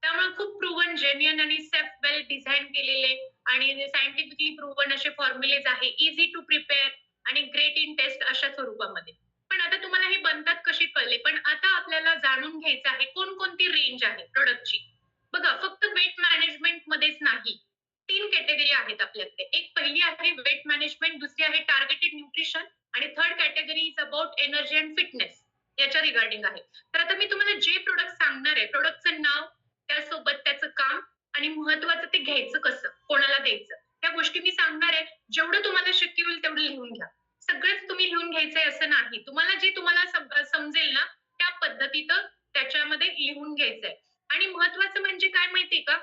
त्यामुळे खूप प्रूव्हन, जेन्युइन आणि सेफ वेल डिझाइन केलेले आणि सायंटिफिकली प्रूव्हन असे फॉर्म्युलेज आहे. ईझी टू प्रिपेअर आणि ग्रेट इन टेस्ट अशा स्वरूपामध्ये. पण आता तुम्हाला हे बनतात कसे कळले. पण आता आपल्याला जाणून घ्यायचं आहे कोणकोणती रेंज आहे प्रॉडक्टची. बघा फक्त वेट मॅनेजमेंट मध्येच नाही. 3 कॅटेगरी आहेत आपल्याकडे. एक पहिली आहे वेट मॅनेजमेंट, दुसरी आहे टार्गेटेड न्यूट्रिशन आणि third category is about energy and fitness याच्या रिगार्डिंग आहे. तर आता मी तुम्हाला जे प्रोडक्ट सांगणार आहे, प्रोडक्टचं नाव, त्यासोबत त्याचं काम आणि महत्वाचं ते घ्यायचं कसं, कोणाला द्यायचं, त्या गोष्टी मी सांगणार आहे. जेवढं तुम्हाला शक्य होईल तेवढं लिहून घ्या. सगळंच तुम्ही लिहून घ्यायचंय असं नाही. तुम्हाला जे तुम्हाला समजेल ना त्या पद्धतीत त्याच्यामध्ये लिहून घ्यायचंय. आणि महत्वाचं म्हणजे काय माहितीये का,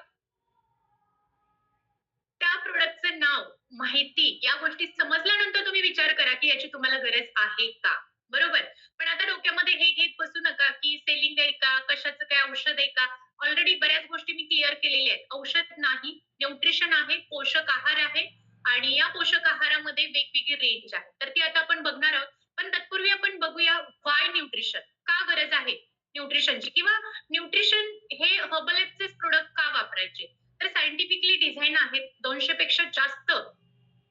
त्या प्रोडक्टचं नाव, माहिती या गोष्टी समजल्यानंतर तुम्ही विचार करा की याची तुम्हाला गरज आहे का, बरोबर. पण आता डोक्यामध्ये हे घेत बसू नका की सेलिंग आहे का, कशाचं काय औषध आहे का. ऑलरेडी बऱ्याच गोष्टी मी क्लिअर केलेल्या आहेत. औषध नाही, न्यूट्रिशन आहे, पोषक आहार आहे आणि या पोषक आहारामध्ये वेगवेगळी रेंज आहे. तर ती आता आपण बघणार आहोत. पण तत्पूर्वी आपण बघूया व्हाय न्यूट्रिशन, का गरज आहे न्यूट्रिशनची, किंवा न्यूट्रिशन हे हर्बलॅबचेच प्रोडक्ट का वापरायचे. तर सायंटिफिकली डिझाईन आहेत. 200 पेक्षा जास्त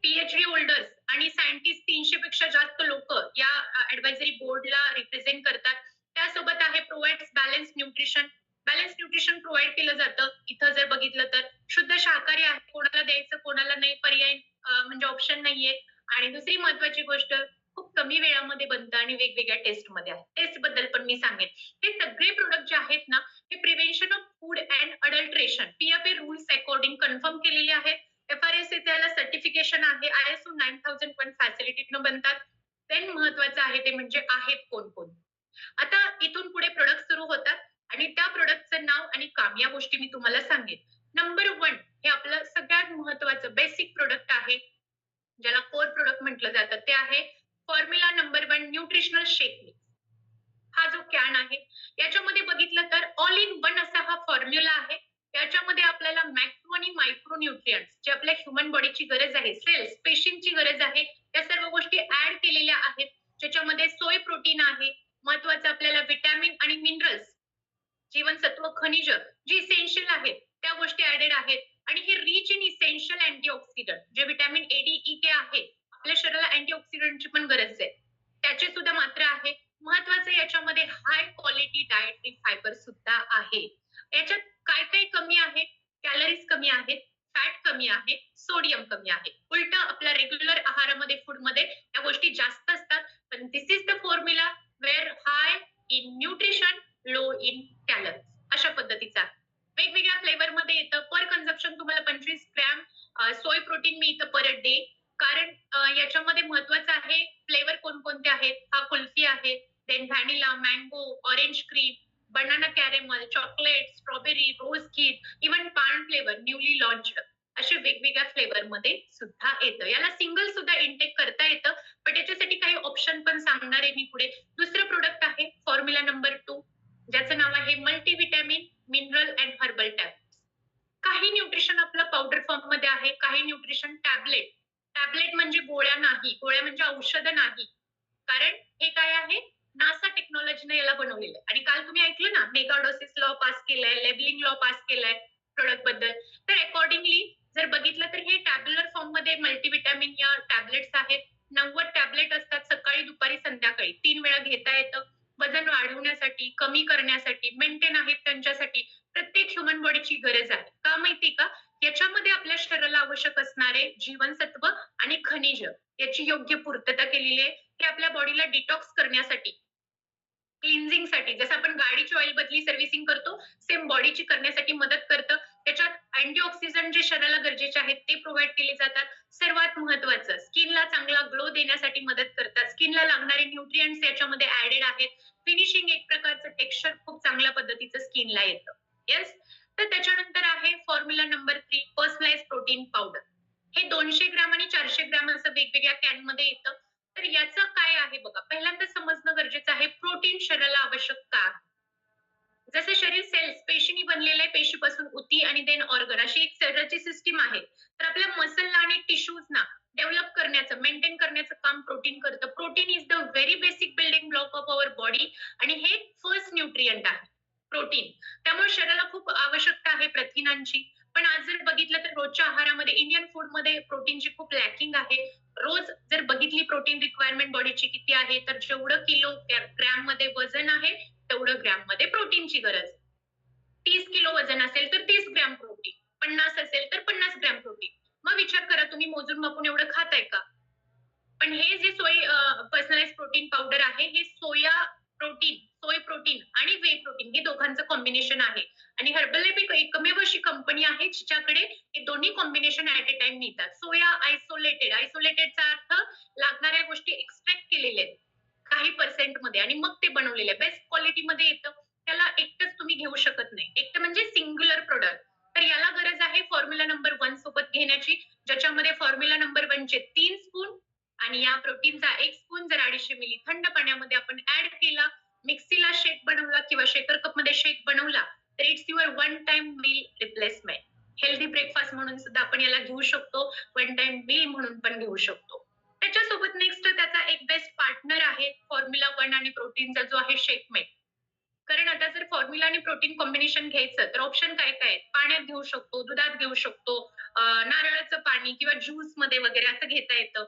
पीएचडी होल्डर्स आणि सायंटिस्ट, 300 पेक्षा जास्त लोक या ऍडवायझरी बोर्डला रिप्रेझेंट करतात. त्यासोबत आहे provides balance nutrition. Balance nutrition provide केलं जातं. इथं जर बघितलं तर शुद्ध शाकाहारी आहे, कोणाला द्यायचं कोणाला नाही, पर्याय म्हणजे ऑप्शन नाहीये. आणि दुसरी महत्वाची गोष्ट, खूप कमी वेळामध्ये बनतं आणि वेगवेगळ्या टेस्ट मध्ये आहे. टेस्ट बद्दल पण मी सांगेन. हे सगळे प्रोडक्ट जे आहेत ना, हे prevention of food and adulteration PFA rules according confirm केलेले आहेत. FRSA त्याला सर्टिफिकेशन आहे. ISO 9001 फॅसिलिटीतनं बनतात. देन महत्वाचं आहे ते म्हणजे आहेत कोण कोण. आता इथून पुढे प्रोडक्ट सुरू होतात आणि त्या प्रोडक्टचं नाव आणि काम या गोष्टी मी तुम्हाला सांगेन. नंबर 1 हे आपलं सगळ्यात महत्वाचं बेसिक प्रोडक्ट आहे, ज्याला कोर प्रोडक्ट म्हटलं जातं. ते आहे फॉर्म्युला नंबर 1 न्यूट्रिशनल शेक मिक्स. हा जो कॅन आहे याच्यामध्ये बघितलं तर ऑल इन वन असा हा फॉर्म्युला आहे. याच्यामध्ये आपल्याला मॅक्रो आणि मायक्रो न्यूट्रिएंट्स जे आपल्या ह्युमन बॉडीची गरज आहे, सेल्स पेशींची गरज आहे, या सर्व गोष्टी ऍड केलेल्या आहेत. ज्याच्यामध्ये सोय प्रोटीन आहे, महत्वाचं आपल्याला विटॅमिन आणि मिनरल्स, जीवनसत्व, खनिज जी इसेन्शियल आहेत त्या गोष्टी ऍडेड आहेत. आणि हे रिच इन इसेन्शियल अँटीऑक्सिडंट जे विटॅमिन ए डी ई के आहे, आपल्या शरीराला अँटीऑक्सिडंटची पण गरज आहे, त्याची सुद्धा मात्रा आहे. महत्वाचं याच्यामध्ये हाय क्वालिटी डायटरी फायबर सुद्धा आहे. याच्यात काय काय कमी आहे, कॅलरीज कमी आहेत, फॅट कमी आहे, सोडियम कमी आहे. उलट आपल्या रेग्युलर आहारामध्ये फूडमध्ये या गोष्टी जास्त असतात. पण this is the formula where high in nutrition, low in calories अशा पद्धतीचा. वेगवेगळ्या फ्लेवर मध्ये येतं. पर कन्झम्पशन तुम्हाला 25 ग्रॅम सोय प्रोटीन मिळतं पर डे. कारण याच्यामध्ये महत्वाचं आहे फ्लेवर कोणकोणते आहेत. हा कुल्फी आहे, then vanilla, mango, orange cream, banana caramel, chocolate, strawberry, rose kid, even paan flavour newly launched असे वेगवेगळ्या फ्लेवर मध्ये सुद्धा येतं. याला सिंगल सुद्धा इंटेक करता येतं, पण याच्यासाठी काही ऑप्शन पण सांगणार आहे मी पुढे. दुसरं प्रोडक्ट आहे फॉर्म्युला नंबर 2, ज्याचं नाव आहे multivitamin mineral and herbal tablet. काही न्यूट्रिशन आपलं पावडर फॉर्म मध्ये आहे, काही न्यूट्रिशन टॅबलेट. टॅबलेट म्हणजे गोळ्या नाही, गोळ्या म्हणजे औषधं नाही. कारण हे काय आहे, नासा टेक्नॉलॉजीने याला बनवलेलं आहे. आणि काल तुम्ही ऐकलं ना, मेगाडोसिस लॉ पास केलाय, लेबलिंग लॉ पास केलाय प्रोडक्ट बद्दल. तर अकॉर्डिंगली जर बघितलं तर हे टॅब्युलर फॉर्म मध्ये मल्टीव्हिटॅमिन या टॅबलेट्स आहेत. 90 टॅबलेट असतात, सकाळी दुपारी संध्याकाळी 3 वेळा घेता येतं. वजन वाढवण्यासाठी, कमी करण्यासाठी, मेंटेन आहेत त्यांच्यासाठी प्रत्येक ह्युमन बॉडीची गरज आहे. का माहिती का, याच्यामध्ये आपल्या शरीराला आवश्यक असणारे जीवनसत्व आणि खनिज याची योग्य पूर्तता केलेली आहे. हे आपल्या बॉडीला डिटॉक्स करण्यासाठी, क्लिन्झिंग साठी, जसं आपण गाडीची ऑइल बदली सर्व्हिसिंग करतो, सेम बॉडीची करण्यासाठी मदत करतं. त्याच्यात अँटीऑक्सिडंट जे शरीराला गरजेचे आहेत ते प्रोव्हाइड केले जातात. सर्वात महत्वाचं, स्किनला चांगला ग्लो देण्यासाठी मदत करतात. स्किनला लागणारे न्यूट्रिएंट्स याच्यामध्ये ऍडेड आहेत. फिनिशिंग, एक प्रकारचं टेक्स्चर खूप चांगल्या पद्धतीचं स्किनला येतं. येस. तर त्याच्यानंतर आहे formula number 3 personalize protein powder. हे 200 ग्रॅम आणि 400 ग्रॅम असं वेगवेगळ्या कॅन मध्ये येतं. तर याचं काय आहे बघा, पहिल्यांदा समजणं गरजेचं आहे प्रोटीन शरीराला आवश्यक का आहे. जसे शरीर सेल्स पेशींनी बनलेले आहे, पेशीपासून उती आणि देन ऑर्गन अशी एक शरीराची सिस्टीम आहे. तर आपल्या मसलला आणि टिश्यूजना डेव्हलप करण्याचं, मेंटेन करण्याचं काम प्रोटीन करतं. Protein is the very basic building block of our body आणि हे फर्स्ट न्यूट्रिएंट आहे प्रोटीन. त्यामुळे शरीराला खूप आवश्यकता आहे प्रथिनांची. पण आज जर बघितलं तर रोजच्या आहारामध्ये इंडियन फूडमध्ये प्रोटीनची खूप लॅकिंग आहे. रोज जर बघितली प्रोटीन रिक्वायरमेंट बॉडीची किती आहे, तर जेवढं किलो ग्रॅम मध्ये वजन आहे, तेवढं ग्रॅम मध्ये प्रोटीनची गरज. 30 किलो वजन असेल तर 30 ग्रॅम प्रोटीन, 50 असेल तर 50 ग्रॅम प्रोटीन. मग विचार करा तुम्ही मोजून मापून एवढं खाताय का? पण हे जे पर्सनलाइज प्रोटीन पावडर आहे, हे सोय प्रोटीन आणि वे प्रोटीन हे दोघांचं कॉम्बिनेशन आहे. आणि हर्बलॅब एक एकमेव अशी कंपनी आहे जिच्याकडे हे दोन्ही कॉम्बिनेशन ऍट अ टाइम मिळतात. सोया आयसोलेटेड, आयसोलेटेडचा अर्थ लागणाऱ्या गोष्टी एक्स्ट्रॅक्ट केलेल्या आहेत काही पर्सेंट मध्ये आणि मग ते बनवलेले बेस्ट क्वालिटी मध्ये येतं. त्याला एकटंच तुम्ही घेऊ शकत नाही. एकटं म्हणजे सिंग्युलर प्रोडक्ट. तर याला गरज आहे फॉर्म्युला नंबर 1 सोबत घेण्याची, ज्याच्यामध्ये फॉर्म्युला नंबर 1 चे 3 स्पून आणि या प्रोटीनचा 1 स्पून जर 250 मिली थंड पाण्यामध्ये आपण ऍड केला, मिक्सीला शेक बनवला किंवा शेकर कप मध्ये शेक बनवला, तर it's your one time meal replacement. Healthy breakfast म्हणून सुद्धा आपण याला घेऊ शकतो, वन टाइम मील म्हणून पण घेऊ शकतो. त्याच्यासोबत नेक्स्ट त्याचा एक बेस्ट पार्टनर आहे फॉर्म्युला 1 आणि प्रोटीनचा जो आहे शेकमेट. कारण आता जर फॉर्म्युला आणि प्रोटीन कॉम्बिनेशन घ्यायचं तर ऑप्शन काय काय आहेत? पाण्यात घेऊ शकतो, दुधात घेऊ शकतो, नारळाचं पाणी किंवा ज्यूस मध्ये वगैरे असं घेता येतं.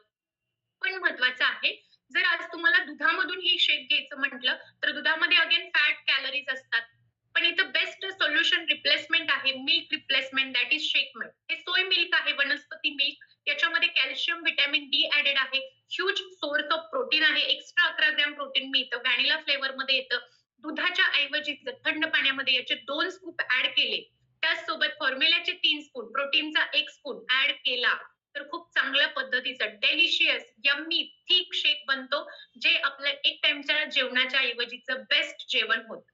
पण महत्वाचं आहे, जर आज तुम्हाला दुधामधून ही शेक घ्यायचं म्हटलं, तर दुधामध्ये अगेन फॅट, कॅलरीज असतात. पण इथं बेस्ट सोल्युशन रिप्लेसमेंट आहे, milk replacement that is Shakemate. हे सोय मिल्क आहे, वनस्पती मिल्क. याच्यामध्ये कॅल्शियम, व्हिटॅमिन डी ऍडेड आहे. ह्यूज सोर्स ऑफ प्रोटीन आहे. एक्स्ट्रा 11 ग्रॅम प्रोटीन मिळतं. व्हॅनिला फ्लेवर मध्ये येतं. दुधाच्या ऐवजी जर थंड पाण्यामध्ये याचे 2 स्कूप ऍड केले, त्याचसोबत फॉर्म्युल्याचे 3 स्पून, प्रोटीनचा 1 स्पून ऍड केला, तर खूप चांगल्या पद्धतीचा डेलिशियस, यम्मी, थिक शेक बनतो, जे आपल्या एक टाइमच्या जेवणाच्या ऐवजीचं बेस्ट जेवण होतं.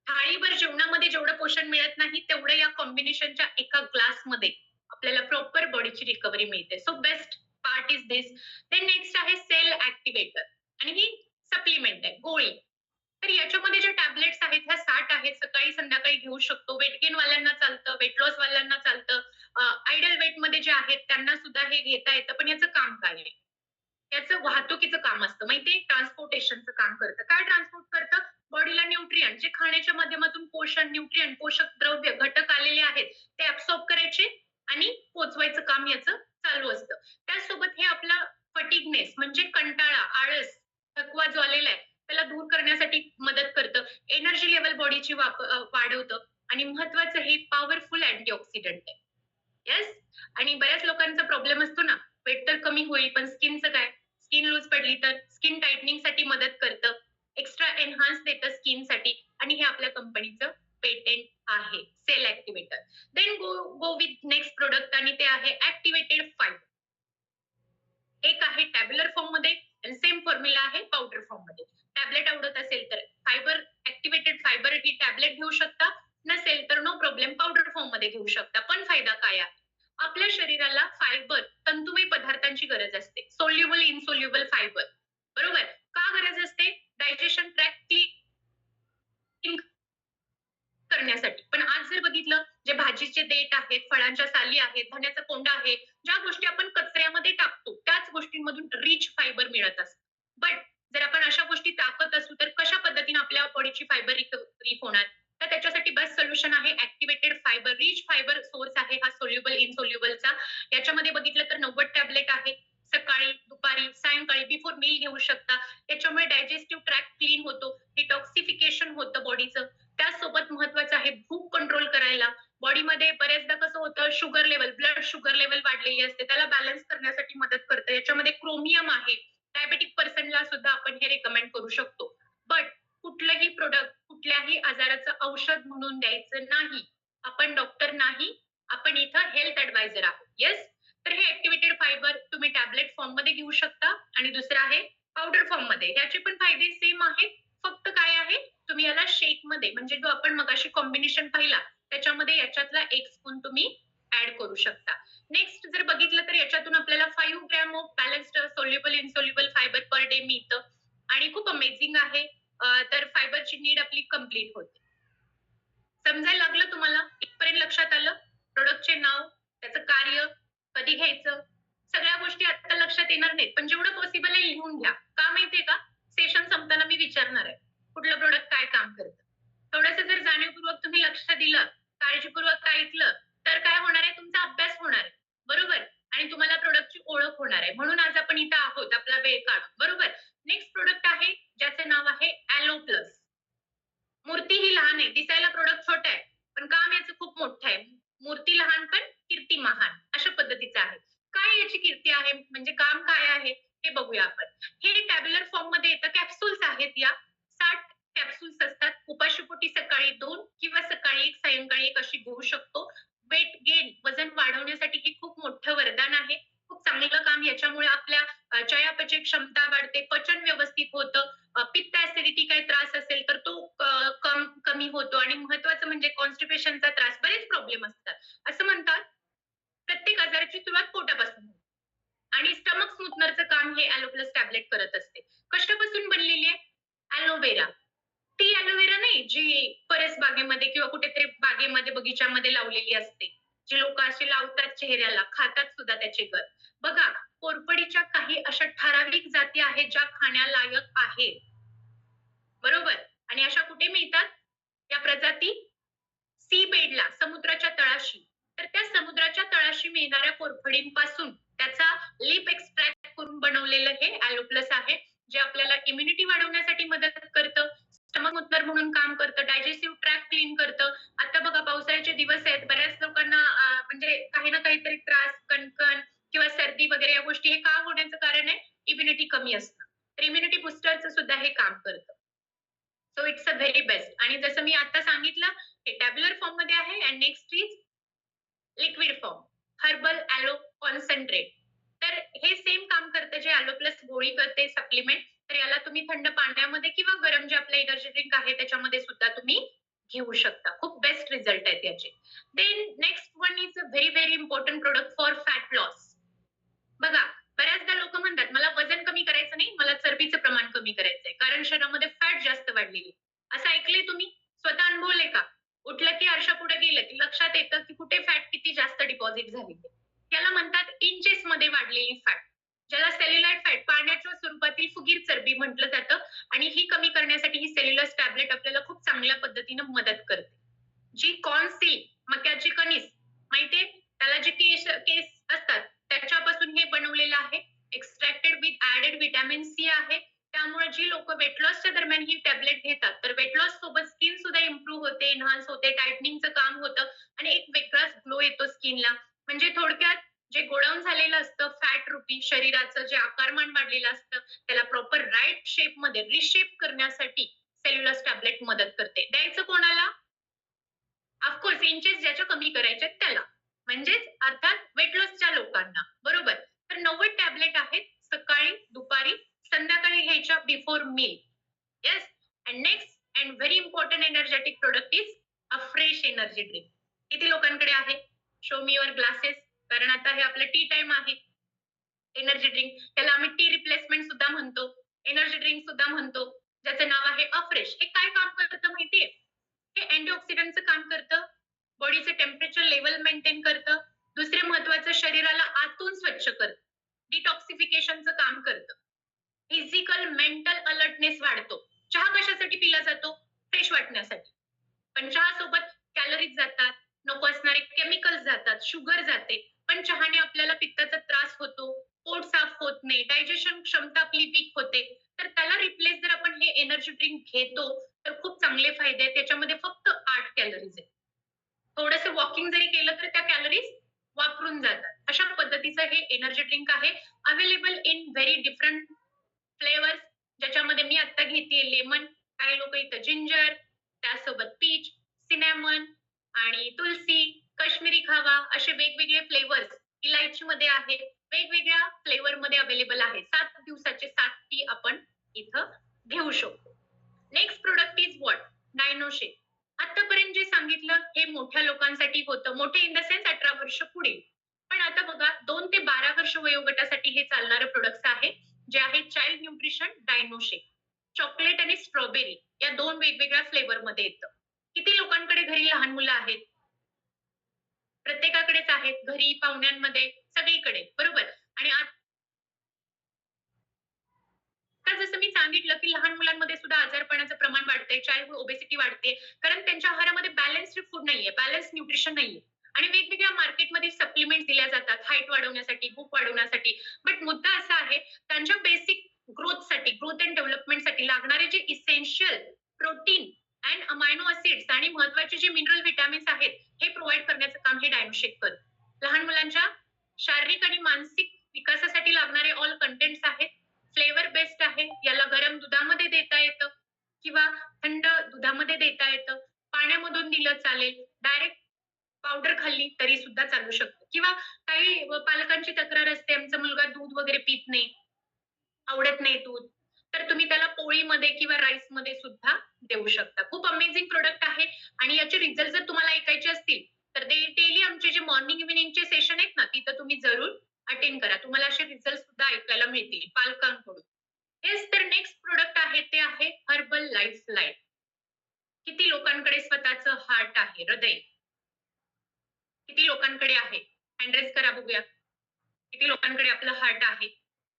थाळीभर जेवणामध्ये जेवढं पोषण मिळत नाही, तेवढं या कॉम्बिनेशनच्या एका ग्लासमध्ये आपल्याला प्रॉपर बॉडीची रिकव्हरी मिळते. So best part is this. Then next आहे सेल ऍक्टिव्हेटर आणि ही सप्लिमेंट आहे, गोळी. तर याच्यामध्ये जे टॅबलेट्स आहेत ह्या 60 आहेत. सकाळी संध्याकाळी घेऊ शकतो. वेट गेन वाल्यांना चालतं, वेट लॉस वाल्यांना चालतं. आयडल वेट मध्ये जे आहेत त्यांना सुद्धा हे घेता येतं. पण याचं काम काय आहे? याचं वाहतुकीचं काम असतं माहितीये, ट्रान्सपोर्टेशनचं काम करतं. काय ट्रान्सपोर्ट करतं? बॉडीला न्यूट्रिएंट जे खाण्याच्या माध्यमातून पोषण, न्यूट्रिएंट, पोषक द्रव्य, घटक आलेले आहेत ते ऍब्सॉर्ब करायचे आणि पोचवायचं काम याचं चालू असतं. त्याचसोबत हे आपला फटिगनेस म्हणजे कंटाळा, आळस, थकवा जो आलेला आहे त्याला दूर करण्यासाठी मदत करतं. एनर्जी लेवल बॉडीची वाढवतं आणि महत्वाचं हे पॉवरफुल अँटीऑक्सिडंट आहे. येस. आणि बऱ्याच लोकांचा प्रॉब्लेम असतो ना, वेट तर कमी होईल पण स्किनचं काय? स्किन लूज पडली तर स्किन टाइटनिंग साठी मदत करतं. एक्स्ट्रा एन्हान्स देतं स्किनसाठी आणि हे आपल्या कंपनीचं पेटेंट आहे, cell activator. Then go go with next product आणि ते आहे ऍक्टिव्हेटेड फायबर. एक आहे टॅब्युलर फॉर्म मध्ये आणि सेम फॉर्म्युला आहे पावडर फॉर्म मध्ये. टॅबलेट आवडत असेल तर फायबर, ऍक्टिव्हेटेड फायबर ही टॅबलेट घेऊ शकता, नसेल तर नो प्रॉब्लेम पावडर फॉर्म मध्ये घेऊ शकता. पण फायदा काय आहे? आपल्या शरीराला फायबर, तंतुमय पदार्थांची गरज असते, सोल्युबल इनसोल्युबल फायबर. बरोबर? का गरज असते? डायजेशन ट्रॅक क्लीन करण्यासाठी. पण आज जर बघितलं, जे भाजीचे देठ आहेत, फळांच्या साली आहेत, धान्याचा कोंडा आहे, ज्या गोष्टी आपण कचऱ्यामध्ये टाकतो त्याच गोष्टींमधून रिच फायबर मिळत असतं. बट जर आपण अशा गोष्टी टाकत असू तर कशा पद्धतीने आपल्या बॉडीची फायबर रिकव्हरी होणार? तर त्याच्यासाठी बेस्ट सोल्युशन आहे activated fibre. Rich fibre source आहे हा सोल्युबल इनसोल्युबलचा. याच्यामध्ये बघितलं तर 90 टॅबलेट आहे. सकाळी, दुपारी, सायंकाळी बिफोर मील घेऊ शकता. याच्यामुळे डायजेस्टिव्ह ट्रॅक क्लीन होतो, डिटॉक्सिफिकेशन होतं बॉडीचं. त्याचसोबत महत्वाचं आहे भूक कंट्रोल करायला. बॉडीमध्ये बऱ्याचदा कसं होतं, sugar level, blood sugar level वाढलेली असते, त्याला बॅलन्स करण्यासाठी मदत करतं. याच्यामध्ये क्रोमियम आहे. डायबेटिक पर्सनला सुद्धा आपण हे रेकमेंड करू शकतो. बट कुठलंही प्रोडक्ट कुठल्याही आजाराचं औषध म्हणून द्यायचं नाही. आपण डॉक्टर नाही, आपण इथं हेल्थ ऍडवायझर आहोत. येस. तर हे ऍक्टिव्हेटेड फायबर तुम्ही टॅबलेट फॉर्म मध्ये घेऊ शकता आणि दुसरं आहे पावडर फॉर्म मध्ये. याचे पण फायदे सेम आहेत. फक्त काय आहे, तुम्ही याला शेक मध्ये म्हणजे जो आपण मगाशी कॉम्बिनेशन पाहिला त्याच्यामध्ये याच्यातला 1 स्पून तुम्ही ऍड करू शकता. नेक्स्ट जर बघितलं तर याच्यातून आपल्याला 5 gram of balanced soluble insoluble fibre per day मिळतं आणि खूप अमेझिंग आहे. तर फायबरची नीड आपली कंप्लीट होते. समजायला लागलं तुम्हाला? इथपर्यंत लक्षात आलं? प्रोडक्टचे नाव, त्याचं कार्य, कधी घ्यायचं, सगळ्या गोष्टी आता लक्षात येणार नाहीत, पण जेवढं पॉसिबल आहे लिहून घ्या. का माहितीये का? सेशन संपताना मी विचारणार आहे, कुठलं प्रोडक्ट काय काम करतं. थोडंसं जर जाणीवपूर्वक तुम्ही लक्ष दिलं, काळजीपूर्वक ऐकलं, तर काय होणार आहे, तुमचा अभ्यास होणार आहे. बरोबर? आणि तुम्हाला प्रॉडक्टची ओळख होणार आहे. म्हणून आज आपण इथं आहोत, आपला वेळ काढून. बरोबर? नेक्स्ट प्रॉडक्ट आहे, ज्याचं नाव आहे ॲलो प्लस. मूर्ती ही लहान आहे, दिसायला प्रॉडक्ट छोटं आहे, पण काम याचं खूप मोठं आहे. मूर्ती लहान पण कीर्ती महान, अशा पद्धतीचं आहे. काय याची कीर्ती आहे, म्हणजे काम काय आहे, हे बघूया आपण. हे टॅब्युलर फॉर्म मध्ये येतं, कॅप्सूल्स आहेत या. 60 कॅप्सूल्स असतात. उपाशीपोटी सकाळी 2 किंवा सकाळी 1, सायंकाळी 1 अशी घेऊ शकतो. वेट गेन, वजन वाढवण्यासाठी हे खूप मोठं वरदान आहे. खूप चांगलं काम याच्यामुळे आपल्या चयापचय क्षमता वाढते, पचन व्यवस्थित होतं, पित्त ऍसिडिटी काही त्रास असेल तर तो कमी होतो आणि महत्वाचं म्हणजे कॉन्स्टिपेशनचा त्रास, बरेच प्रॉब्लेम असतात. असं म्हणतात प्रत्येक आजाराची सुरुवात पोटापासून होते आणि स्टमक स्मूथनरचं काम हे ॲलोप्लस टॅबलेट करत असते. कशापासून बनलेली आहे? ॲलोव्हेरा. ती ॲलोव्हेरा नाही जी परस बागेमध्ये किंवा कुठेतरी बागेमध्ये बगीच्यामध्ये लावलेली असते. जी लोक अशी लावतात चेहऱ्याला, खातात सुद्धा त्याचे गर. बघा, कोरफडीच्या काही अशा ठराविक जाती आहेत ज्या खाण्यालायक आहेत. बरोबर? आणि अशा कुठे मिळतात या प्रजाती? सी बेडला, समुद्राच्या तळाशी. तर त्या समुद्राच्या तळाशी मिळणाऱ्या कोरफडींपासून त्याचा लिप एक्स्ट्रॅक्ट करून बनवलेलं हे ॲलोप्लस आहे, जे आपल्याला इम्युनिटी वाढवण्यासाठी मदत करतं, स्टमक मुत्तर म्हणून काम करतं, डायजेस्टिव्ह ट्रॅक्ट क्लीन करतं. आता बघा पावसाळ्याचे दिवस आहेत, बऱ्याच लोकांना म्हणजे काही ना काहीतरी त्रास, कणकण किंवा सर्दी वगैरे या गोष्टी हे का होण्याचं कारण आहे? इम्युनिटी कमी असतं. तर इम्युनिटी बुस्टरचं सुद्धा हे काम करतं. So it's a very best. आणि जसं मी आता सांगितलं, हे टॅब्युलर फॉर्म मध्ये आहे and next is liquid form, herbal aloe concentrate. तर हे सेम काम करतं जे ॲलो प्लस गोळी करते सप्लिमेंट. तर याला तुम्ही थंड पाण्यामध्ये किंवा गरम जे आपलं एनर्जी ड्रिंक आहे त्याच्यामध्ये सुद्धा तुम्ही घेऊ शकता. खूप बेस्ट रिझल्ट आहेत याचे. Then next one is a very very important product for fat loss. बघा, बऱ्याचदा लोक म्हणतात मला वजन कमी करायचं नाही, मला चरबीचं प्रमाण कमी करायचंय कारण शरीरामध्ये फॅट जास्त वाढलेली. असं ऐकलंय तुम्ही? स्वतः अनुभवलंय का? उठलं की आरशापुढे गेलं की लक्षात येतं की कुठे फॅट किती जास्त डिपॉझिट झालेली आहे. याला म्हणतात इंचेस मध्ये वाढलेली फॅट, ज्याला सेल्युलाइड फॅट, पाण्याच्या स्वरूपातील फुगीर चरबी म्हटलं जातं. आणि ही कमी करण्यासाठी ही सेल्युलस टॅबलेट आपल्याला खूप चांगल्या पद्धतीनं मदत करते. जी कॉर्नसील, मक्याची कणीस माहितीये, त्याला जे केस असतात त्याच्यापासून हे बनवलेलं आहे. Extracted with added vitamin C आहे. त्यामुळे जी लोक वेट लॉसच्या दरम्यान ही टॅबलेट घेतात तर वेट लॉस सोबत स्किन सुद्धा इम्प्रूव्ह होते, एन्हान्स होते, टायटनिंगचं काम होतं आणि एक वेगळाच ग्लो येतो स्किनला. म्हणजे थोडक्यात जे गोडाऊन झालेलं असतं फॅट रूपी शरीराचं जे आकारमान वाढलेलं असतं त्याला प्रॉपर राईट शेप मध्ये रिशेप करण्यासाठी सेल्युलस टॅबलेट मदत करते. द्यायचं कोणाला? ऑफकोर्स इंचेस ज्याच्या कमी करायचे त्याला, म्हणजेच अर्थात वेट लॉसच्या लोकांना. बरोबर? तर 90 टॅबलेट आहेत, सकाळी, दुपारी, संध्याकाळी घ्यायच्या before meal. Yes. And next and very important energetic product is a fresh energy drink. किती लोकांकडे आहे? Show me your glasses. कारण आता हे आपलं टी टाइम आहे. एनर्जी ड्रिंक, त्याला आम्ही टी रिप्लेसमेंट सुद्धा म्हणतो, एनर्जी ड्रिंक सुद्धा म्हणतो, ज्याचं नाव आहे अफ्रेश. हे काय काम करतं माहितीये? हे अँटीऑक्सिडंटचं काम करतं, बॉडीचं टेम्परेचर लेवल मेंटेन करतं, दुसरे महत्वाचं शरीराला आतून स्वच्छ करतं, डिटॉक्सिफिकेशनचं काम करतं, फिजिकल मेंटल अलर्टनेस वाढतो. चहा कशासाठी पिला जातो? फ्रेश वाटण्यासाठी. पण चहा सोबत कॅलरीज जातात, नको असणारे केमिकल्स जातात, शुगर जाते. पण चहाने आपल्याला पित्ताचा त्रास होतो, पोट साफ होत नाही, डायजेशन क्षमता आपली वीक होते. तर त्याला रिप्लेस जर आपण हे एनर्जी ड्रिंक घेतो तर खूप चांगले फायदे आहेत. त्याच्यामध्ये फक्त 8 कॅलरीज आहेत. थोडंसं वॉकिंग जरी केलं तर त्या कॅलरीज वापरून जातात. अशा पद्धतीचं हे एनर्जी ड्रिंक आहे. Available in very different flavours, ज्याच्यामध्ये मी आता घेतेय लेमन, काही लोक इथं जिंजर, त्यासोबत पीच, सिनॅमन आणि तुलसी, काश्मीरी खावा, असे वेगवेगळे फ्लेवर्स इलायची मध्ये आहे. वेगवेगळ्या फ्लेवर मध्ये अवेलेबल आहे. 7 दिवसाचे 7 टी आपण इथं घेऊ शकतो. Next product is what? Dinoshake. आतापर्यंत जे सांगितलं हे मोठ्या लोकांसाठी होतं, मोठे इन द सेन्स 18 वर्ष पुढे. पण आता बघा 2 ते 12 वर्ष वयोगटासाठी हे चालणारे प्रोडक्ट्स आहे, जे आहे चाइल्ड न्यूट्रिशन डायनोशेक. चॉकलेट आणि स्ट्रॉबेरी या 2 वेगवेगळ्या फ्लेवर मध्ये येतं. किती लोकांकडे घरी लहान मुलं आहेत? प्रत्येकाकडेच आहेत, घरी, पाहुण्यांमध्ये, सगळीकडे. बरोबर? आणि आता जसं मी सांगितलं की लहान मुलांमध्ये सुद्धा आजारपणाचं प्रमाण वाढतंय, चाइल्डहुड ओबेसिटी वाढते, कारण त्यांच्या आहारामध्ये बॅलन्स्ड फूड नाहीये, बॅलन्स न्यूट्रिशन नाहीये. आणि वेगवेगळ्या मार्केटमध्ये सप्लिमेंट्स दिल्या जातात हाईट वाढवण्यासाठी, भूक वाढवण्यासाठी. बट मुद्दा असा आहे, त्यांच्या बेसिक ग्रोथसाठी, ग्रोथ अँड डेव्हलपमेंटसाठी लागणारे जे essential protein and amino acids आणि महत्त्वाचे जे मिनरल व्हिटॅमिन्स आहेत, हे प्रोव्हाईड करण्याचं काम हे डायनोशेक करतं. लहान मुलांच्या शारीरिक आणि मानसिक विकासासाठी लागणारे ऑल कंटेंट्स आहेत. फ्लेवर बेस्ड आहे. याला गरम दुधामध्ये देता येतं किंवा थंड दुधामध्ये देता येतं. पाण्यामधून दिलं चालेल. डायरेक्ट पावडर खाल्ली तरी सुद्धा चालू शकतं किंवा काही पालकांची तक्रार असते, आमचा मुलगा दूध वगैरे पीत नाही, आवडत नाही दूध. तर तुम्ही त्याला पोळीमध्ये किंवा राईसमध्ये सुद्धा देऊ शकता. खूप अमेझिंग प्रॉडक्ट आहे आणि याचे रिझल्ट जर तुम्हाला ऐकायचे असतील, तर ते डेली आमचे जे मॉर्निंग इव्हनिंगचे सेशन आहेत ना, तिथं तुम्ही जरूर अटेंड करा. तुम्हाला असे रिझल्ट सुद्धा ऐकायला मिळतील पालकांकडून. येस, तर नेक्स्ट प्रॉडक्ट आहे ते आहे हर्बल लाईफ लाईन. किती लोकांकडे स्वतःचं हार्ट आहे, हृदय? किती लोकांकडे आहे? हँड रेज करा बघूया. किती लोकांकडे आपलं हार्ट आहे?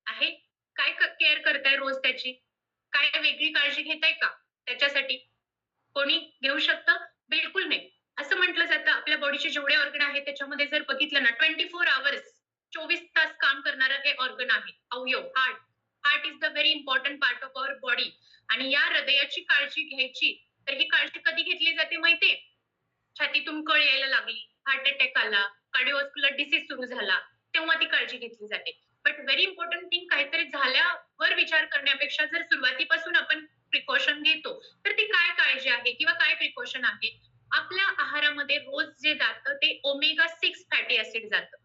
आहे? काय केअर करताय रोज त्याची? काय वेगळी काळजी घेताय का त्याच्यासाठी? कोणी घेऊ शकतं? बिलकुल नाही. असं म्हटलं जातं आपल्या बॉडीचे जेवढे ऑर्गन आहेत त्याच्यामध्ये जर बघितलं ना 24 अवर्स 24 तास काम करणारं हे ऑर्गन आहे, अवयव, heart. Heart is the very important part of our body. आणि या हृदयाची काळजी घ्यायची, तर ही काळजी कधी घेतली जाते माहितीये? छातीतून कळ यायला लागली, हार्ट अटॅक आला, कार्डिओव्हास्क्युलर डिसीज सुरू झाला, तेव्हा ती काळजी घेतली जाते. बट व्हेरी इम्पॉर्टंट थिंग, काहीतरी झाल्यावर विचार करण्यापेक्षा जर सुरुवातीपासून आपण प्रिकॉशन घेतो, तर ती काय काळजी आहे किंवा काय प्रिकॉशन आहे? आपल्या आहारामध्ये रोज जे जातं ते ओमेगा 6 फॅटी ॲसिड जातं.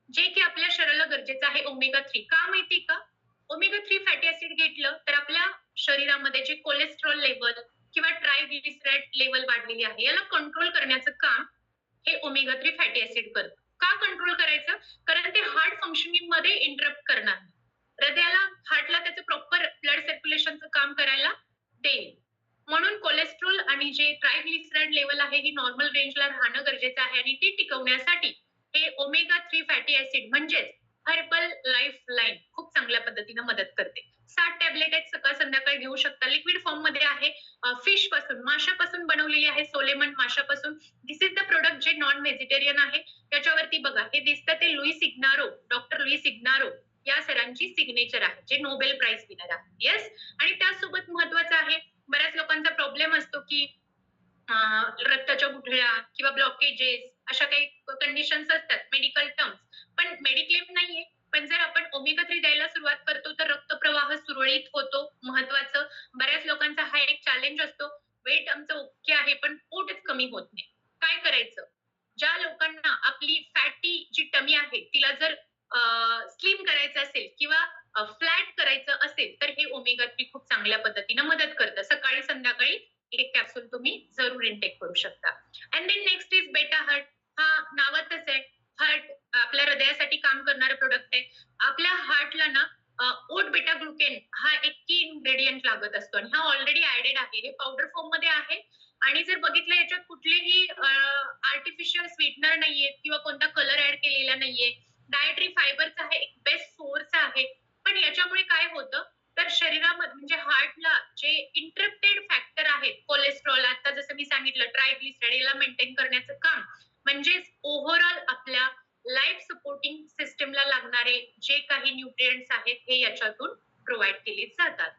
जे की आपल्या शरीराला गरजेचं आहे ओमेगा 3. का माहिती का? ओमेगा 3 फॅटी ॲसिड घेतलं तर आपल्या शरीरामध्ये जे कोलेस्टेरॉल लेव्हल किंवा ट्रायग्लिसराईड लेव्हल वाढलेली आहे, याला कंट्रोल करण्याचं काम हे ओमेगा 3 फॅटी ॲसिड करतं. का कंट्रोल करायचं? कारण ते हार्ट फंक्शनिंगमध्ये इंटरप्ट करणार नाही. हृदयाला, हार्टला त्याचं प्रॉपर ब्लड सर्क्युलेशनचं काम करायला देईल. म्हणून कोलेस्ट्रॉल आणि जे ट्रायग्लिसराईड लेव्हल आहे ही नॉर्मल रेंजला राहणं गरजेचं आहे आणि ती टिकवण्यासाठी हे ओमेगा 3 फॅटी ॲसिड म्हणजेच हर्बल लाईफ लाईन खूप चांगल्या पद्धतीने मदत करते. 7 टॅबलेट आहेत, सकाळ संध्याकाळ घेऊ शकता. लिक्विड फॉर्म मध्ये आहे. फिश पासून, माशापासून बनवलेली आहे, सोलेमन माशापासून. दिस इज द प्रोडक्ट जे नॉन व्हेजिटेरियन आहे. त्याच्यावरती बघा, हे दिसतं ते लुईस इग्नारो, डॉक्टर लुईस इग्नारो या सरांची सिग्नेचर आहे, जे नोबेल प्राइज विनर आहे. येस. आणि त्यासोबत महत्वाचं आहे, बऱ्याच लोकांचा प्रॉब्लेम असतो की रक्ताच्या गुठळ्या किंवा ब्लॉकेजेस अशा काही कंडिशन्स असतात, मेडिकल टर्म्स. पण मेडिक्लेम नाहीये. पण जर आपण ओमेगा 3 द्यायला सुरुवात करतो तर रक्तप्रवाह सुरळीत होतो. महत्वाचं, बऱ्याच लोकांचा हा एक चॅलेंज असतो, वेट आमचं ओके आहे पण पोटच कमी होत नाही. काय करायचं? ज्या लोकांना आपली फॅटी जी टमी आहे तिला जर स्लिम करायचं असेल किंवा फ्लॅट करायचं असेल, तर हे ओमेगा 3 खूप चांगल्या पद्धतीने मदत करतं. सकाळी संध्याकाळी एक कॅप्सूल तुम्ही जरूर इनटेक करू शकता. अँड देन नेक्स्ट इज बेटा हार्ट. हा नावातच आहे, हार्ट आपल्या हृदयासाठी काम करणारं प्रोडक्ट आहे. आपल्या हार्टला ना ओट बेटा ग्लुकेन हा एक की इन्ग्रेडियंट लागत असतो आणि हा ऑलरेडी ऍडेड आहे. हे पावडर फॉर्म मध्ये आहे आणि जर बघितलं याच्यात कुठलेही आर्टिफिशियल स्वीटनर नाहीये किंवा कोणता कलर ऍड केलेला नाहीये. डायटरी फायबरचा हा एक बेस्ट सोर्स आहे. पण याच्यामुळे काय होतं, तर शरीरामध्ये म्हणजे हार्टला जे इंटरप्टेड फॅक्टर आहेत, कोलेस्ट्रॉल, आता जसं मी सांगितलं ट्रायग्लिसराईड, याला मेंटेन करण्याचं काम, म्हणजेच ओव्हरऑल आपल्या लाईफ सपोर्टिंग सिस्टमला लागणारे जे काही न्यूट्रिएंट्स आहेत हे याच्यातून प्रोव्हाइड केले जातात.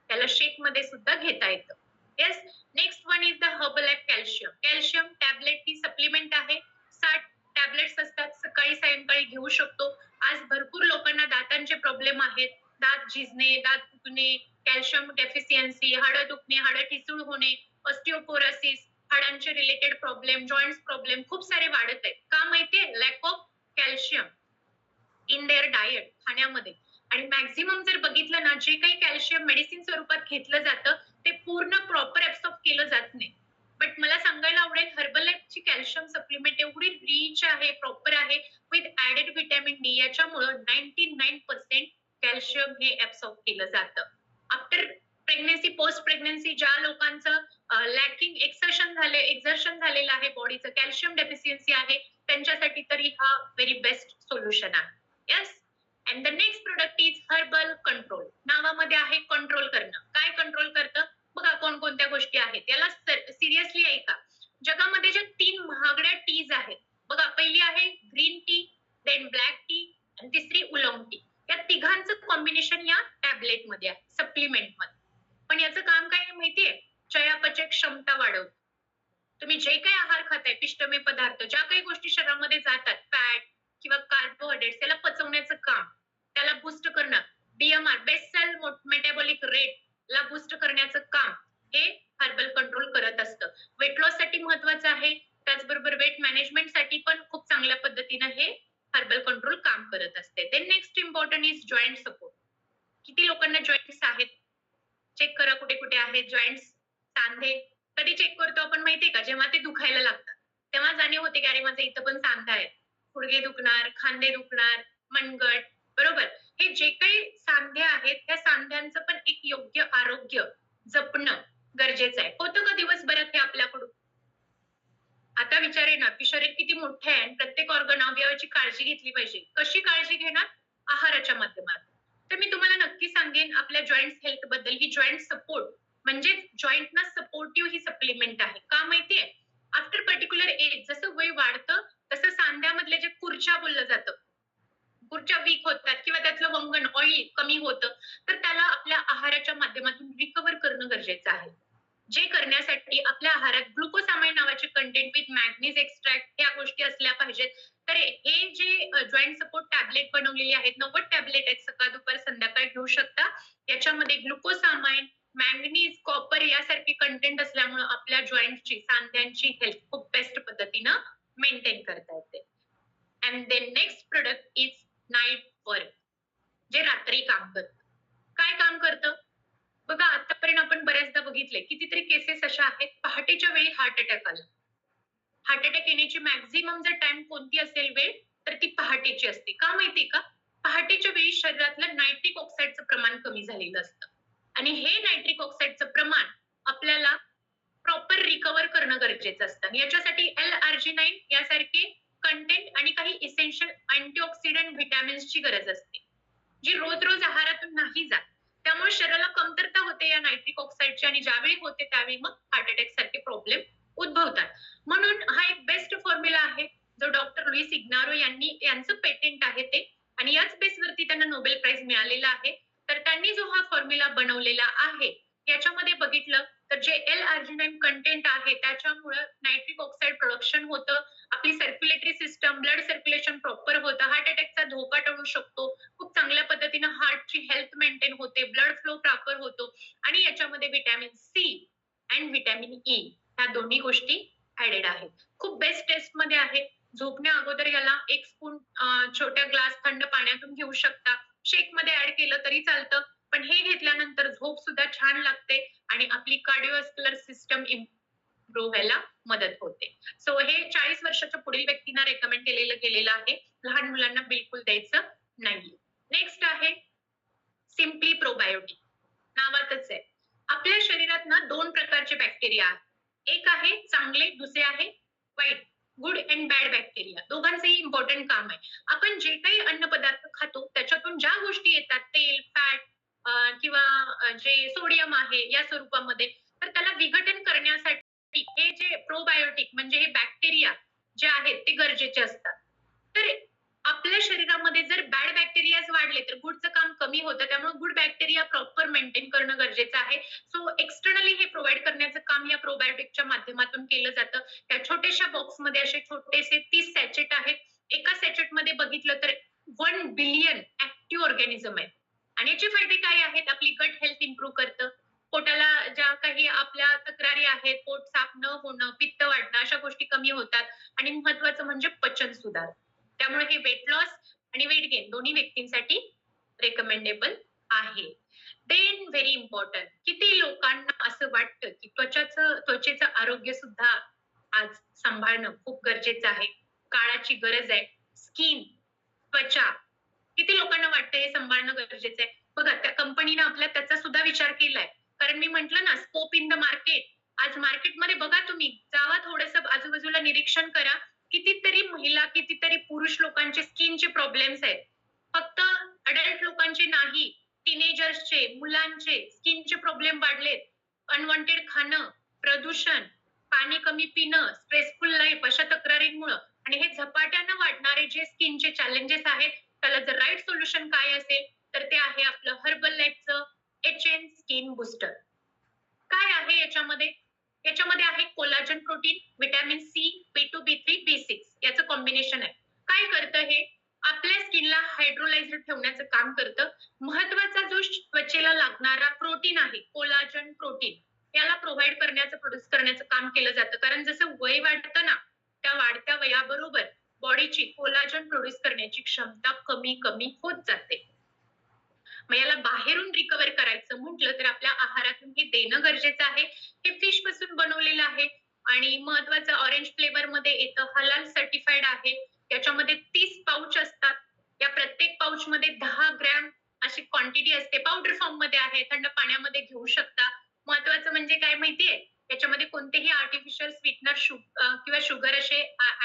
त्याला शेक मध्ये सुद्धा घेता येतं. Yes. Next one is the Herbalife calcium. Calcium tablet he supplement आहे. 60 टॅबलेट्स असतात, सकाळी सायंकाळी घेऊ शकतो. आज भरपूर लोकांना दातांचे प्रॉब्लेम आहेत, दात झिजणे, दात दुखणे, कॅल्शियम डेफिशियन्सी, हाडं दुखणे, हाडं ठिसूळ होणे, ऑस्टिओपोरोसिस, हाडांचे रिलेटेड प्रॉब्लेम, जॉईंट्स प्रॉब्लेम खूप सारे वाढत आहेत. का माहितीये? Lack of calcium in their diet, खाण्यामध्ये. आणि मॅक्झिमम जर बघितलं ना, जे काही कॅल्शियम मेडिसिन स्वरूपात घेतलं जातं ते पूर्ण प्रॉपर ऍब्सॉर्ब केलं जात नाही. बट मला सांगायला आवडेल, हर्बलाइफची कॅल्शियम सप्लिमेंट एवढी रिच आहे, प्रॉपर आहे, विथ ऍडेड व्हिटॅमिन डी. याच्यामुळं 99% कॅल्शियम हे ऍब्सॉर्ब केलं जातं. आफ्टर प्रेग्नन्सी, पोस्ट प्रेग्नन्सी ज्या लोकांचं लॅकिंग एक्झर्शन झालेलं आहे बॉडीचं, कॅल्शियम डेफिशियन्सी आहे, त्यांच्यासाठी तरी हा व्हेरी बेस्ट सोल्युशन आहे. Yes. And the next product is herbal control. नावामध्ये आहे कंट्रोल करणं. काय कंट्रोल करतं? बघा कोणकोणत्या गोष्टी आहेत. याला सिरियसली ऐका. जगामध्ये ज्या 3 महागड्या टीज आहेत, बघा पहिली आहे green tea, then black tea आणि तिसरी उलॉंग टी. या तिघांचं कॉम्बिनेशन या टॅबलेट मध्ये आहे, सप्लिमेंट मध्ये. पण याचं काम काय आहे माहितीये? चयापचय क्षमता वाढवतं. तुम्ही जे काही आहार खाताय, पिष्टमय पदार्थ, ज्या काही गोष्टी शरीरामध्ये जातात, फॅट किंवा कार्बोहायड्रेट्स, त्याला पचवण्याचं काम, त्याला बूस्ट करणं, बीएमआर बेसल मेटाबॉलिक रेट ला बूस्ट करण्याचं काम हे हर्बल कंट्रोल करत असतं. वेट लॉस साठी महत्वाचं आहे, त्याचबरोबर वेट मॅनेजमेंट साठी पण खूप चांगल्या पद्धतीनं हे हर्बल कंट्रोल काम करत असते. Then next important is joint support. किती लोकांना जॉईंट्स आहेत? चेक करा कुठे कुठे आहेत जॉईंट्स. सांधे कधी चेक करतो आपण माहितीये का? जेव्हा ते दुखायला लागतात तेव्हा जाणीव होते की अरे माझं इथं पण सांधा आहे, गुडघे दुखणार, खांदे दुखणार, मनगट, बरोबर. हे जे काही सांधे आहेत त्या सांध्यांचं पण एक योग्य आरोग्य जपणं गरजेचं आहे. होतं का दिवसभरात हे आपल्याकडून? आता विचार आहे ना की शरीर किती मोठं आहे आणि प्रत्येक ऑर्गन अवयवाची काळजी घेतली पाहिजे. कशी काळजी घेणार? आहाराच्या माध्यमातून. तर मी तुम्हाला नक्की सांगेन आपल्या जॉईंट हेल्थ बद्दल. ही जॉईंट सपोर्ट म्हणजे जॉईंटना सपोर्टिव्ह ही सप्लिमेंट आहे. का माहितीये? आफ्टर पर्टिक्युलर एज जसं वय वाढतं तसं सांध्यामधले जे खुर्च्या बोललं जातं, खुर्च्या वीक होतात किंवा त्यातलं वंगण ऑइल कमी होतं, तर त्याला आपल्या आहाराच्या माध्यमातून रिकव्हर करणं गरजेचं आहे. जे करण्यासाठी आपल्या आहारात ग्लुकोसामाइन नावाचे कंटेंट विथ मॅग्नीज एक्स्ट्रॅक्ट या गोष्टी असल्या पाहिजेत. तर हे जे जॉईंट सपोर्ट टॅबलेट बनवलेले आहेत, 90 टॅबलेट आहेत, सकाळ दुपार संध्याकाळ घेऊ शकता. याच्यामध्ये ग्लुकोसामाइन, मॅंगनीज, कॉपर यासारखे कंटेंट असल्यामुळे आपल्या जॉईंटची, सांध्यांची हेल्थ खूप बेस्ट पद्धतीनं मेंटेन करता येते. And then next product is night work, जे रात्री काम करतं. काय काम करतं? बघा आतापर्यंत आपण बऱ्याचदा बघितले कितीतरी केसेस अशा आहेत, पहाटेच्या वेळी हार्ट अटॅक आला. हार्ट अटॅक येण्याची मॅक्झिमम जर टाइम कोणती असेल वेळ, तर ती पहाटेची असते. का माहितीये का? पहाटेच्या वेळी शरीरातलं नायट्रिक ऑक्साईडचं प्रमाण कमी झालेलं असतं आणि हे नायट्रिक ऑक्साईडचं प्रमाण आपल्याला प्रॉपर रिकव्हर करणं गरजेचं असतं. आणि याच्यासाठी L-आर्जिनाइन यासारखे कंटेंट आणि काही इसेन्शियल अँटीऑक्सिडंट व्हिटॅमिन्सची गरज असते, जी रोज रोज आहारातून नाही जात. त्यामुळे शरीराला कमतरता होते या नायट्रिक ऑक्साईडची आणि ज्यावेळी होते त्यावेळी मग हार्ट अटॅक सारखे प्रॉब्लेम उद्भवतात. म्हणून हा एक बेस्ट फॉर्म्युला आहे जो डॉक्टर लुईस इग्नारो यांचं पेटेंट आहे ते, आणि याच बेसवरती त्यांना नोबेल प्राइज मिळालेला आहे. तर त्यांनी जो हा फॉर्म्युला बनवलेला आहे याच्यामध्ये बघितलं तर जे L-आर्जिनाइन कंटेंट आहे त्याच्यामुळे नायट्रिक ऑक्साईड प्रोडक्शन होतं, आपली circulatory system, blood circulation proper होतं, हार्ट अटॅकचा धोका टळू शकतो, खूप चांगल्या पद्धतीनं हार्टची हेल्थ मेंटेन होते, ब्लड फ्लो प्रॉपर होतो आणि याच्यामध्ये vitamin C and vitamin E ह्या दोन्ही गोष्टी ऍडेड आहेत. खूप बेस्ट टेस्ट मध्ये आहे. झोपण्या अगोदर याला 1 स्पून छोट्या ग्लास थंड पाण्यातून घेऊ शकता. शेक मध्ये ऍड केलं तरी चालतं, पण हे घेतल्यानंतर झोप सुद्धा छान लागते आणि आपली कार्डिओव्हास्क्युलर सिस्टम इम्प्रूव्ह व्हायला मदत होते. सो हे 40 वर्षाच्या पुढील व्यक्तींना रेकमेंड केलेलं गेलेलं आहे. लहान मुलांना बिलकुल द्यायचं नाहीये. नेक्स्ट आहे सिम्पली प्रोबायोटिक. नावातच आहे. आपल्या शरीरात ना 2 प्रकारचे बॅक्टेरिया आहेत. एक आहे चांगले, दुसरे आहे वाईट, गुड अँड बॅड बॅक्टेरिया. दोघांचंही इम्पॉर्टंट काम आहे. आपण जे काही अन्न पदार्थ खातो त्याच्यातून ज्या गोष्टी येतात, तेल, फॅट किंवा जे सोडियम आहे या स्वरूपामध्ये, तर त्याला विघटन करण्यासाठी हे जे प्रोबायोटिक म्हणजे हे बॅक्टेरिया जे आहेत ते गरजेचे असतात. तर आपल्या शरीरामध्ये जर बॅड बॅक्टेरियाज वाढले तर गुडचं काम कमी होतं. त्यामुळे गुड बॅक्टेरिया प्रॉपर मेंटेन करणं गरजेचं आहे. सो एक्सटर्नली हे प्रोव्हाइड करण्याचं काम या प्रोबायोटिकच्या माध्यमातून केलं जातं. त्या छोट्याशा बॉक्समध्ये असे छोटेसे 30 सॅचेट आहेत. एका सॅचेटमध्ये बघितलं तर 1 बिलियन ऍक्टिव्ह ऑर्गॅनिझम आहेत. आणि याचे फायदे काय आहेत? आपली गट हेल्थ इम्प्रूव्ह करतं. पोटाला ज्या काही आपल्या तक्रारी आहेत, पोट साफ न होणं, पित्त वाढणं, अशा गोष्टी कमी होतात आणि महत्वाचं म्हणजे पचन सुधार. त्यामुळे हे वेट लॉस आणि वेट गेन दोन्ही व्यक्तींसाठी रेकमेंडेबल आहे. देन व्हेरी इम्पॉर्टंट, किती लोकांना असं वाटतं की त्वचेचं आरोग्य सुद्धा आज सांभाळणं खूप गरजेचं आहे, काळाची गरज आहे. स्किन, त्वचा, किती लोकांना वाटतं हे सांभाळणं गरजेचं आहे? बघा त्या कंपनीने आपल्या त्याचा सुद्धा विचार केलाय. कारण मी म्हंटल ना, स्कोप इन द मार्केट. आज मार्केटमध्ये बघा, तुम्ही जावा, थोडंसं आजूबाजूला निरीक्षण करा, कितीतरी महिला, कितीतरी पुरुष लोकांचे स्किनचे प्रॉब्लेम्स आहेत. फक्त अडल्ट लोकांचे नाही, टीनेजर्सचे, मुलांचे स्किनचे प्रॉब्लेम वाढलेत, अनवॉन्टेड खाणं, प्रदूषण, पाणी कमी पिणं, स्ट्रेसफुल लाईफ अशा तक्रारींमुळं आणि हे झपाट्यानं वाढणारे जे स्किनचे चॅलेंजेस आहेत, त्याला जर राईट सोल्युशन काय असेल, तर ते आहे आपलं हर्बल लाईफचं HN स्किन बूस्टर. काय आहे याच्यामध्ये? याच्यामध्ये आहे collagen protein, vitamin C, B2, B3, B6 याचं कॉम्बिनेशन आहे. काय करतं हे? आपल्या स्किनला हायड्रोलाइज्ड ठेवण्याचं काम करतं. महत्वाचा जो त्वचेला लागणारा प्रोटीन आहे, कोलाजन प्रोटीन, याला प्रोव्हाइड करण्याचं, प्रोड्यूस करण्याचं काम केलं जातं. कारण जसं वय वाढतं ना, त्या वाढत्या वयाबरोबर बॉडीची कोलाजन प्रोड्यूस करण्याची क्षमता कमी कमी होत जाते. मग याला बाहेरून रिकव्हर करायचं म्हटलं तर आपल्या आहारातून हे देणं गरजेचं आहे. हे फिश पासून बनवलेलं आहे आणि महत्वाचं ऑरेंज फ्लेवर मध्ये येतं, हलाल सर्टिफाईड आहे. याच्यामध्ये 30 पाउच असतात. या प्रत्येक पाउच मध्ये 10 ग्रॅम अशी क्वांटिटी असते. पावडर फॉर्म मध्ये आहे, थंड पाण्यामध्ये घेऊ शकता. महत्वाचं म्हणजे काय माहितीये, याच्यामध्ये कोणतेही आर्टिफिशियल स्वीटनर किंवा शुगर असे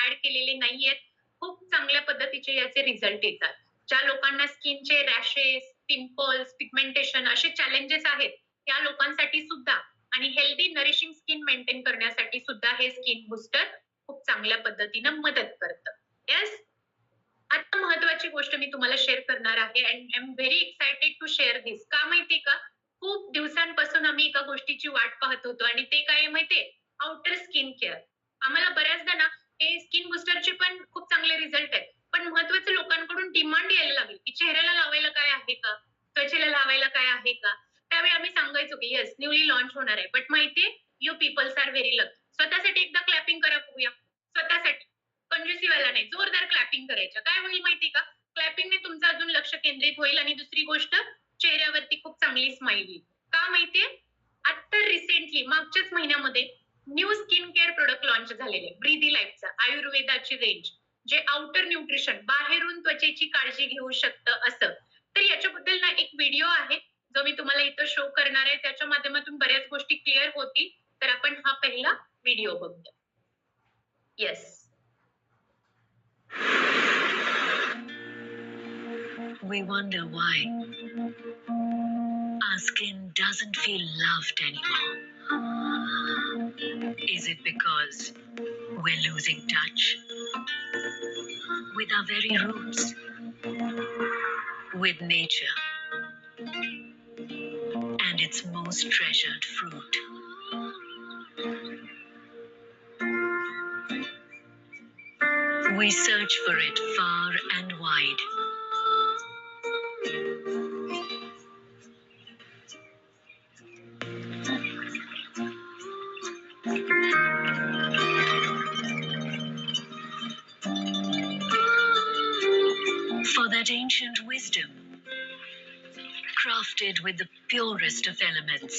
ऍड केलेले नाहीयेत. खूप चांगल्या पद्धतीचे याचे रिझल्ट येतात. ज्या लोकांना स्किनचे रॅशेस, पिंपल्स, पिगमेंटेशन असे चॅलेंजेस आहेत, त्या लोकांसाठी सुद्धा आणि हेल्दी नरिशिंग स्किन मेंटेन करण्यासाठी सुद्धा हे स्किन बूस्टर खूप चांगल्या पद्धतीनं मदत करतं. येस, आता महत्वाची गोष्ट मी तुम्हाला शेअर करणार आहे and I am very excited to share this. का माहितीये का? खूप दिवसांपासून आम्ही एका गोष्टीची वाट पाहत होतो आणि ते काय माहितीये? Outer skin care. आम्हाला बऱ्याचदा ना हे स्किन बूस्टरचे पण खूप चांगले रिझल्ट आहेत. पण महत्वाचं लोकांकडून डिमांड यायला लागली की चेहऱ्याला लावायला काय आहे का? त्वचेला लावायला काय आहे का? त्यावेळी आम्ही सांगायचो की येस, न्यूली लॉन्च होणार आहे. बट माहितीये, you peoples are very lucky. स्वतःसाठी एकदा क्लॅपिंग करा बघूया. स्वतःसाठी. कंजूसी वाला नाही, जोरदार क्लॅपिंग करायच्या. काय होईल माहितीये का? क्लॅपिंगने तुमचं अजून लक्ष केंद्रित होईल आणि दुसरी गोष्ट, चेहऱ्यावरती खूप चांगली स्माइल येईल. का माहितीये? आता रिसेंटली मागच्याच महिन्यामध्ये new skin care product launch झालेले, ब्रीदी लाईफचा, आयुर्वेदाची रेंज, जे आउटर न्यूट्रिशन, बाहेरून त्वचेची काळजी घेऊ शकतं असं. तर याच्याबद्दल ना एक व्हिडिओ आहे जो मी तुम्हाला इथं शो करणार आहे. त्याच्या माध्यमातून बऱ्याच गोष्टी क्लिअर होतील. तर आपण हा पहिला व्हिडिओ बघूया. Yes. We wonder why our skin doesn't feel loved anymore. Is it because we're losing touch with our very roots, with nature, and its most treasured fruit? We search for it far and wide. For that ancient wisdom, crafted with the purest of elements.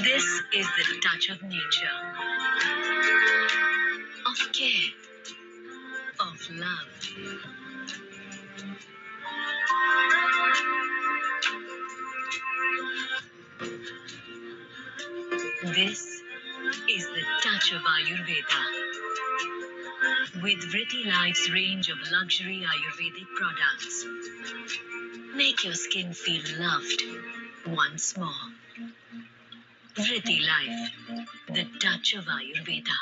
This is the touch of nature, of care, of love. This is the touch of Ayurveda. With Vritti Life's range of luxury Ayurvedic products, make your skin feel loved once more. Vritti Life, the touch of Ayurveda.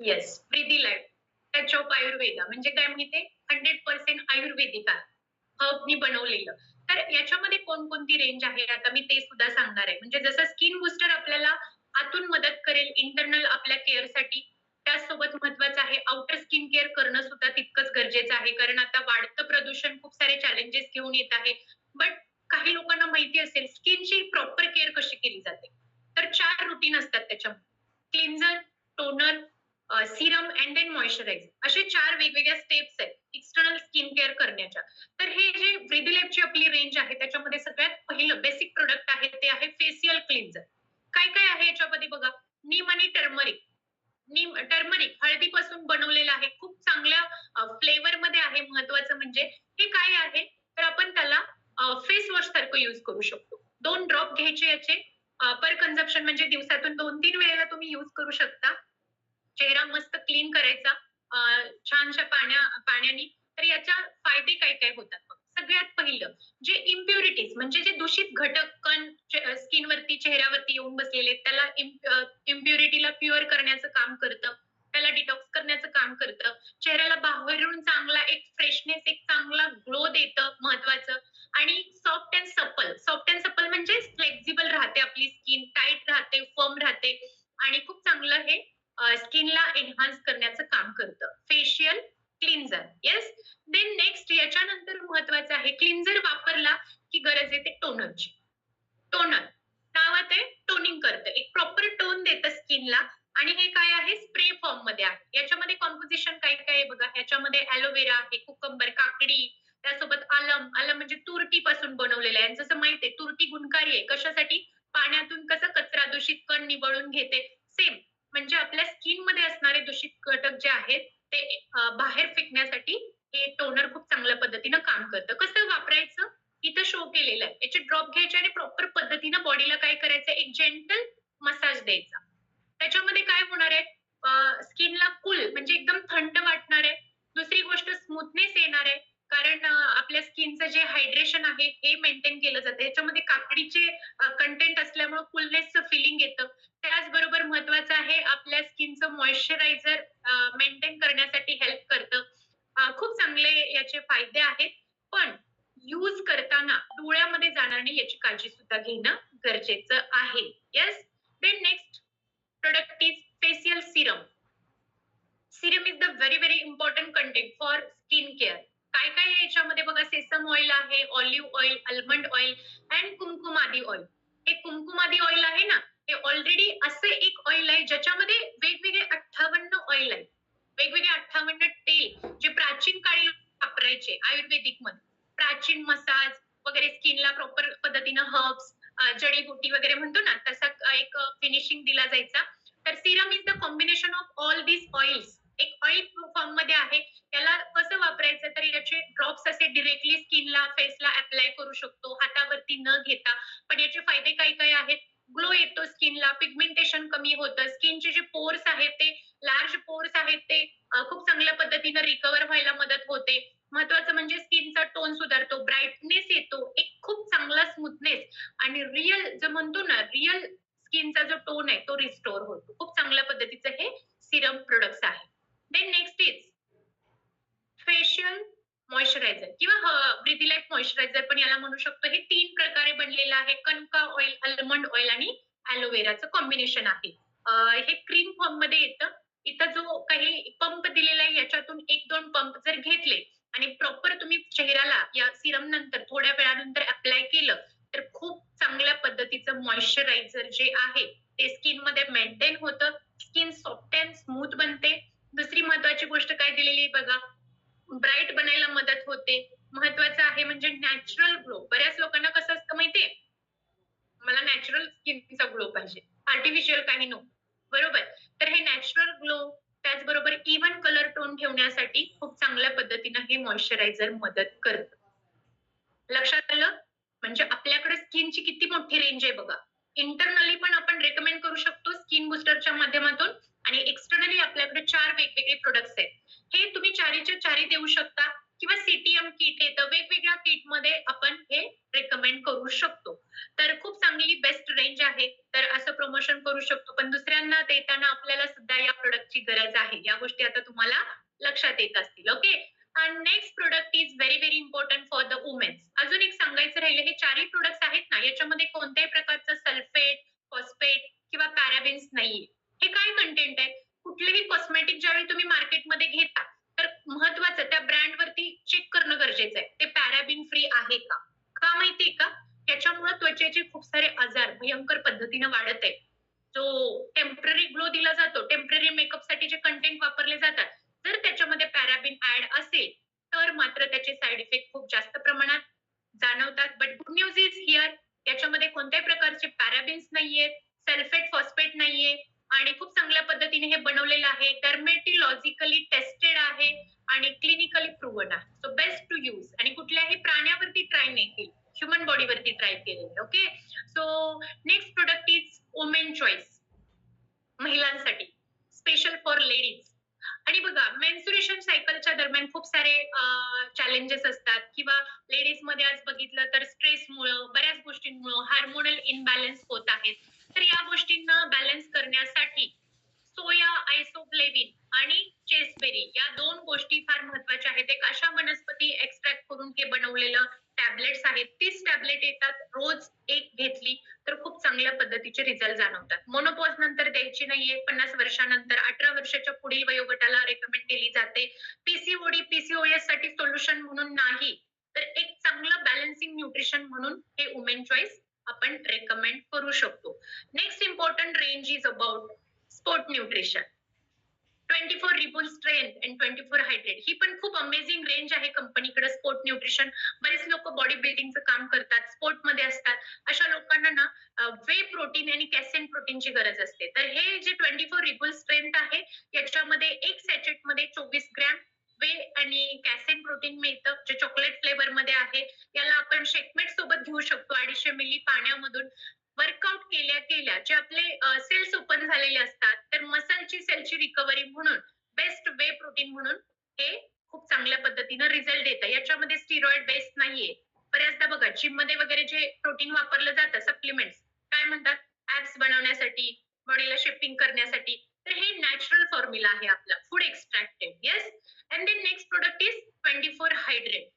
Yes, breathe life, touch of Ayurveda म्हणजे काय माहितीये? 100% आयुर्वेदिक आहे, हर्बनी बनवलेलं. तर याच्यामध्ये कोणकोणती range आहे आता मी ते सुद्धा सांगणार आहे. म्हणजे जसं स्किन बूस्टर आपल्याला आतून मदत करेल इंटरनल आपल्या केअरसाठी, त्याचसोबत महत्वाचं आहे आउटर स्किन केअर करणं सुद्धा तितकंच गरजेचं आहे. कारण आता वाढतं प्रदूषण खूप सारे चॅलेंजेस घेऊन येत आहे. बट काही लोकांना माहिती असेल स्किनची प्रॉपर केअर कशी केली जाते. तर 4 रुटीन असतात त्याच्यामध्ये. Cleanser, toner, serum and then moisturiser, असे 4 वेगवेगळ्या स्टेप्स आहेत एक्सटर्नल स्किन केअर करण्याच्या. तर हे जे ब्रीदी लाईफची आपली रेंज आहे त्याच्यामध्ये सगळ्यात पहिलं बेसिक प्रोडक्ट आहे ते आहे फेशियल क्लिन्झर. काय काय आहे याच्यामध्ये बघा. नीम आणि टर्मरिक. टर्मरिक हळदीपासून बनवलेलं आहे, खूप चांगल्या फ्लेवर मध्ये आहे. महत्वाचं म्हणजे हे काय आहे, तर आपण त्याला फेस वॉश सारखं युज करू शकतो. 2 ड्रॉप घ्यायचे याचे पर कन्झम्पशन, म्हणजे दिवसातून 2-3 वेळेला तुम्ही युज करू शकता. चेहरा मस्त क्लीन करायचा, छानशा पाण्याने, तर याच्या फायदे काय काय होतात बघ. सगळ्यात पहिलं जे इम्प्युरिटीज म्हणजे जे दूषित घटक कण स्किनवरती चेहऱ्यावरती येऊन बसलेले आहेत, त्याला इम्प्युरिटीला प्युअर करण्याचं काम करतं, त्याला डिटॉक्स करण्याचं काम करतं, चेहऱ्याला बाहेरून चांगला एक फ्रेशनेस, एक चांगला ग्लो देतं महत्वाचं. आणि सॉफ्ट अँड सपल म्हणजे फ्लेक्झिबल राहते आपली स्किन, टाईट राहते, फर्म राहते आणि खूप चांगलं हे स्किनला एन्हान्स करण्याचं काम करतं. Facial cleanser, yes. Then next याच्यानंतर महत्वाचं आहे, क्लिन्झर वापरला की गरज येते टोनरची. टोनर नावात आहे, टोनिंग करतं, एक प्रॉपर टोन देतं स्किनला. आणि हे काय आहे, स्प्रे फॉर्म मध्ये आहे. याच्यामध्ये कॉम्पोजिशन काय काय आहे बघा. याच्यामध्ये ॲलोवेरा आहे, कुकंबर, काकडी, त्यासोबत आलम. आलम म्हणजे तुरटी पासून बनवलेलं आहे. जसं माहिती आहे तुरटी गुणकारी आहे, कशासाठी, पाण्यातून कसं कचरा दूषित कण निवळून घेते, सेम म्हणजे आपल्या स्किन मध्ये असणारे दूषित घटक जे आहेत ते बाहेर फेकण्यासाठी हे टोनर खूप चांगल्या पद्धतीनं काम करतं. कसं वापरायचं इथं शो केलेलं आहे. याचे ड्रॉप घ्यायचे आणि प्रॉपर पद्धतीनं बॉडीला काय करायचं, एक जेंटल मसाज द्यायचा. त्याच्यामध्ये काय होणार आहे, स्किनला कूल म्हणजे एकदम थंड वाटणार आहे. दुसरी गोष्ट स्मूथनेस येणार आहे, कारण आपल्या स्किनचं जे हायड्रेशन आहे हे मेंटेन केलं जातं. याच्यामध्ये काकडीचे कंटेंट असल्यामुळे कूलनेसचं फिलिंग येतं. त्याचबरोबर महत्वाचं आहे, आपल्या स्किनचं मॉइश्चरायझर मेंटेन करण्यासाठी हेल्प करतं. खूप चांगले याचे फायदे आहेत, पण यूज करताना डोळ्यामध्ये जाणार नाही याची काळजी सुद्धा घेणं गरजेचं आहे. Yes. Then next product is facial serum. Serum is the very very important content for skin care. काय काय आहे याच्यामध्ये बघा, सेसम ऑइल आहे, olive oil, almond oil and kumkumadi oil. हे कुमकुमादी ऑइल आहे ना, हे ऑलरेडी असे एक ऑइल आहे ज्याच्यामध्ये वेगवेगळे 58 ऑइल आहेत, वेगवेगळे 58 तेल जे प्राचीन काळी वापरायचे आयुर्वेदिक मध्ये. प्राचीन मसाज वगैरे स्किनला प्रॉपर पद्धतीनं हर्ब्स, जडीबुटी वगैरे म्हणतो ना, तसा एक फिनिशिंग दिला जायचा. तर Serum is the combination of all this oils. एक ऑइल फॉर्म मध्ये आहे. याला कसं वापरायचं, तर याचे ड्रॉप्स असे डिरेक्टली स्किनला, फेसला अप्लाय करू शकतो हातावरती न घेता. पण याचे फायदे काय काय आहेत, ग्लो येतो स्किनला, पिगमेंटेशन कमी होतं, स्किनचे जे पोर्स आहेत ते लार्ज पोर्स आहेत ते खूप चांगल्या पद्धतीनं रिकवर व्हायला मदत होते. महत्वाचं म्हणजे स्किनचा टोन सुधारतो, ब्राईटनेस येतो, एक खूप चांगला स्मूथनेस आणि रिअल जो म्हणतो ना, रिअल स्किनचा जो टोन आहे तो रिस्टोर होतो. खूप चांगल्या पद्धतीचं हे सिरम प्रोडक्ट्स आहे. Then next is facial moisturiser किंवा ब्रिथिलाइट मॉइश्चरायझर पण याला म्हणू शकतो. हे 3 प्रकारे बनलेलं आहे. कणका ऑइल, आल्मंड ऑइल आणि ॲलोवेराचं कॉम्बिनेशन आहे. हे क्रीम फॉर्म मध्ये येतं. इथं जो काही पंप दिलेला आहे याच्यातून 1-2 पंप जर घेतले आणि प्रॉपर तुम्ही चेहऱ्याला या सिरम नंतर थोड्या वेळानंतर अप्लाय केलं, तर खूप चांगल्या पद्धतीचं मॉइश्चरायझर जे आहे ते स्किन मध्ये मेंटेन होतं. स्किन सॉफ्ट अँड स्मूथ बनते. दुसरी महत्वाची गोष्ट काय दिलेली आहे बघा, ब्राईट बनायला मदत होते. महत्वाचं आहे म्हणजे नॅचरल ग्लो. बऱ्याच लोकांना कसं असतं माहितीये, मला नॅचरल स्किनचा ग्लो पाहिजे, आर्टिफिशियल काही नको, बरोबर. तर हे नॅचरल ग्लो, त्याचबरोबर इव्हन कलर टोन ठेवण्यासाठी खूप चांगल्या पद्धतीनं हे मॉइश्चरायझर मदत करतं. लक्षात आलं, म्हणजे आपल्याकडे स्किनची किती मोठी रेंज आहे बघा. इंटरनली पण आपण रेकमेंड करू शकतो स्किन बुस्टरच्या माध्यमातून आणि एक्सटर्नली आपल्याकडे 4 वेगवेगळे प्रोडक्ट्स आहेत. हे तुम्ही चारीच्या चारी देऊ शकता किंवा सीटीएम किट येतं, वेगवेगळ्या किटमध्ये आपण हे रेकमेंड करू शकतो. तर खूप चांगली बेस्ट रेंज आहे. तर असं प्रमोशन करू शकतो, पण दुसऱ्यांना देताना आपल्याला सुद्धा या प्रोडक्टची गरज आहे. या गोष्टी आता तुम्हाला लक्षात येत असतील. ओके. आणि next product is very very important for the womens. अजून एक सांगायचं राहिलं, हे 4ही प्रोडक्ट्स आहेत ना, याच्यामध्ये कोणत्याही प्रकारचं सल्फेट, फॉस्फेट किंवा पॅराबेन्स नाहीये. हे काय कंटेंट आहे, कुठलेही कॉस्मेटिक ज्यावेळी तुम्ही मार्केटमध्ये घेता, तर महत्वाचं त्या ब्रँडवरती चेक करणं गरजेचं आहे, ते पॅराबिन फ्री आहे का. का माहितीये का, त्याच्यामुळे त्वचेचे खूप सारे आजार भयंकर पद्धतीनं वाढत आहे. जो टेम्पररी ग्लो दिला जातो, टेम्पररी मेकअप साठी जे कंटेंट वापरले जातात, जर त्याच्यामध्ये पॅराबिन ऍड असेल तर मात्र त्याचे साईड इफेक्ट खूप जास्त प्रमाणात जाणवतात. But good news is here, याच्यामध्ये कोणत्याही प्रकारचे पॅराबिन्स नाहीयेत, सल्फेट, फॉस्फेट नाहीये आणि खूप चांगल्या पद्धतीने हे बनवलेलं आहे. डर्मेटोलॉजिकली टेस्टेड आहे आणि क्लिनिकली प्रूव्हन आहे. सो बेस्ट टू यूज आणि कुठल्याही प्राण्यावरती ट्राय नाही केली, ह्युमन बॉडीवरती ट्राय केलेली. Okay. So next product is women choice, महिलांसाठी, स्पेशल फॉर लेडीज. आणि बघा मेन्स्ट्रुएशन सायकलच्या दरम्यान खूप सारे चॅलेंजेस असतात किंवा लेडीज मध्ये आज बघितलं तर स्ट्रेसमुळं बऱ्याच गोष्टींमुळं हार्मोनल इनबॅलन्स होत आहेत. तर या गोष्टींना बॅलन्स करण्यासाठी सोया, आयसोफ्लेविन आणि चेसबेरी या 2 गोष्टी फार महत्त्वाच्या आहेत. एक अशा वनस्पती एक्स्ट्रॅक्ट करून हे बनवलेलं टॅबलेट्स आहेत. 30 टॅबलेट येतात. रोज 1 घेतली तर खूप चांगल्या पद्धतीचे रिझल्ट जाणवतात. मोनोपॉज नंतर द्यायची नाहीये. 50 वर्षानंतर 18 वर्षाच्या पुढील वयोगटाला रेकमेंड केली जाते. पीसीओडी, पीसीओएस साठी सोल्युशन म्हणून नाही, तर एक चांगलं बॅलन्सिंग न्यूट्रिशन म्हणून हे वुमेन चॉईस आपण रेकमेंड करू शकतो. Next important range is about sport nutrition. 24 rebuild strength and 24 hydrate ही पण खूप अमेझिंग रेंज आहे कंपनीकडे स्पोर्ट न्यूट्रिशन. बरेच लोक बॉडी बिल्डिंगचं काम करतात, स्पोर्ट मध्ये असतात. अशा लोकांना ना वे प्रोटीन आणि कॅसेन प्रोटीनची गरज असते. तर हे जे 24 रिबूल स्ट्रेंथ आहे याच्यामध्ये एक सॅचेट मध्ये 24 ग्रॅम वे आणि कॅसेन प्रोटीन मिळतं, जे चॉकलेट फ्लेवर मध्ये आहे. याला आपण शेकमेट सोबत घेऊ शकतो 250 मिली पाण्यामधून. वर्कआउट केल्या केल्या जे आपले सेल्स ओपन झालेले असतात तर मसलची सेलची रिकव्हरी म्हणून बेस्ट वे प्रोटीन म्हणून हे खूप चांगल्या पद्धतीनं रिझल्ट देतं. याच्यामध्ये स्टिरॉइड बेस्ड नाहीये. बऱ्याचदा बघा जिम मध्ये वगैरे जे प्रोटीन वापरलं जातं सप्लिमेंट्स काय म्हणतात ऍप्स बनवण्यासाठी, बॉडीला शेपिंग करण्यासाठी, तर हे नॅचरल फॉर्म्युला आहे आपला food extracted. Yes. And then next product is 24 hydrate.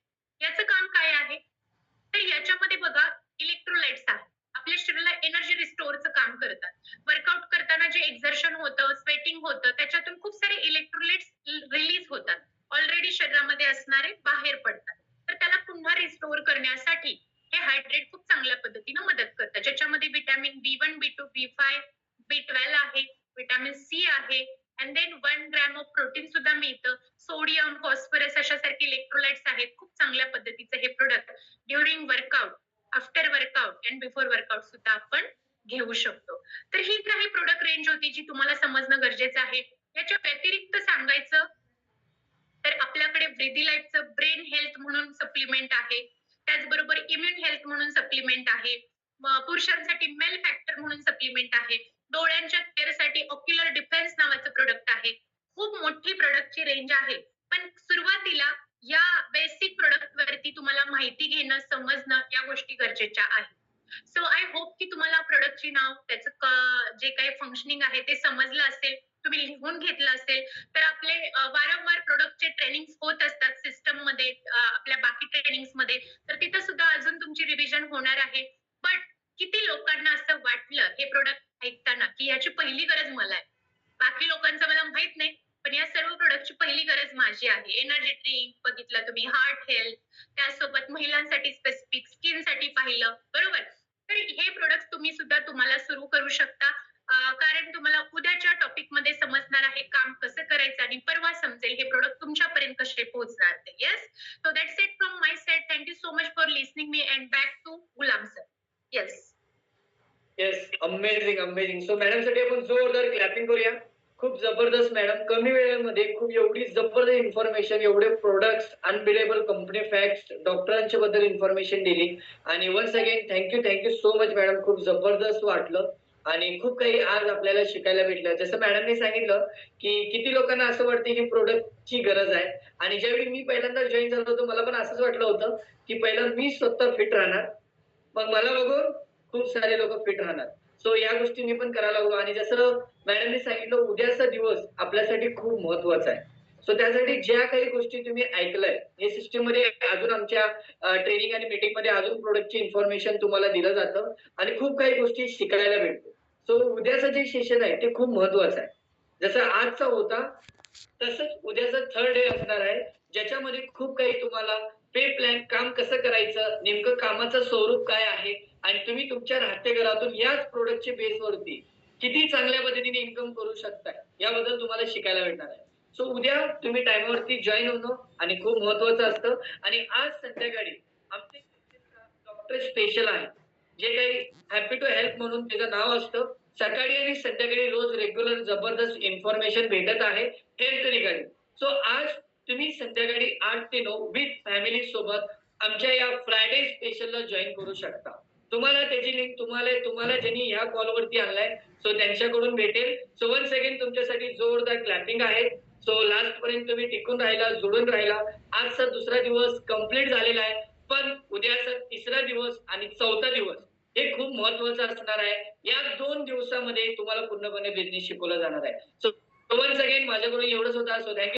याचं काम काय आहे तर याच्यामध्ये बघा इलेक्ट्रोलाइट्स आहेत. आपल्या शरीराला एनर्जी रिस्टोअरचं काम करतात. वर्कआउट करताना जे एक्झर्शन होतं, स्वेटिंग होतं, त्याच्यातून खूप सारे इलेक्ट्रोलाइट्स रिलीज होतात. ऑलरेडी शरीरामध्ये असणारे बाहेर पडतात. तर त्याला पुन्हा रिस्टोअर करण्यासाठी हे हायड्रेट खूप चांगल्या पद्धतीनं मदत करतं. ज्याच्यामध्ये vitamin B1, B2, B5, B12 आहे, व्हिटॅमिन सी आहे, and then 1 gram of protein सुद्धा मिळतं. सोडियम, फॉस्फरस अशासारखे इलेक्ट्रोलाइट्स आहेत. खूप चांगल्या पद्धतीचं हे product during workout, after workout and before workout सुद्धा आपण घेऊ शकतो. तर ही काही प्रोडक्ट रेंज होती जी तुम्हाला समजणं गरजेचं आहे. याच्या व्यतिरिक्त सांगायचं तर आपल्याकडे ब्रिदी लाईफचं ब्रेन हेल्थ म्हणून सप्लिमेंट आहे. त्याचबरोबर इम्युन हेल्थ म्हणून सप्लिमेंट आहे. पुरुषांसाठी मेल फॅक्टर म्हणून सप्लिमेंट आहे. डोळ्यांच्या केअरसाठी ऑक्युलर डिफेन्स नावाचं प्रोडक्ट आहे. खूप मोठी प्रोडक्टची रेंज आहे. पण सुरुवातीला या बेसिक प्रोडक्ट वरती तुम्हाला माहिती घेणं, समजणं या गोष्टी गरजेच्या आहेत. सो आय होप की तुम्हाला प्रोडक्टची नाव, त्याचं जे काही फंक्शनिंग आहे ते समजलं असेल, तुम्ही लिहून घेतलं असेल. तर आपले वारंवार प्रोडक्टचे ट्रेनिंग होत असतात सिस्टम मध्ये, आपल्या बाकी ट्रेनिंग्स मध्ये. तर तिथं सुद्धा अजून तुमची रिव्हिजन होणार आहे. बट किती लोकांना असं वाटलं हे प्रोडक्ट ऐकताना की याची पहिली गरज मला आहे, बाकी लोकांचं मला माहित नाही, पण या सर्व प्रोडक्टची पहिली गरज माझी आहे. एनर्जी ड्रिंक बघितलं तुम्ही, हार्ट हेल्थ, त्यासोबत महिलांसाठी स्पेसिफिक, स्किन साठी पाहिलं, बरोबर. तर हे प्रोडक्ट तुम्ही सुद्धा तुम्हाला सुरू करू शकता. कारण तुम्हाला उद्याच्या टॉपिक मध्ये समजणार आहे काम कसं करायचं आणि परवा समजेल हे प्रोडक्ट तुमच्यापर्यंत कसे पोहोचणार ते. Yes. So that's it from my side. Thank you so much for listening me and back to Ghulam sir. Yes. Yes, amazing amazing. So madam साठी आपण जोरदार क्लॅपिंग करूया. खूप जबरदस्त मॅडम, कमी वेळेमध्ये खूप एवढी जबरदस्त इन्फॉर्मेशन, एवढे प्रोडक्ट्स, अनबिलेबल कंपनी फॅक्ट्स, डॉक्टरांच्या बद्दल इन्फॉर्मेशन दिली. आणि once again thank you so much madam. खूप जबरदस्त वाटलं आणि खूप काही आज आपल्याला शिकायला भेटलं. जसं मॅडमने सांगितलं की किती लोकांना असं वाटतं की प्रोडक्टची गरज आहे. आणि ज्यावेळी मी पहिल्यांदा जॉईन झालो होतो मला पण असंच वाटलं होतं की पहिला मी स्वतः फिट राहणार, मग मला बघून खूप सारे लोक फिट राहणार. सो या गोष्टी मी पण करायला लागलो. आणि जसं मॅडमने सांगितलं उद्याचा दिवस आपल्यासाठी खूप महत्वाचा आहे. सो त्यासाठी ज्या काही गोष्टी तुम्ही ऐकलंय हे सिस्टीम मध्ये अजून आमच्या ट्रेनिंग आणि मीटिंग मध्ये अजून प्रोडक्टची इन्फॉर्मेशन तुम्हाला दिलं जातं आणि खूप काही गोष्टी शिकायला भेटतो. सो उद्याचं जे सेशन आहे ते खूप महत्वाचं आहे. जसं आजचा होता तसंच उद्याचा थर्ड डे असणार आहे, ज्याच्यामध्ये खूप काही तुम्हाला पे प्लॅन, काम कसं करायचं, नेमकं कामाचं स्वरूप काय आहे आणि तुम्ही तुमच्या राहत्या घरातून याच प्रोडक्टच्या बेसवरती किती चांगल्या पद्धतीने इन्कम करू शकताय याबद्दल तुम्हाला शिकायला भेटणार आहे. सो उद्या तुम्ही टाइमवरती जॉईन होणं आणि खूप महत्वाचं असतं. आणि आज संध्याकाळी आमचे डॉक्टर स्पेशल आहे, जे काही हॅपी टू हेल्प म्हणून त्याचं नाव असतं. सकाळी आणि संध्याकाळी रोज रेग्युलर जबरदस्त इन्फॉर्मेशन भेटत आहे हेल्थ रिगार्डिंग. सो आज तुम्ही संध्याकाळी 8 ते 9 विथ फॅमिली सोबत आमच्या या फ्रायडे स्पेशलला जॉईन करू शकता. तुम्हाला त्याची लिंक तुम्हाला ज्यांनी ह्या कॉलवरती आणलाय सो त्यांच्याकडून भेटेल. सो वन्स अगेन तुमच्यासाठी जोरदार क्लॅपिंग आहे. सो लास्ट पर्यंत तुम्ही टिकून राहिला, जोडून राहिला. आजचा दुसरा दिवस कंप्लीट झालेला आहे, पण उद्याचा तिसरा दिवस आणि चौथा दिवस हे खूप महत्वाचं असणार आहे. या 2 दिवसामध्ये तुम्हाला पूर्णपणे बिझनेस शिकवला जाणार आहे. सो वन्स अगेन माझ्याकडून एवढंच होतं. So thank you.